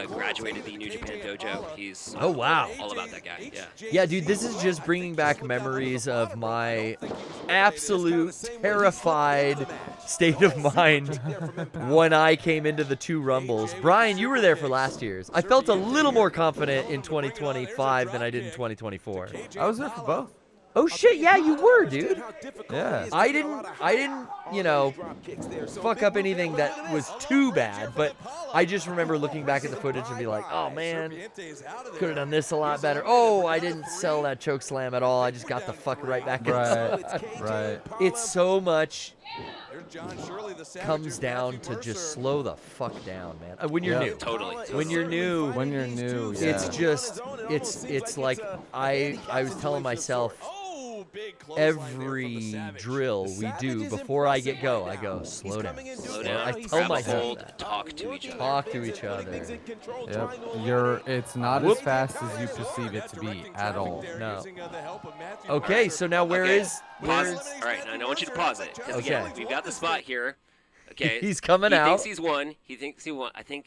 Graduated the New Japan Dojo. He's Oh, wow. all about that guy. Yeah. Yeah, dude, this is just bringing back memories of my absolute terrified state of mind when I came into the 2 Rumbles. Brian, you were there for last year's. I felt a little more confident in 2025 than I did in 2024. I was there for both. Oh shit, yeah, you were, dude. Yeah. I didn't, you know, fuck up anything that was too bad, but I just remember looking back at the footage and be like, oh man, could have done this a lot better. Oh, I didn't sell that choke slam at all. I just got the fuck right back in. Right. Right. It's so much Here's John Shirley, the Savage, comes down to just slow the fuck down, man. When you're new. Totally. When you're new, it's just it's like I was telling myself every drill we do before I get go, I go slow down. Slow down. I tell myself that. Talk to each other. Talk to each other. Yep. It's not as fast as you perceive it to be at all. No. Okay, so now where is? Pause. All right, now I want you to pause it because again, we've got the spot here. Okay. He's coming out. He thinks he's won. He thinks he won. I think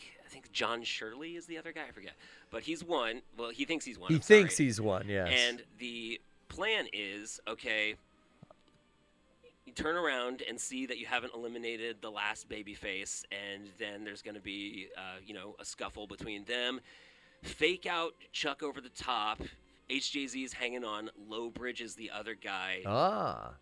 John Shirley is the other guy. I forget, but he's won. Well, he thinks he's won. He thinks he's won. Yes. And the plan is, okay, you turn around and see that you haven't eliminated the last babyface, and then there's going to be, a scuffle between them. Fake out Chuck over the top. HJZ's hanging on, low bridges the other guy,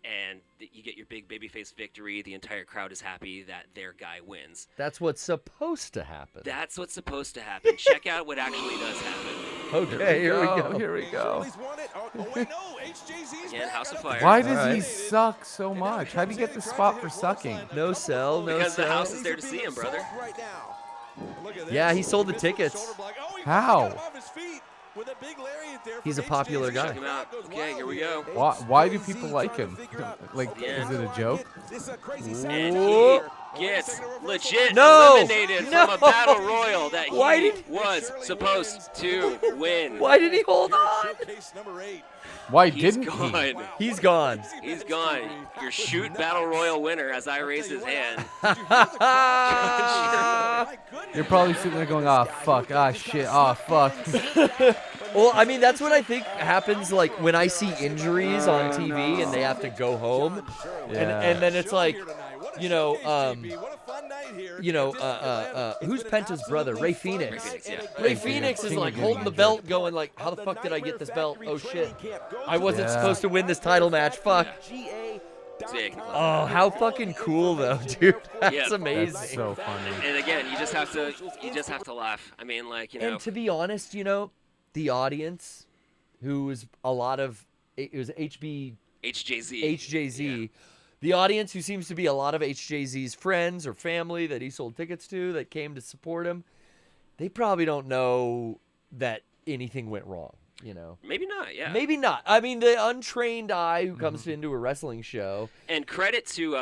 and you get your big babyface victory. The entire crowd is happy that their guy wins. That's what's supposed to happen. That's what's supposed to happen. Check out what actually does happen. Okay, here we go. Here we go. Again, House of Fire. Why does he suck so much? How do you get the spot for sucking? No sell, no because sell. The house is there to see him, brother. Yeah, he sold the tickets. How? He's a popular guy. Check him out. Okay, here we go. Why do people like him? Like, is it a joke? And he gets legit eliminated from a battle royal that he was supposed to win. Why did he hold on? Why didn't he? He's gone. He's gone. Your shoot battle royal winner as I raise his hand. You're probably sitting there going, "Ah, fuck, ah, shit, ah, fuck." Well, I mean, that's what I think happens, like, when I see injuries on TV and they have to go home. And then it's like, who's Penta's brother? Ray Phoenix. Ray Phoenix is, like, holding the belt going, like, how the fuck did I get this belt? Oh, shit. I wasn't supposed to win this title match. Fuck. Oh, how fucking cool, though, dude. That's amazing. That's so funny. And again, you just have to laugh. I mean, like, And to be honest, the audience, who was HJZ. Yeah. The audience, who seems to be a lot of HJZ's friends or family that he sold tickets to that came to support him, they probably don't know that anything went wrong, Maybe not, yeah. Maybe not. I mean, the untrained eye who comes into a wrestling show. And credit to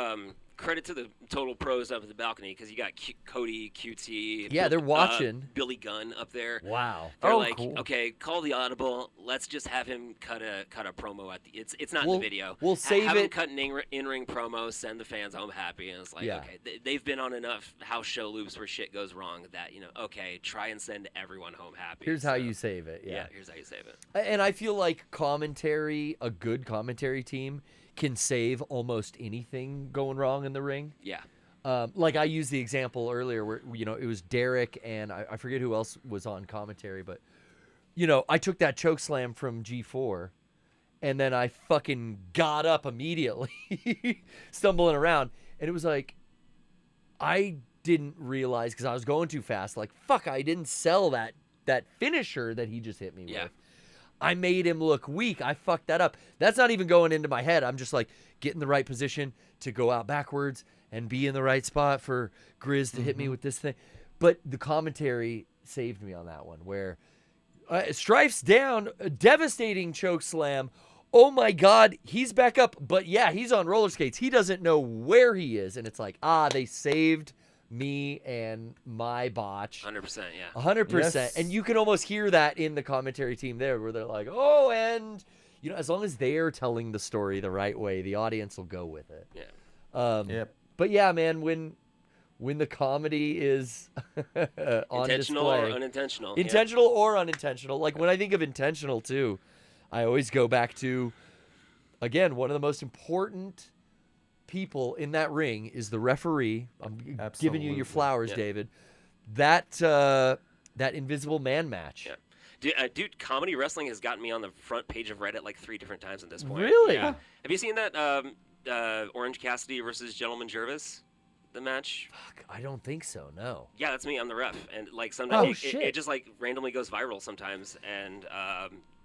the total pros up at the balcony, because you got Cody, QT. Yeah, they're watching. Billy Gunn up there. Wow. They're like, cool. Okay, call the audible. Let's just have him cut a promo at the. It's not in the video. We'll save have it. Him cut an in-ring promo. Send the fans home happy. And it's like, okay, they've been on enough house show loops where shit goes wrong that okay, try and send everyone home happy. Here's how you save it. Yeah, here's how you save it. And I feel like a good commentary team, can save almost anything going wrong in the ring. Yeah. Like I used the example earlier where, it was Derek and I forget who else was on commentary, but, I took that choke slam from G4 and then I fucking got up immediately, stumbling around. And it was like, I didn't realize, because I was going too fast, like, fuck, I didn't sell that finisher that he just hit me with. I made him look weak. I fucked that up. That's not even going into my head. I'm just like, get in the right position to go out backwards and be in the right spot for Grizz to hit me with this thing. But the commentary saved me on that one, where Strife's down, a devastating choke slam. Oh my God, he's back up. But yeah, he's on roller skates. He doesn't know where he is. And it's like, they saved me and my botch. 100%, yeah. 100%. Yes. And you can almost hear that in the commentary team there, where they're like, oh, and, as long as they're telling the story the right way, the audience will go with it. Yeah. But yeah, man, when the comedy is on intentional display, or unintentional. Intentional or unintentional. Like when I think of intentional too, I always go back to, again, one of the most important people in that ring is the referee. I'm giving you your flowers, David. That Invisible Man match. Yeah. Dude, comedy wrestling has gotten me on the front page of Reddit like 3 different times at this point. Really? Yeah. Have you seen that Orange Cassidy versus Gentleman Jervis, the match? Fuck, I don't think so, no. Yeah, that's me. I'm the ref. And like sometimes shit. it just like randomly goes viral sometimes. And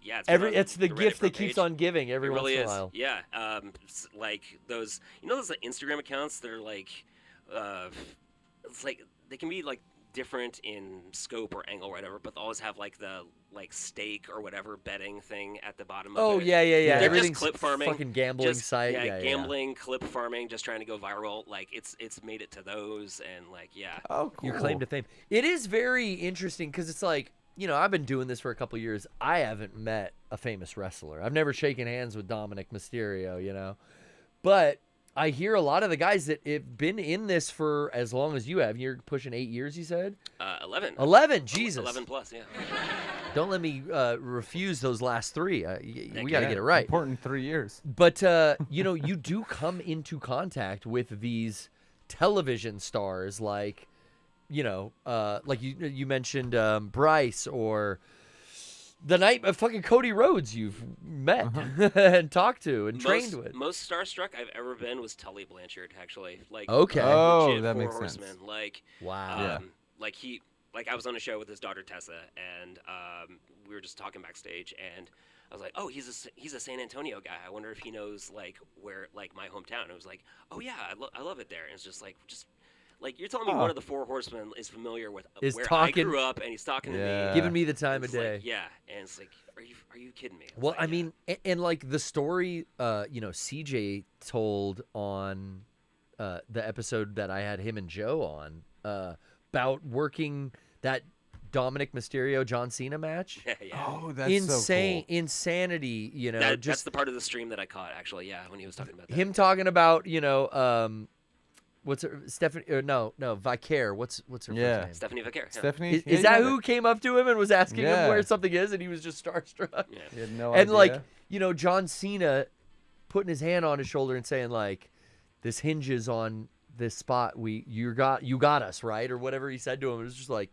yeah, it's the Reddit gift that front keeps page. on giving every It once really in a is. while. Yeah, like those, those like, Instagram accounts. They're like, it's like they can be like different in scope or angle or whatever, but they always have like the stake or whatever betting thing at the bottom of it. Oh yeah. They're Everything's just clip farming, fucking gambling site. Yeah, gambling, clip farming, just trying to go viral. Like it's made it to those, and like Oh, cool. Your claim to fame. It is very interesting because it's like, I've been doing this for a couple years. I haven't met a famous wrestler. I've never shaken hands with Dominic Mysterio, but I hear a lot of the guys that have been in this for as long as you have. You're pushing 8 years, you said? 11. 11, Jesus. 11 plus, yeah. Don't let me refuse those last 3. We got to get it right. Important 3 years. But, you do come into contact with these television stars like, like you mentioned Bryce or the night of fucking Cody Rhodes you've met and talked to and trained with. Most starstruck I've ever been was Tully Blanchard, actually. Like, okay. Oh, legit that Four makes Horsemen. sense. Like, wow. Like I was on a show with his daughter Tessa, and we were just talking backstage, and I was like, "Oh, he's a San Antonio guy. I wonder if he knows like where like my hometown." And I was like, "Oh yeah, I love it there." And it's just like you're telling me one of the Four Horsemen is familiar with where I grew up, and he's talking to me, giving me the time of it's day. like, yeah, and it's like, are you kidding me? Well, like, I mean, and like the story, CJ told on the episode that I had him and Joe on about working that Dominic Mysterio John Cena match. Yeah. Oh, that's insane, so cool. Insanity. That's the part of the stream that I caught, actually. Yeah, when he was talking about that. Him talking about what's her Stephanie? Or no, Vicaire. What's her first name? Stephanie Vicaire. Yeah. Stephanie, Is that who came up to him and was asking him where something is, and he was just starstruck? Yeah. He had no And idea. like, John Cena putting his hand on his shoulder and saying like, "This hinges on this spot. You got us right," or whatever he said to him. It was just like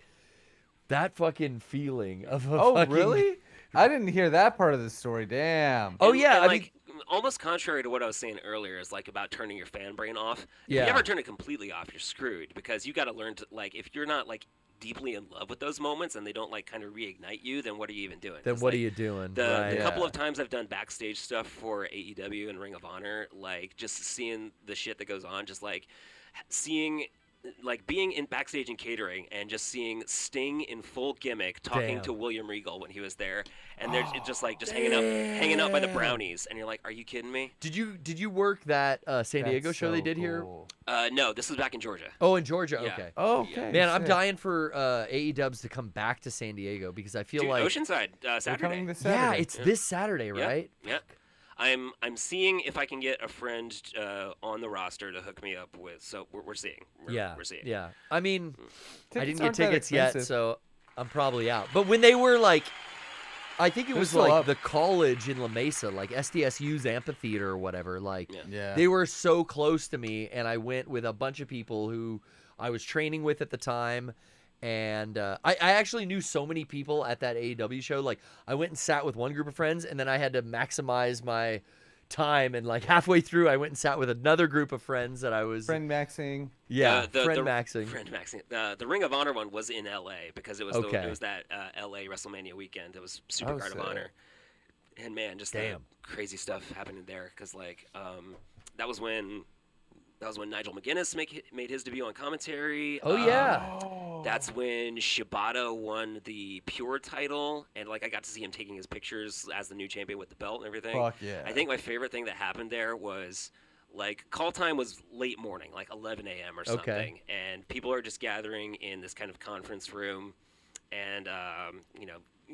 that fucking feeling of a fucking... really? I didn't hear that part of the story. Damn. Oh yeah, And I like, almost contrary to what I was saying earlier, is like about turning your fan brain off. If Yeah. you ever turn it completely off, you're screwed, because you got to learn to, like, if you're not like deeply in love with those moments and they don't like kind of reignite you, then what are you even doing? Then 'Cause, what like, are you doing? The Right. couple of times I've done backstage stuff for AEW and Ring of Honor, like just seeing the shit that goes on, just like seeing, like being in backstage and catering and just seeing Sting in full gimmick talking Damn. to William Regal when he was there, and they're just hanging out by the brownies, and you're like, are you kidding me? Did you work that San Diego That's show they so did here? cool. No, this was back in Georgia. Oh, in Georgia. Yeah. Okay. Oh, okay. Man, I'm sick. dying for AEWs to come back to San Diego because I feel Dude, like Oceanside They're Saturday. coming this yeah, Saturday. it's this Saturday, Yeah, right? Yeah. I'm seeing if I can get a friend on the roster to hook me up with. So we're seeing. We're seeing. Yeah. I mean, I Tickets didn't get aren't that tickets yet, expensive. so I'm probably out. But when they were like, I think it They're was still like up. the college in La Mesa, like SDSU's amphitheater or whatever. Like, Yeah. they were so close to me, and I went with a bunch of people who I was training with at the time. And I actually knew so many people at that AEW show. Like, I went and sat with one group of friends, and then I had to maximize my time. And like halfway through, I went and sat with another group of friends that I was Friend maxing. friend the maxing. Friend maxing. The Ring of Honor one was in LA because it was Okay. it was that LA WrestleMania weekend. It was Super Oh, Card of sick. Honor, and man, just the Damn. crazy stuff happening there. Because like that was when Nigel McGuinness made his debut on commentary. Oh yeah. That's when Shibata won the Pure title, and like I got to see him taking his pictures as the new champion with the belt and everything. Fuck yeah. I think my favorite thing that happened there was like call time was late morning, like 11 a.m. or something, and people are just gathering in this kind of conference room, and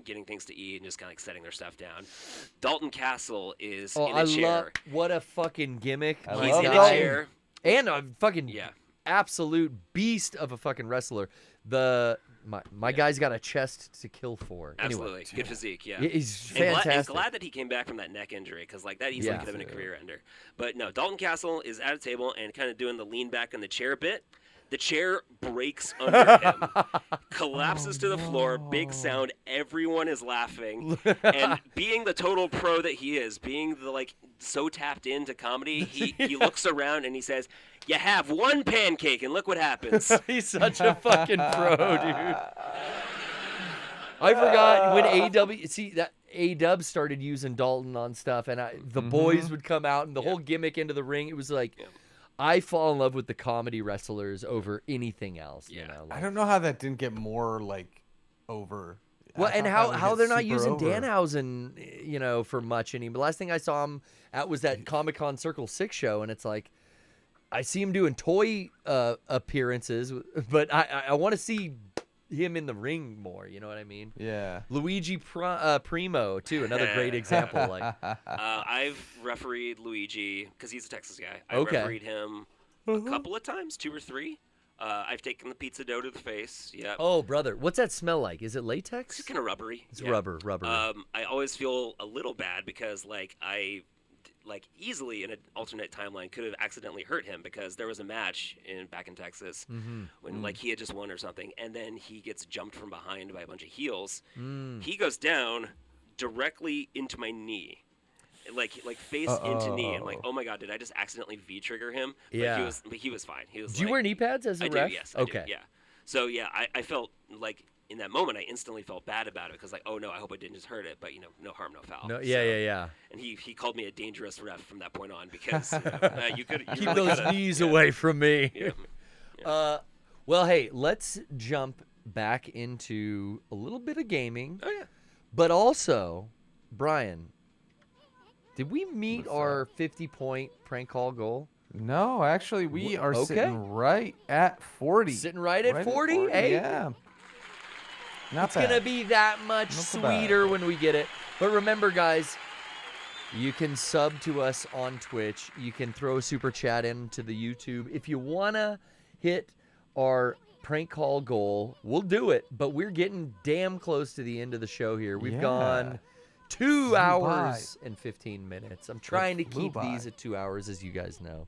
getting things to eat and just kind of like setting their stuff down. Dalton Castle is in a chair. What a fucking gimmick. I my He's love in guy. a chair. And a fucking Yeah. absolute beast of a fucking wrestler. My guy's got a chest to kill for. Absolutely. Anyway, Good physique, yeah. he's And fantastic. glad that he came back from that neck injury, because like that easily Yeah. could have been a career ender. But no, Dalton Castle is at a table and kind of doing the lean back in the chair bit. The chair breaks under him, collapses to the floor, big sound, everyone is laughing. And being the total pro that he is, being the like so tapped into comedy, he looks around and he says, "You have one pancake and look what happens." He's such a fucking pro, dude. I forgot when AEW. See that A-Dub started using Dalton on stuff, and the boys would come out, and the whole gimmick into the ring, it was like, I fall in love with the comedy wrestlers over anything else. You know, I don't know how that didn't get more like over. Well, and how they're not using Danhausen, you know, for much anymore. The last thing I saw him at was that Comic-Con Circle 6 show, and it's like, I see him doing toy appearances, but I want to see him in the ring more. You know what I mean? Yeah. Luigi Primo too, another great example. Like, I've refereed Luigi because he's a Texas guy. I've refereed him a couple of times, 2 or 3. I've taken the pizza dough to the face. Yeah. Oh, brother, what's that smell like? Is it latex? It's kind of rubbery. It's rubber. I always feel a little bad because I easily in an alternate timeline could have accidentally hurt him because there was a match back in Texas when like he had just won or something, and then he gets jumped from behind by a bunch of heels. He goes down directly into my knee. Like face into knee. I'm like, oh my god, did I just accidentally V-trigger him? Yeah. But he was fine. He was. Do you wear knee pads as a ref? I do, yes. Okay. I do, yeah. So yeah, I felt like in that moment I instantly felt bad about it because like, oh no, I hope I didn't just hurt it, but you know, no harm, no foul. No, yeah. And he called me a dangerous ref from that point on because you could keep really those knees away from me. Yeah. Well, hey, let's jump back into a little bit of gaming. Oh yeah. But also, Brian, did we meet our 50-point prank call goal? No, actually, we are sitting right at 40. Sitting right at 40? Hey, yeah. It's going to be that much sweeter when we get it. But remember, guys, you can sub to us on Twitch. You can throw a super chat into the YouTube. If you want to hit our prank call goal, we'll do it. But we're getting damn close to the end of the show here. We've gone 2 hours and 15 minutes. I'm trying to keep these at 2 hours, as you guys know.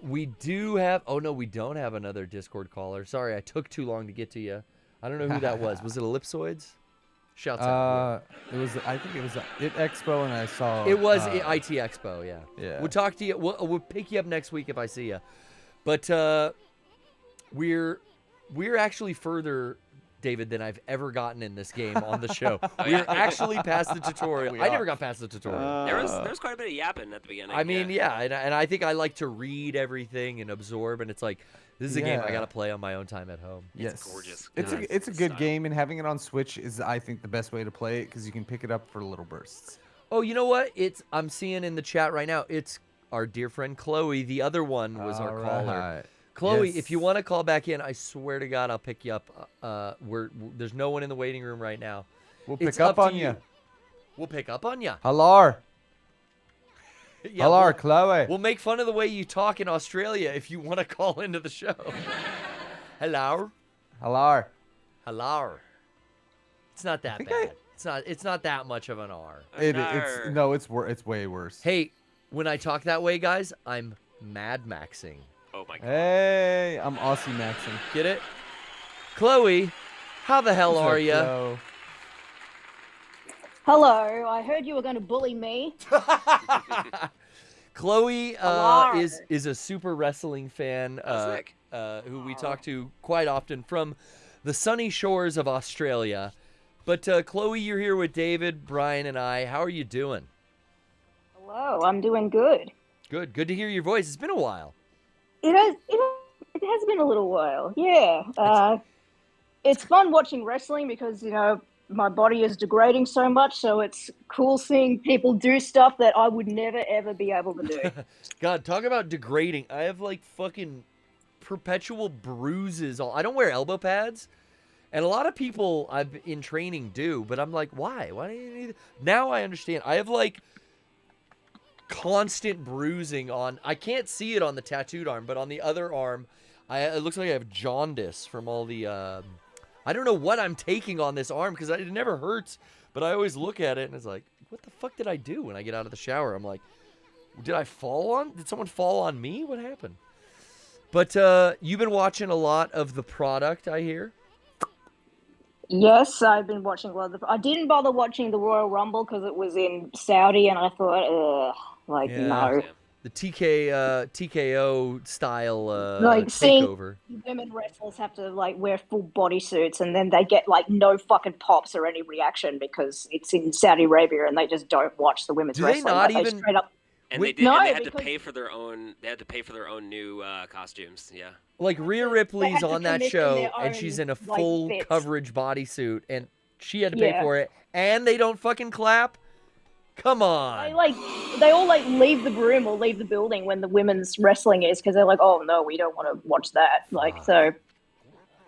We do have... Oh, no, we don't have another Discord caller. Sorry, I took too long to get to you. I don't know who that was. Was it Ellipsoids? Shouts out. It was. I think it was IT Expo, and I saw. It was IT Expo. Yeah. Yeah. We'll talk to you. We'll pick you up next week if I see you. But we're actually further, David, than I've ever gotten in this game on the show. We're actually past the tutorial. I never got past the tutorial. There was quite a bit of yapping at the beginning. I mean, and I think I like to read everything and absorb, and it's like, this is a game I got to play on my own time at home. It's gorgeous. It's a good game, and having it on Switch is, I think, the best way to play it because you can pick it up for little bursts. Oh, you know what? I'm seeing in the chat right now, it's our dear friend Chloe. The other one was our caller. Chloe, if you want to call back in, I swear to God, I'll pick you up. There's no one in the waiting room right now. We'll pick up on you. We'll pick up on you. Hello. Hello, Chloe. We'll make fun of the way you talk in Australia if you want to call into the show. Hello. Hello. Hello. It's not that bad. It's not that much of an R. It's way worse. Hey, when I talk that way, guys, I'm Mad Maxing. Oh my god. Hey, I'm Aussie Maxing. Get it? Chloe, how the hell are you? Hello, I heard you were going to bully me. Chloe is a super wrestling fan who we talk to quite often from the sunny shores of Australia. But Chloe, you're here with David, Brian, and I. How are you doing? Hello, I'm doing good. Good to hear your voice. It's been a while. It has been a little while, yeah. It's fun watching wrestling because, you know, my body is degrading so much, so it's cool seeing people do stuff that I would never, ever be able to do. God, talk about degrading. I have, like, fucking perpetual bruises. I don't wear elbow pads, and a lot of people I've in training do, but I'm like, why? Why do you need... Now I understand. I have, like, constant bruising on... I can't see it on the tattooed arm, but on the other arm, it looks like I have jaundice from all the... I don't know what I'm taking on this arm because it never hurts, but I always look at it and it's like, what the fuck did I do when I get out of the shower? I'm like, did someone fall on me? What happened? But you've been watching a lot of the product, I hear. Yes, I've been watching a lot of I didn't bother watching the Royal Rumble because it was in Saudi, and I thought, no. the TKO style like seeing takeover. women wrestlers have to like wear full bodysuits, and then they get like no fucking pops or any reaction because it's in Saudi Arabia and they just don't watch the women's wrestling. Do they not like, even? Straight up, and they did. No, and they had to because- pay for their own. They had to pay for their own new costumes. Yeah. Like Rhea Ripley's had to on that commit in show, their and own, she's in a like, full bits. coverage bodysuit, and she had to pay Yeah. for it, and they don't fucking clap. Come on. they all like leave the room or leave the building when the women's wrestling is because they're like, oh no, we don't want to watch that. Like, so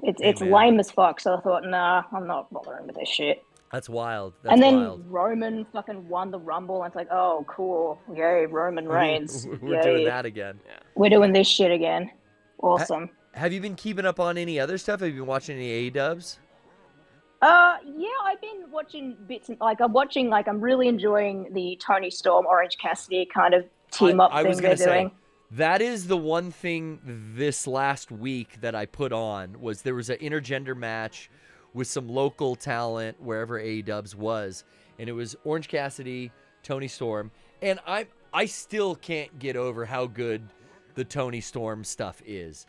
it's man. lame as fuck. So I thought, nah, I'm not bothering with this shit. That's wild. That's And then wild. Roman fucking won the Rumble, and it's like, oh, cool, yay, Roman Reigns. We're Yay. doing that again. We're doing this shit again. Awesome. Have you been keeping up on any other stuff? Have you been watching any AEWs? Yeah, I've been watching bits. I'm really enjoying the Tony Storm, Orange Cassidy kind of team up I thing was they're gonna say, doing. that is the one thing this last week that I put on was there was an intergender match with some local talent wherever AEW's was, and it was Orange Cassidy, Tony Storm, and I still can't get over how good the Tony Storm stuff is.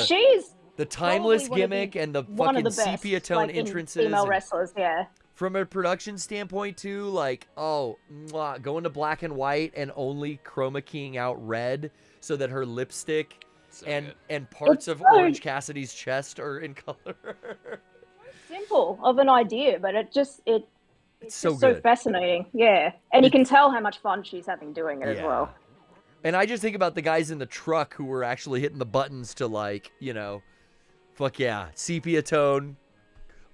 She's the timeless probably one of gimmick and the one of fucking the best, sepia tone like, in entrances. female and wrestlers, yeah. from a production standpoint too, like, going to black and white and only chroma keying out red so that her lipstick and parts of Orange Cassidy's chest are in color. Simple of an idea, but it's so just so good. fascinating. Yeah, and you can tell how much fun she's having doing it as well. And I just think about the guys in the truck who were actually hitting the buttons to, like, fuck yeah, sepia tone,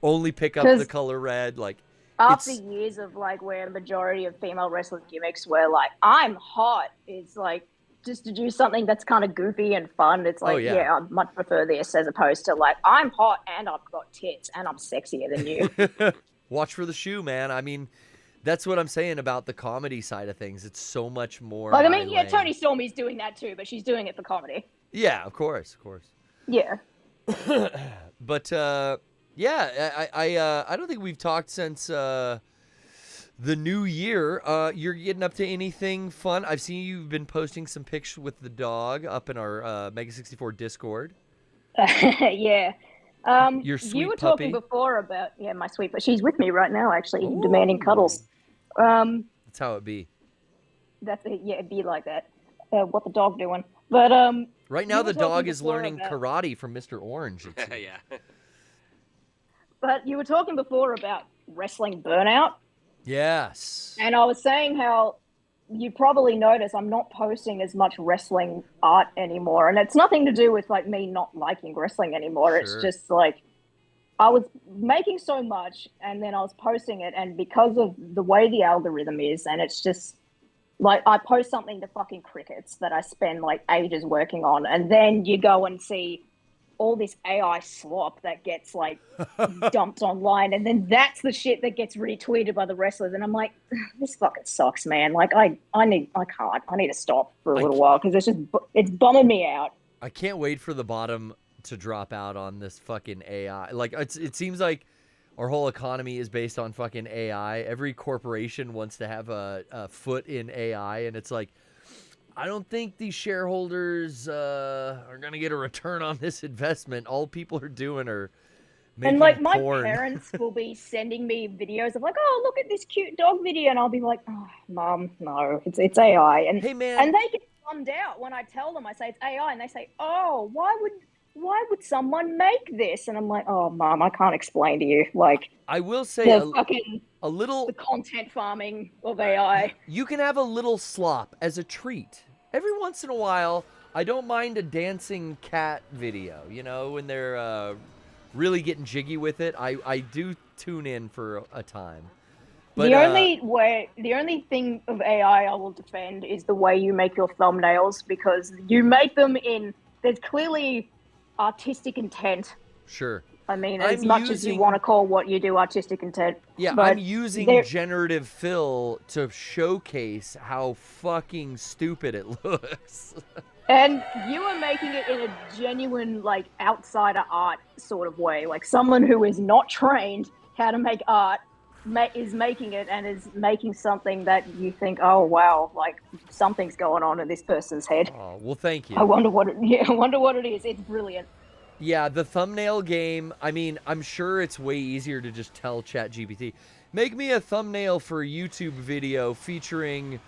only pick up the color red. Like, after years of like where the majority of female wrestling gimmicks were like, I'm hot, is like just to do something that's kind of goofy and fun. It's like, yeah, I much prefer this as opposed to like, I'm hot and I've got tits and I'm sexier than you. Watch for the shoe, man. I mean, that's what I'm saying about the comedy side of things. It's so much more. Like, I mean, yeah, Tony Stormy's doing that too, but she's doing it for comedy. Yeah, of course. Yeah. But yeah, I don't think we've talked since the new year. You're getting up to anything fun? I've seen you've been posting some pics with the dog up in our Mega 64 Discord. Yeah. Your sweet you were puppy. talking before about my sweet, but she's with me right now, actually, demanding cuddles. That's how it be. It'd be like that. What the dog doing? But right now you the were dog talking is before learning about- karate from Mr. Orange. Yeah. But you were talking before about wrestling burnout, Yes. and I was saying how you probably notice I'm not posting as much wrestling art anymore, and it's nothing to do with like me not liking wrestling anymore. Sure. It's just like I was making so much, and then I was posting it, and because of the way the algorithm is, and it's just like I post something to fucking crickets that I spend like ages working on, and then you go and see all this AI slop that gets like dumped online, and then that's the shit that gets retweeted by the wrestlers, and I'm like, this fucking sucks, man. Like I need to stop for a little while because it's bumming me out. I can't wait for the bottom to drop out on this fucking AI. Like it seems like our whole economy is based on fucking AI. Every corporation wants to have a foot in AI, and it's like, I don't think these shareholders are gonna get a return on this investment. All people are doing are making And like my porn. parents will be sending me videos of like, oh, look at this cute dog video, and I'll be like, oh, Mom, no, it's AI. And hey man, and they get bummed out when I tell them. I say it's AI, and they say, oh, why would someone make this? And I'm like, oh, Mom, I can't explain to you. Like, I will say the little content farming of AI. You can have a little slop as a treat. Every once in a while, I don't mind a dancing cat video, when they're really getting jiggy with it. I do tune in for a time. But, the only thing of AI I will defend is the way you make your thumbnails, because you make them there's clearly artistic intent. Sure. I mean, as much as you want to call what you do artistic intent. Yeah, but I'm using generative fill to showcase how fucking stupid it looks. And you are making it in a genuine, like, outsider art sort of way. Like, someone who is not trained how to make art is making it and is making something that you think, oh wow, like something's going on in this person's head. Oh, well, thank you. I wonder what it is. It's brilliant. Yeah, the thumbnail game, I mean, I'm sure it's way easier to just tell ChatGPT, make me a thumbnail for a YouTube video featuring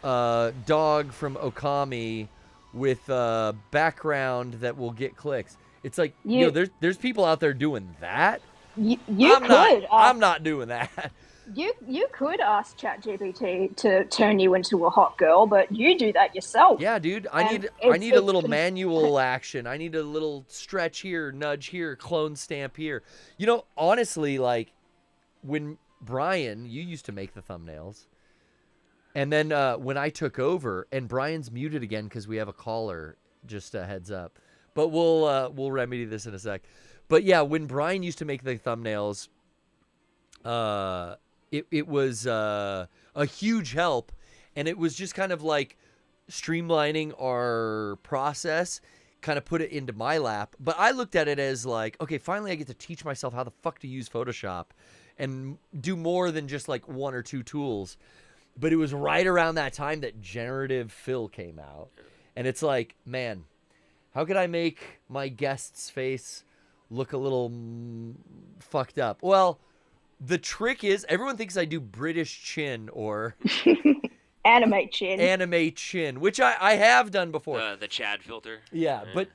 Dawg from Okami with a background that will get clicks. It's like, there's people out there doing that. I'm not doing that. You could ask ChatGPT to turn you into a hot girl, but you do that yourself. Yeah, dude. I need a little manual action. I need a little stretch here, nudge here, clone stamp here. You know, honestly, like when Bryan, you used to make the thumbnails. And then when I took over, and Bryan's muted again because we have a caller, just a heads up. But we'll remedy this in a sec. But yeah, when Bryan used to make the thumbnails, it was a huge help, and it was just kind of like streamlining our process, kind of put it into my lap. But I looked at it as like, okay, finally I get to teach myself how the fuck to use Photoshop and do more than just like one or two tools. But it was right around that time that generative fill came out. And it's like, man, how could I make my guest's face look a little fucked up? Well, the trick is everyone thinks I do British chin or animate chin, which I have done before. The Chad filter. Yeah, but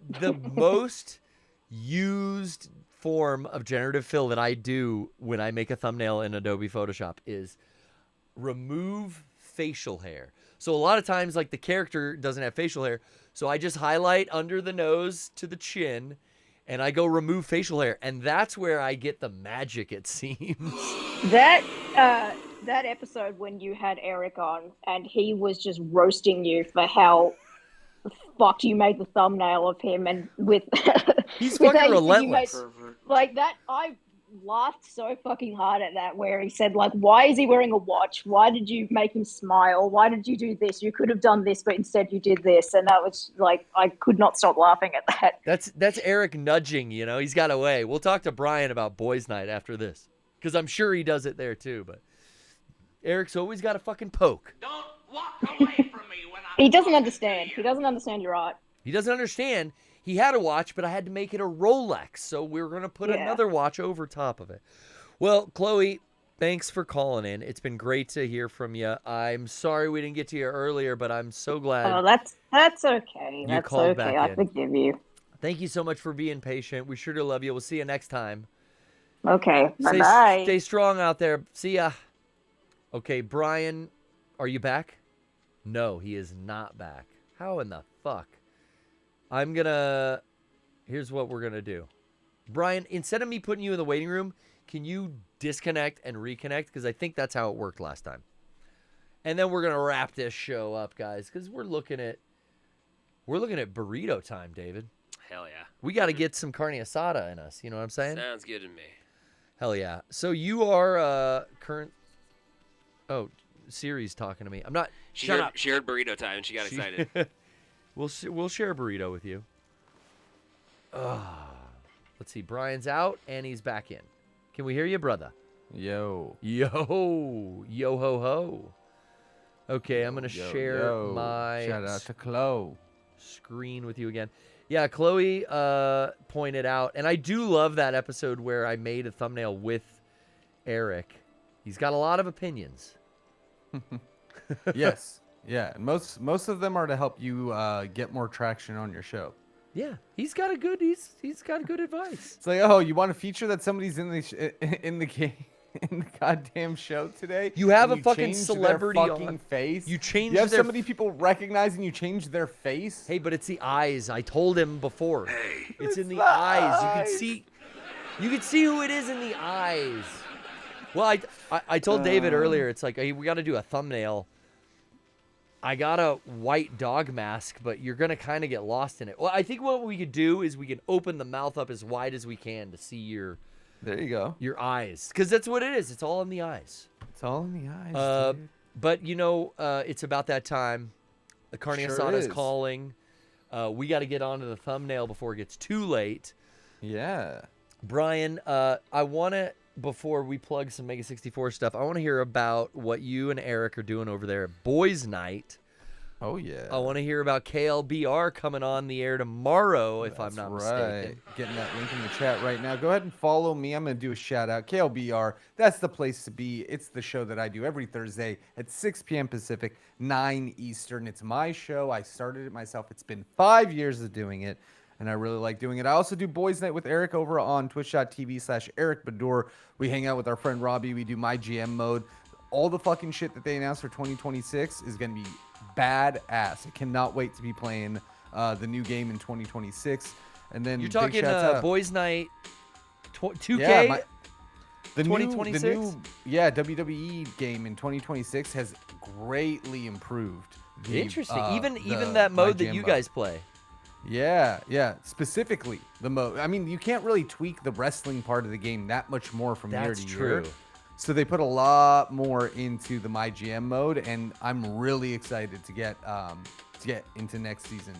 the most used form of generative fill that I do when I make a thumbnail in Adobe Photoshop is remove facial hair. So a lot of times, like, the character doesn't have facial hair, so I just highlight under the nose to the chin, and I go remove facial hair, and that's where I get the magic, it seems. That episode when you had Eric on, and he was just roasting you for how fucked you made the thumbnail of him, and with he's fucking relentless. Like that, I laughed so fucking hard at that, where he said, like, why is he wearing a watch? Why did you make him smile? Why did you do this? You could have done this, but instead you did this. And that was like, I could not stop laughing at that. That's Eric nudging, you know, he's got a way. We'll talk to Bryan about boys night after this, because I'm sure he does it there too, but Eric's always got a fucking poke. Don't walk away from me when I'm He doesn't understand. He doesn't understand your art. He doesn't understand. He had a watch, but I had to make it a Rolex, so we were going to put another watch over top of it. Well, Chloe, thanks for calling in. It's been great to hear from you. I'm sorry we didn't get to you earlier, but I'm so glad. Oh, that's okay. That's okay. I forgive you. Thank you so much for being patient. We sure do love you. We'll see you next time. Okay. Bye-bye. Stay strong out there. See ya. Okay, Bryan, are you back? No, he is not back. How in the fuck? Here's what we're going to do. Bryan, instead of me putting you in the waiting room, can you disconnect and reconnect? Because I think that's how it worked last time. And then we're going to wrap this show up, guys, because we're looking at burrito time, David. Hell yeah. We got to get some carne asada in us. You know what I'm saying? Sounds good to me. Hell yeah. So you are current... Oh, Siri's talking to me. I'm not... She heard burrito time and she got excited. We'll share a burrito with you. Let's see. Bryan's out, and he's back in. Can we hear you, brother? Yo. Yo ho ho. Okay, I'm going to share my... Shout out to Chloe. ...screen with you again. Yeah, Chloe pointed out, and I do love that episode where I made a thumbnail with Eric. He's got a lot of opinions. Yes. Yeah, and most of them are to help you get more traction on your show. Yeah, he's got good advice. It's like, oh, you want a feature that somebody's in the goddamn show today? You have a fucking celebrity fucking face. You have so many people recognizing you change their face. Hey, but it's the eyes. I told him before. Hey, it's in the eyes. You can see who it is in the eyes. Well, I told David earlier. It's like, hey, we got to do a thumbnail. I got a white dog mask, but you're going to kind of get lost in it. Well, I think what we could do is we can open the mouth up as wide as we can to see your... There you go. Your eyes. Because that's what it is. It's all in the eyes. It's all in the eyes, dude. But, you know, it's about that time. The carne asada is calling. We got to get onto the thumbnail before it gets too late. Yeah. Bryan, I want to before we plug some Mega 64 stuff, I want to hear about what you and Eric are doing over there at Boys Night. Oh, yeah. I want to hear about KLBR coming on the air tomorrow, if I'm not mistaken. Getting that link in the chat right now. Go ahead and follow me. I'm going to do a shout-out. KLBR, that's the place to be. It's the show that I do every Thursday at 6 p.m. Pacific, 9 Eastern. It's my show. I started it myself. It's been 5 years of doing it, and I really like doing it. I also do Boys Night with Eric over on twitch.tv/Eric Bador. We hang out with our friend Robbie. We do My GM mode. All the fucking shit that they announced for 2026 is going to be badass. I cannot wait to be playing the new game in 2026. And then you're talking Boys Night 2K. Yeah, the 2026. New WWE game in 2026 has greatly improved. Interesting. Even that mode that you guys play. Yeah. Specifically the mode. I mean, you can't really tweak the wrestling part of the game that much more from year to year. So they put a lot more into the My GM mode, and I'm really excited to get into next season.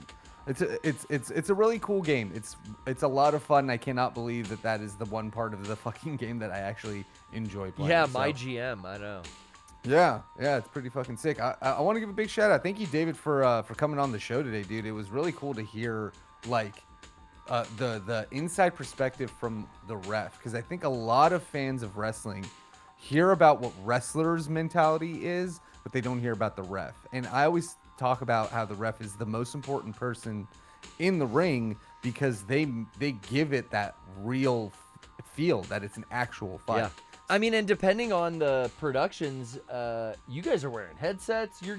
It's a really cool game. It's a lot of fun. I cannot believe that is the one part of the fucking game that I actually enjoy playing. Yeah, My GM. I know. Yeah, it's pretty fucking sick. I want to give a big shout out. Thank you, David, for coming on the show today, dude. It was really cool to hear like the inside perspective from the ref, because I think a lot of fans of wrestling hear about what wrestlers' mentality is, but they don't hear about the ref. And I always talk about how the ref is the most important person in the ring, because they give it that real feel that it's an actual fight. Yeah. I mean, and depending on the productions, you guys are wearing headsets. You're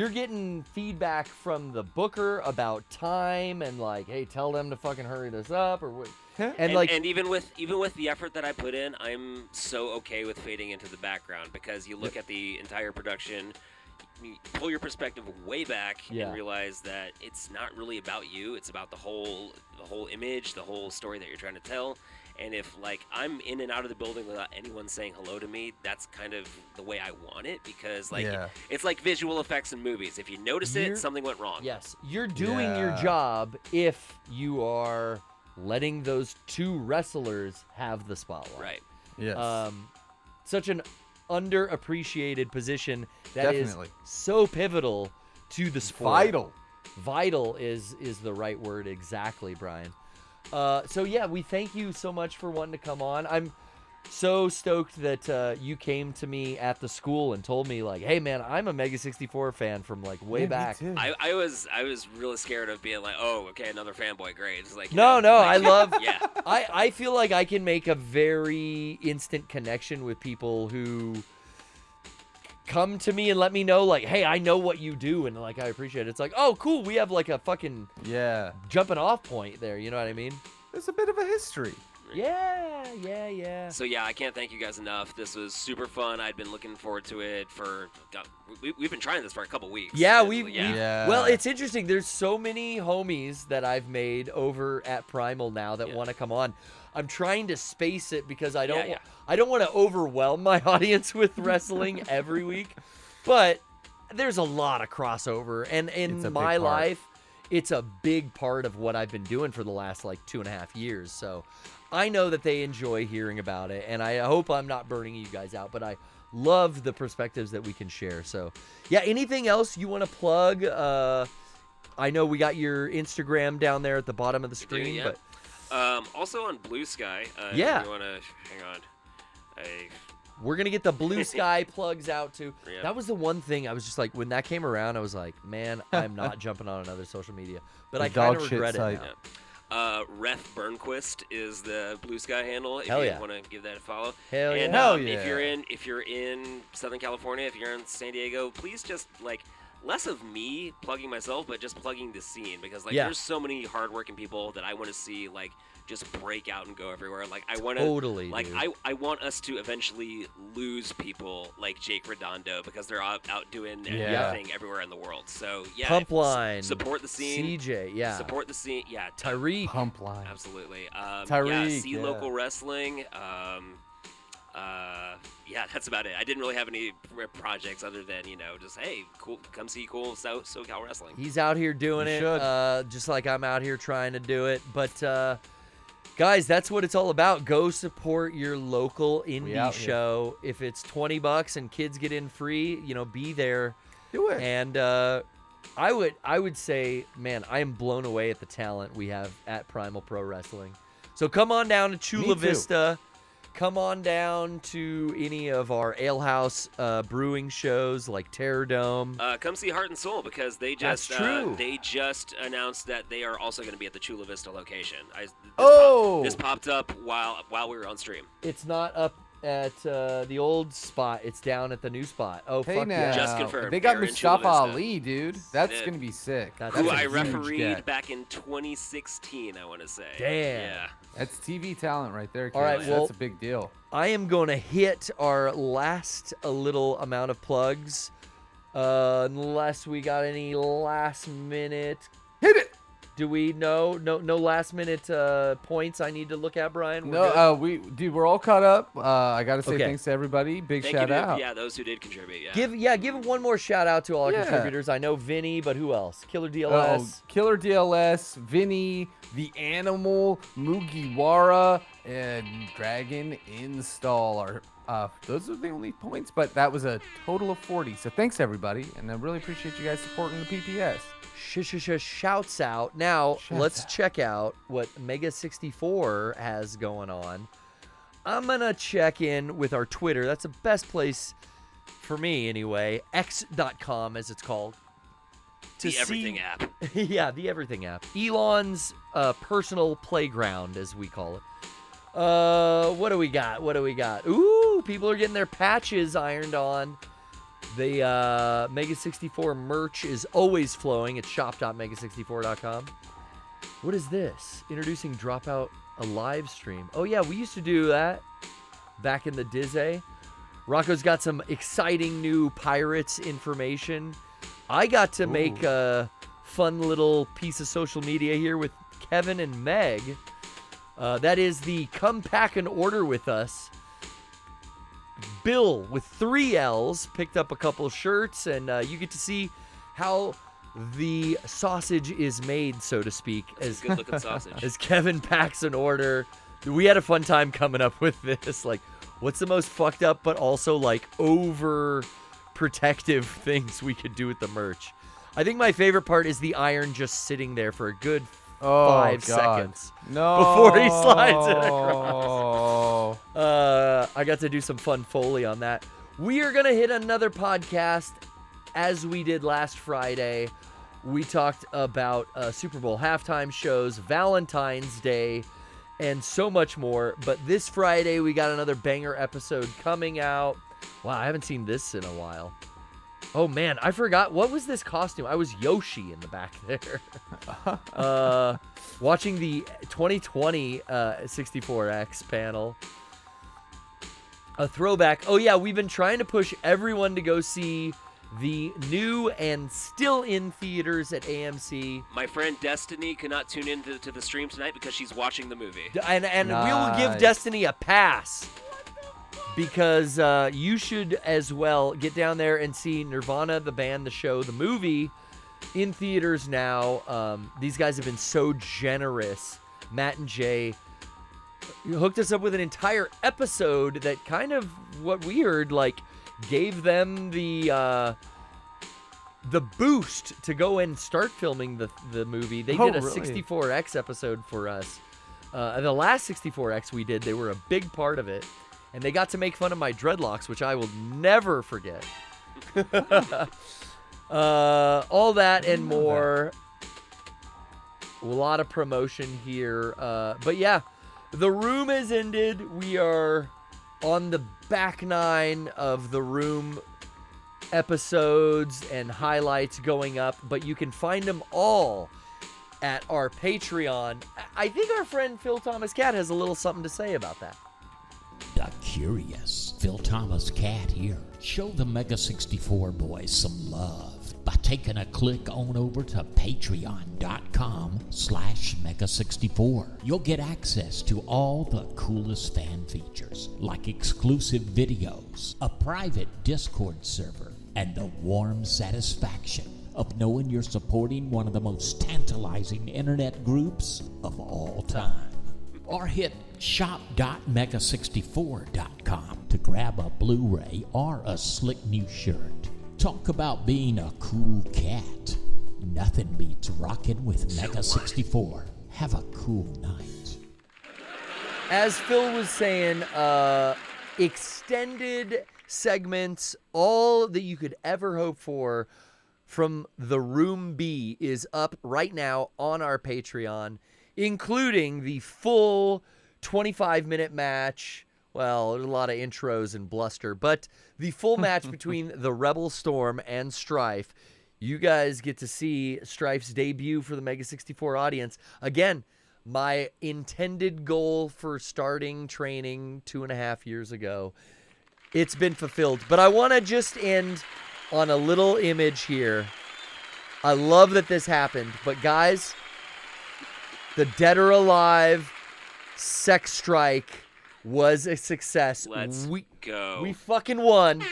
getting feedback from the booker about time and like, hey, tell them to fucking hurry this up or what. And even with the effort that I put in, I'm so okay with fading into the background, because you look at the entire production, you pull your perspective way back and realize that it's not really about you. It's about the whole image, the whole story that you're trying to tell. And if like I'm in and out of the building without anyone saying hello to me, that's kind of the way I want it, because like it's like visual effects in movies. If you notice it, something went wrong. Yes, you're doing your job if you are letting those two wrestlers have the spotlight. Right. Yes. Such an underappreciated position that is so pivotal to the sport. Vital is the right word exactly, Brian. So yeah, we thank you so much for wanting to come on. I'm so stoked that you came to me at the school and told me like, hey man, I'm a Mega 64 fan from like way back. I was really scared of being like, oh, okay, another fanboy, great. It's like no, I love. I feel like I can make a very instant connection with people who come to me and let me know like, hey, I know what you do, and like I appreciate it. It's like, oh cool, we have like a fucking jumping off point there, you know what I mean? There's a bit of a history. Yeah. So yeah, I can't thank you guys enough. This was super fun. I'd been looking forward to it for we've been trying this for a couple weeks. Well, it's interesting. There's so many homies that I've made over at Primal now that want to come on. I'm trying to space it because I don't want to overwhelm my audience with wrestling every week, but there's a lot of crossover, and in my life, it's a big part of what I've been doing for the last like 2.5 years. So I know that they enjoy hearing about it, and I hope I'm not burning you guys out, but I love the perspectives that we can share. So yeah, anything else you want to plug? I know we got your Instagram down there at the bottom of the screen, but also on Blue Sky. If you want to hang on. We're going to get the Blue Sky plugs out too. Yeah. That was the one thing I was just like, when that came around, I was like, man, I'm not jumping on another social media. But I kind of regret it now. Yeah. Ref Burnquist is the Blue Sky handle. If you want to give that a follow. Hell yeah. And if you're in Southern California, if you're in San Diego, please just like less of me plugging myself, but just plugging the scene, because like there's so many hardworking people that I want to see like just break out and go everywhere. Like I want to I want us to eventually lose people like Jake Redondo, because they're out doing everything everywhere in the world. So yeah, Pumpline, support the scene. CJ, support the scene. Yeah, Tyreek, Pumpline, absolutely. Tyreek, local wrestling. That's about it. I didn't really have any projects other than, just, hey, cool, come see cool SoCal wrestling. He's out here doing it, just like I'm out here trying to do it. But, Guys, that's what it's all about. Go support your local indie show. If it's $20 and kids get in free, be there. Do it. And I would say, man, I am blown away at the talent we have at Primal Pro Wrestling. So come on down to Chula Vista. Come on down to any of our alehouse brewing shows like Terror Dome. Come see Heart and Soul because they just announced that they are also going to be at the Chula Vista location. This popped up while we were on stream. It's not up at the old spot. It's down at the new spot. Oh, hey fuck now. yeah. Just confirmed. They got Mustafa Ali, dude. That's going to be sick. Who I refereed back in 2016, I want to say. Damn. Yeah. That's TV talent right there, kid. All right, well, that's a big deal. I am going to hit our last little amount of plugs, unless we got any last minute. Hit it. Do we no last minute points I need to look at, Brian? We're all caught up. I got to say thanks to everybody. Big shout out. Yeah, those who did contribute. Yeah. Give one more shout out to all our contributors. I know Vinny, but who else? Killer DLS. Killer DLS, Vinny, The Animal, Mugiwara, and Dragon Install are those are the only points, but that was a total of 40. So thanks everybody, and I really appreciate you guys supporting the PPS. Shouts out. Now, let's check out what Mega 64 has going on. I'm going to check in with our Twitter. That's the best place for me, anyway. X.com, as it's called. The Everything app. Yeah, the Everything app. Elon's personal playground, as we call it. What do we got? Ooh, people are getting their patches ironed on. The Mega 64 merch is always flowing at shop.mega64.com. What is this? Introducing Dropout, a live stream. Oh, yeah, we used to do that back in the Dizzy. Rocco's got some exciting new Pirates information. I got to make a fun little piece of social media here with Kevin and Meg. That is the Come Pack and Order With Us. Bill with 3 L's picked up a couple shirts, and you get to see how the sausage is made, so to speak. As good looking sausage. As Kevin packs an order. We had a fun time coming up with this. Like, what's the most fucked up but also like over protective things we could do with the merch? I think my favorite part is the iron just sitting there for a good 5 seconds before he slides it across. I got to do some fun Foley on that. We are going to hit another podcast as we did last Friday. We talked about Super Bowl halftime shows, Valentine's Day, and so much more. But this Friday, we got another banger episode coming out. Wow, I haven't seen this in a while. Oh, man, I forgot. What was this costume? I was Yoshi in the back there. Watching the 2020 64X panel. A throwback. Oh, yeah, we've been trying to push everyone to go see the new and still in theaters at AMC. My friend Destiny could not tune in to the stream tonight because she's watching the movie. And we will give Destiny a pass. Because you should as well get down there and see Nirvana, the band, the show, the movie in theaters now. These guys have been so generous. Matt and Jay hooked us up with an entire episode that kind of, what we heard, like, gave them the boost to go and start filming the movie. They did a 64X episode for us. The last 64X we did, they were a big part of it. And they got to make fun of my dreadlocks, which I will never forget. All that and more. A lot of promotion here. But yeah, the room has ended. We are on the back 9 of the room episodes and highlights going up. But you can find them all at our Patreon. I think our friend Phil Thomas Cat has a little something to say about that. The curious Phil Thomas Cat here. Show the Mega 64 boys some love by taking a click on over to patreon.com/Mega64. You'll get access to all the coolest fan features, like exclusive videos, a private Discord server, and the warm satisfaction of knowing you're supporting one of the most tantalizing internet groups of all time. or hit shop.mega64.com to grab a Blu-ray or a slick new shirt. Talk about being a cool cat. Nothing beats rocking with Mega 64. Have a cool night. As Phil was saying, extended segments, all that you could ever hope for from the Room B is up right now on our Patreon, including the full 25-minute match. Well, there's a lot of intros and bluster, but the full match between the Rebel Storm and Strife. You guys get to see Strife's debut for the Mega 64 audience. Again, my intended goal for starting training 2.5 years ago. It's been fulfilled. But I want to just end on a little image here. I love that this happened. But guys, the Dead or Alive sex strike was a success. Let's go. We fucking won.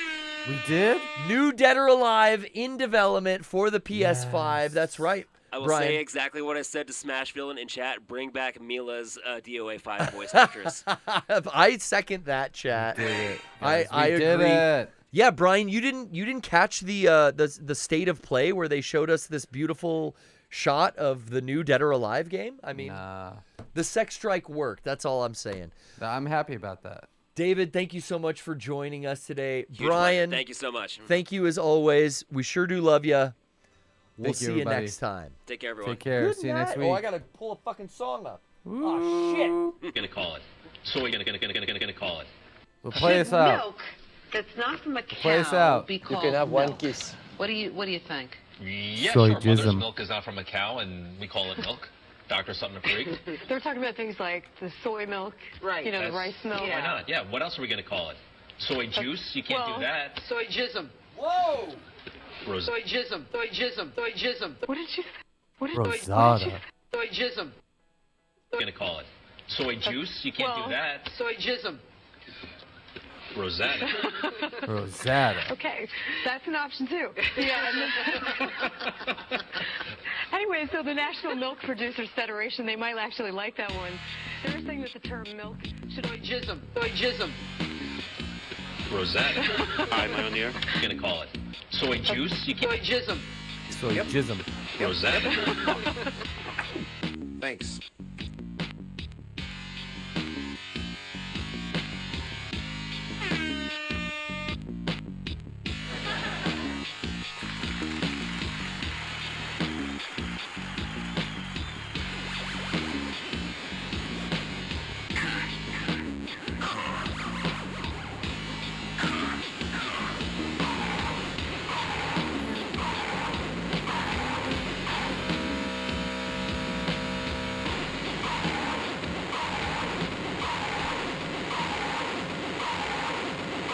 We did? New Dead or Alive in development for the PS5. Yes. That's right. I will Brian. say exactly what I said to Smash Villain in chat. Bring back Mila's DOA 5 voice actress. I second that, chat. We did it. I agree. Did it. Yeah, Brian, you didn't catch the state of play where they showed us this beautiful shot of the new Dead or Alive game? I mean, the sex strike worked. That's all I'm saying. I'm happy about that. David, thank you so much for joining us today. Huge Brian, pleasure. Thank you so much. Thank you as always. We sure do love you. We'll see you everybody. next time. Take care, everyone. Take care. Good See you night. next week. Oh, I gotta pull a fucking song up. Oh shit! Gonna call it. So we're gonna call it. We'll play us out. Milk that's not from a cow. Play us out. Be You called can have milk. one kiss. What do you think? Yeah, Soy sure. Mother's jism. milk is not from a cow, and we call it milk. Doctor something to freak. They're talking about things like the soy milk, Right. you know, the rice milk. Why not? Yeah. What else are we gonna call it? Soy juice? You can't do that. Soy jism. Whoa! Soy jism. Soy jism. Soy jism. What did you say? What did Rosada. Soy jism. Gonna call it. Soy juice? You can't do that. Soy jism. Rosetta. Rosada. Okay, that's an option too. Yeah. Anyway, so the National Milk Producers Federation, they might actually like that one. They're saying that the term milk should. Soy jism. Soy jism. Rosetta. Hi, am I on the air? Gonna call it. Soy juice? You can't. Soy jism. Soy jism. Rosetta. Thanks.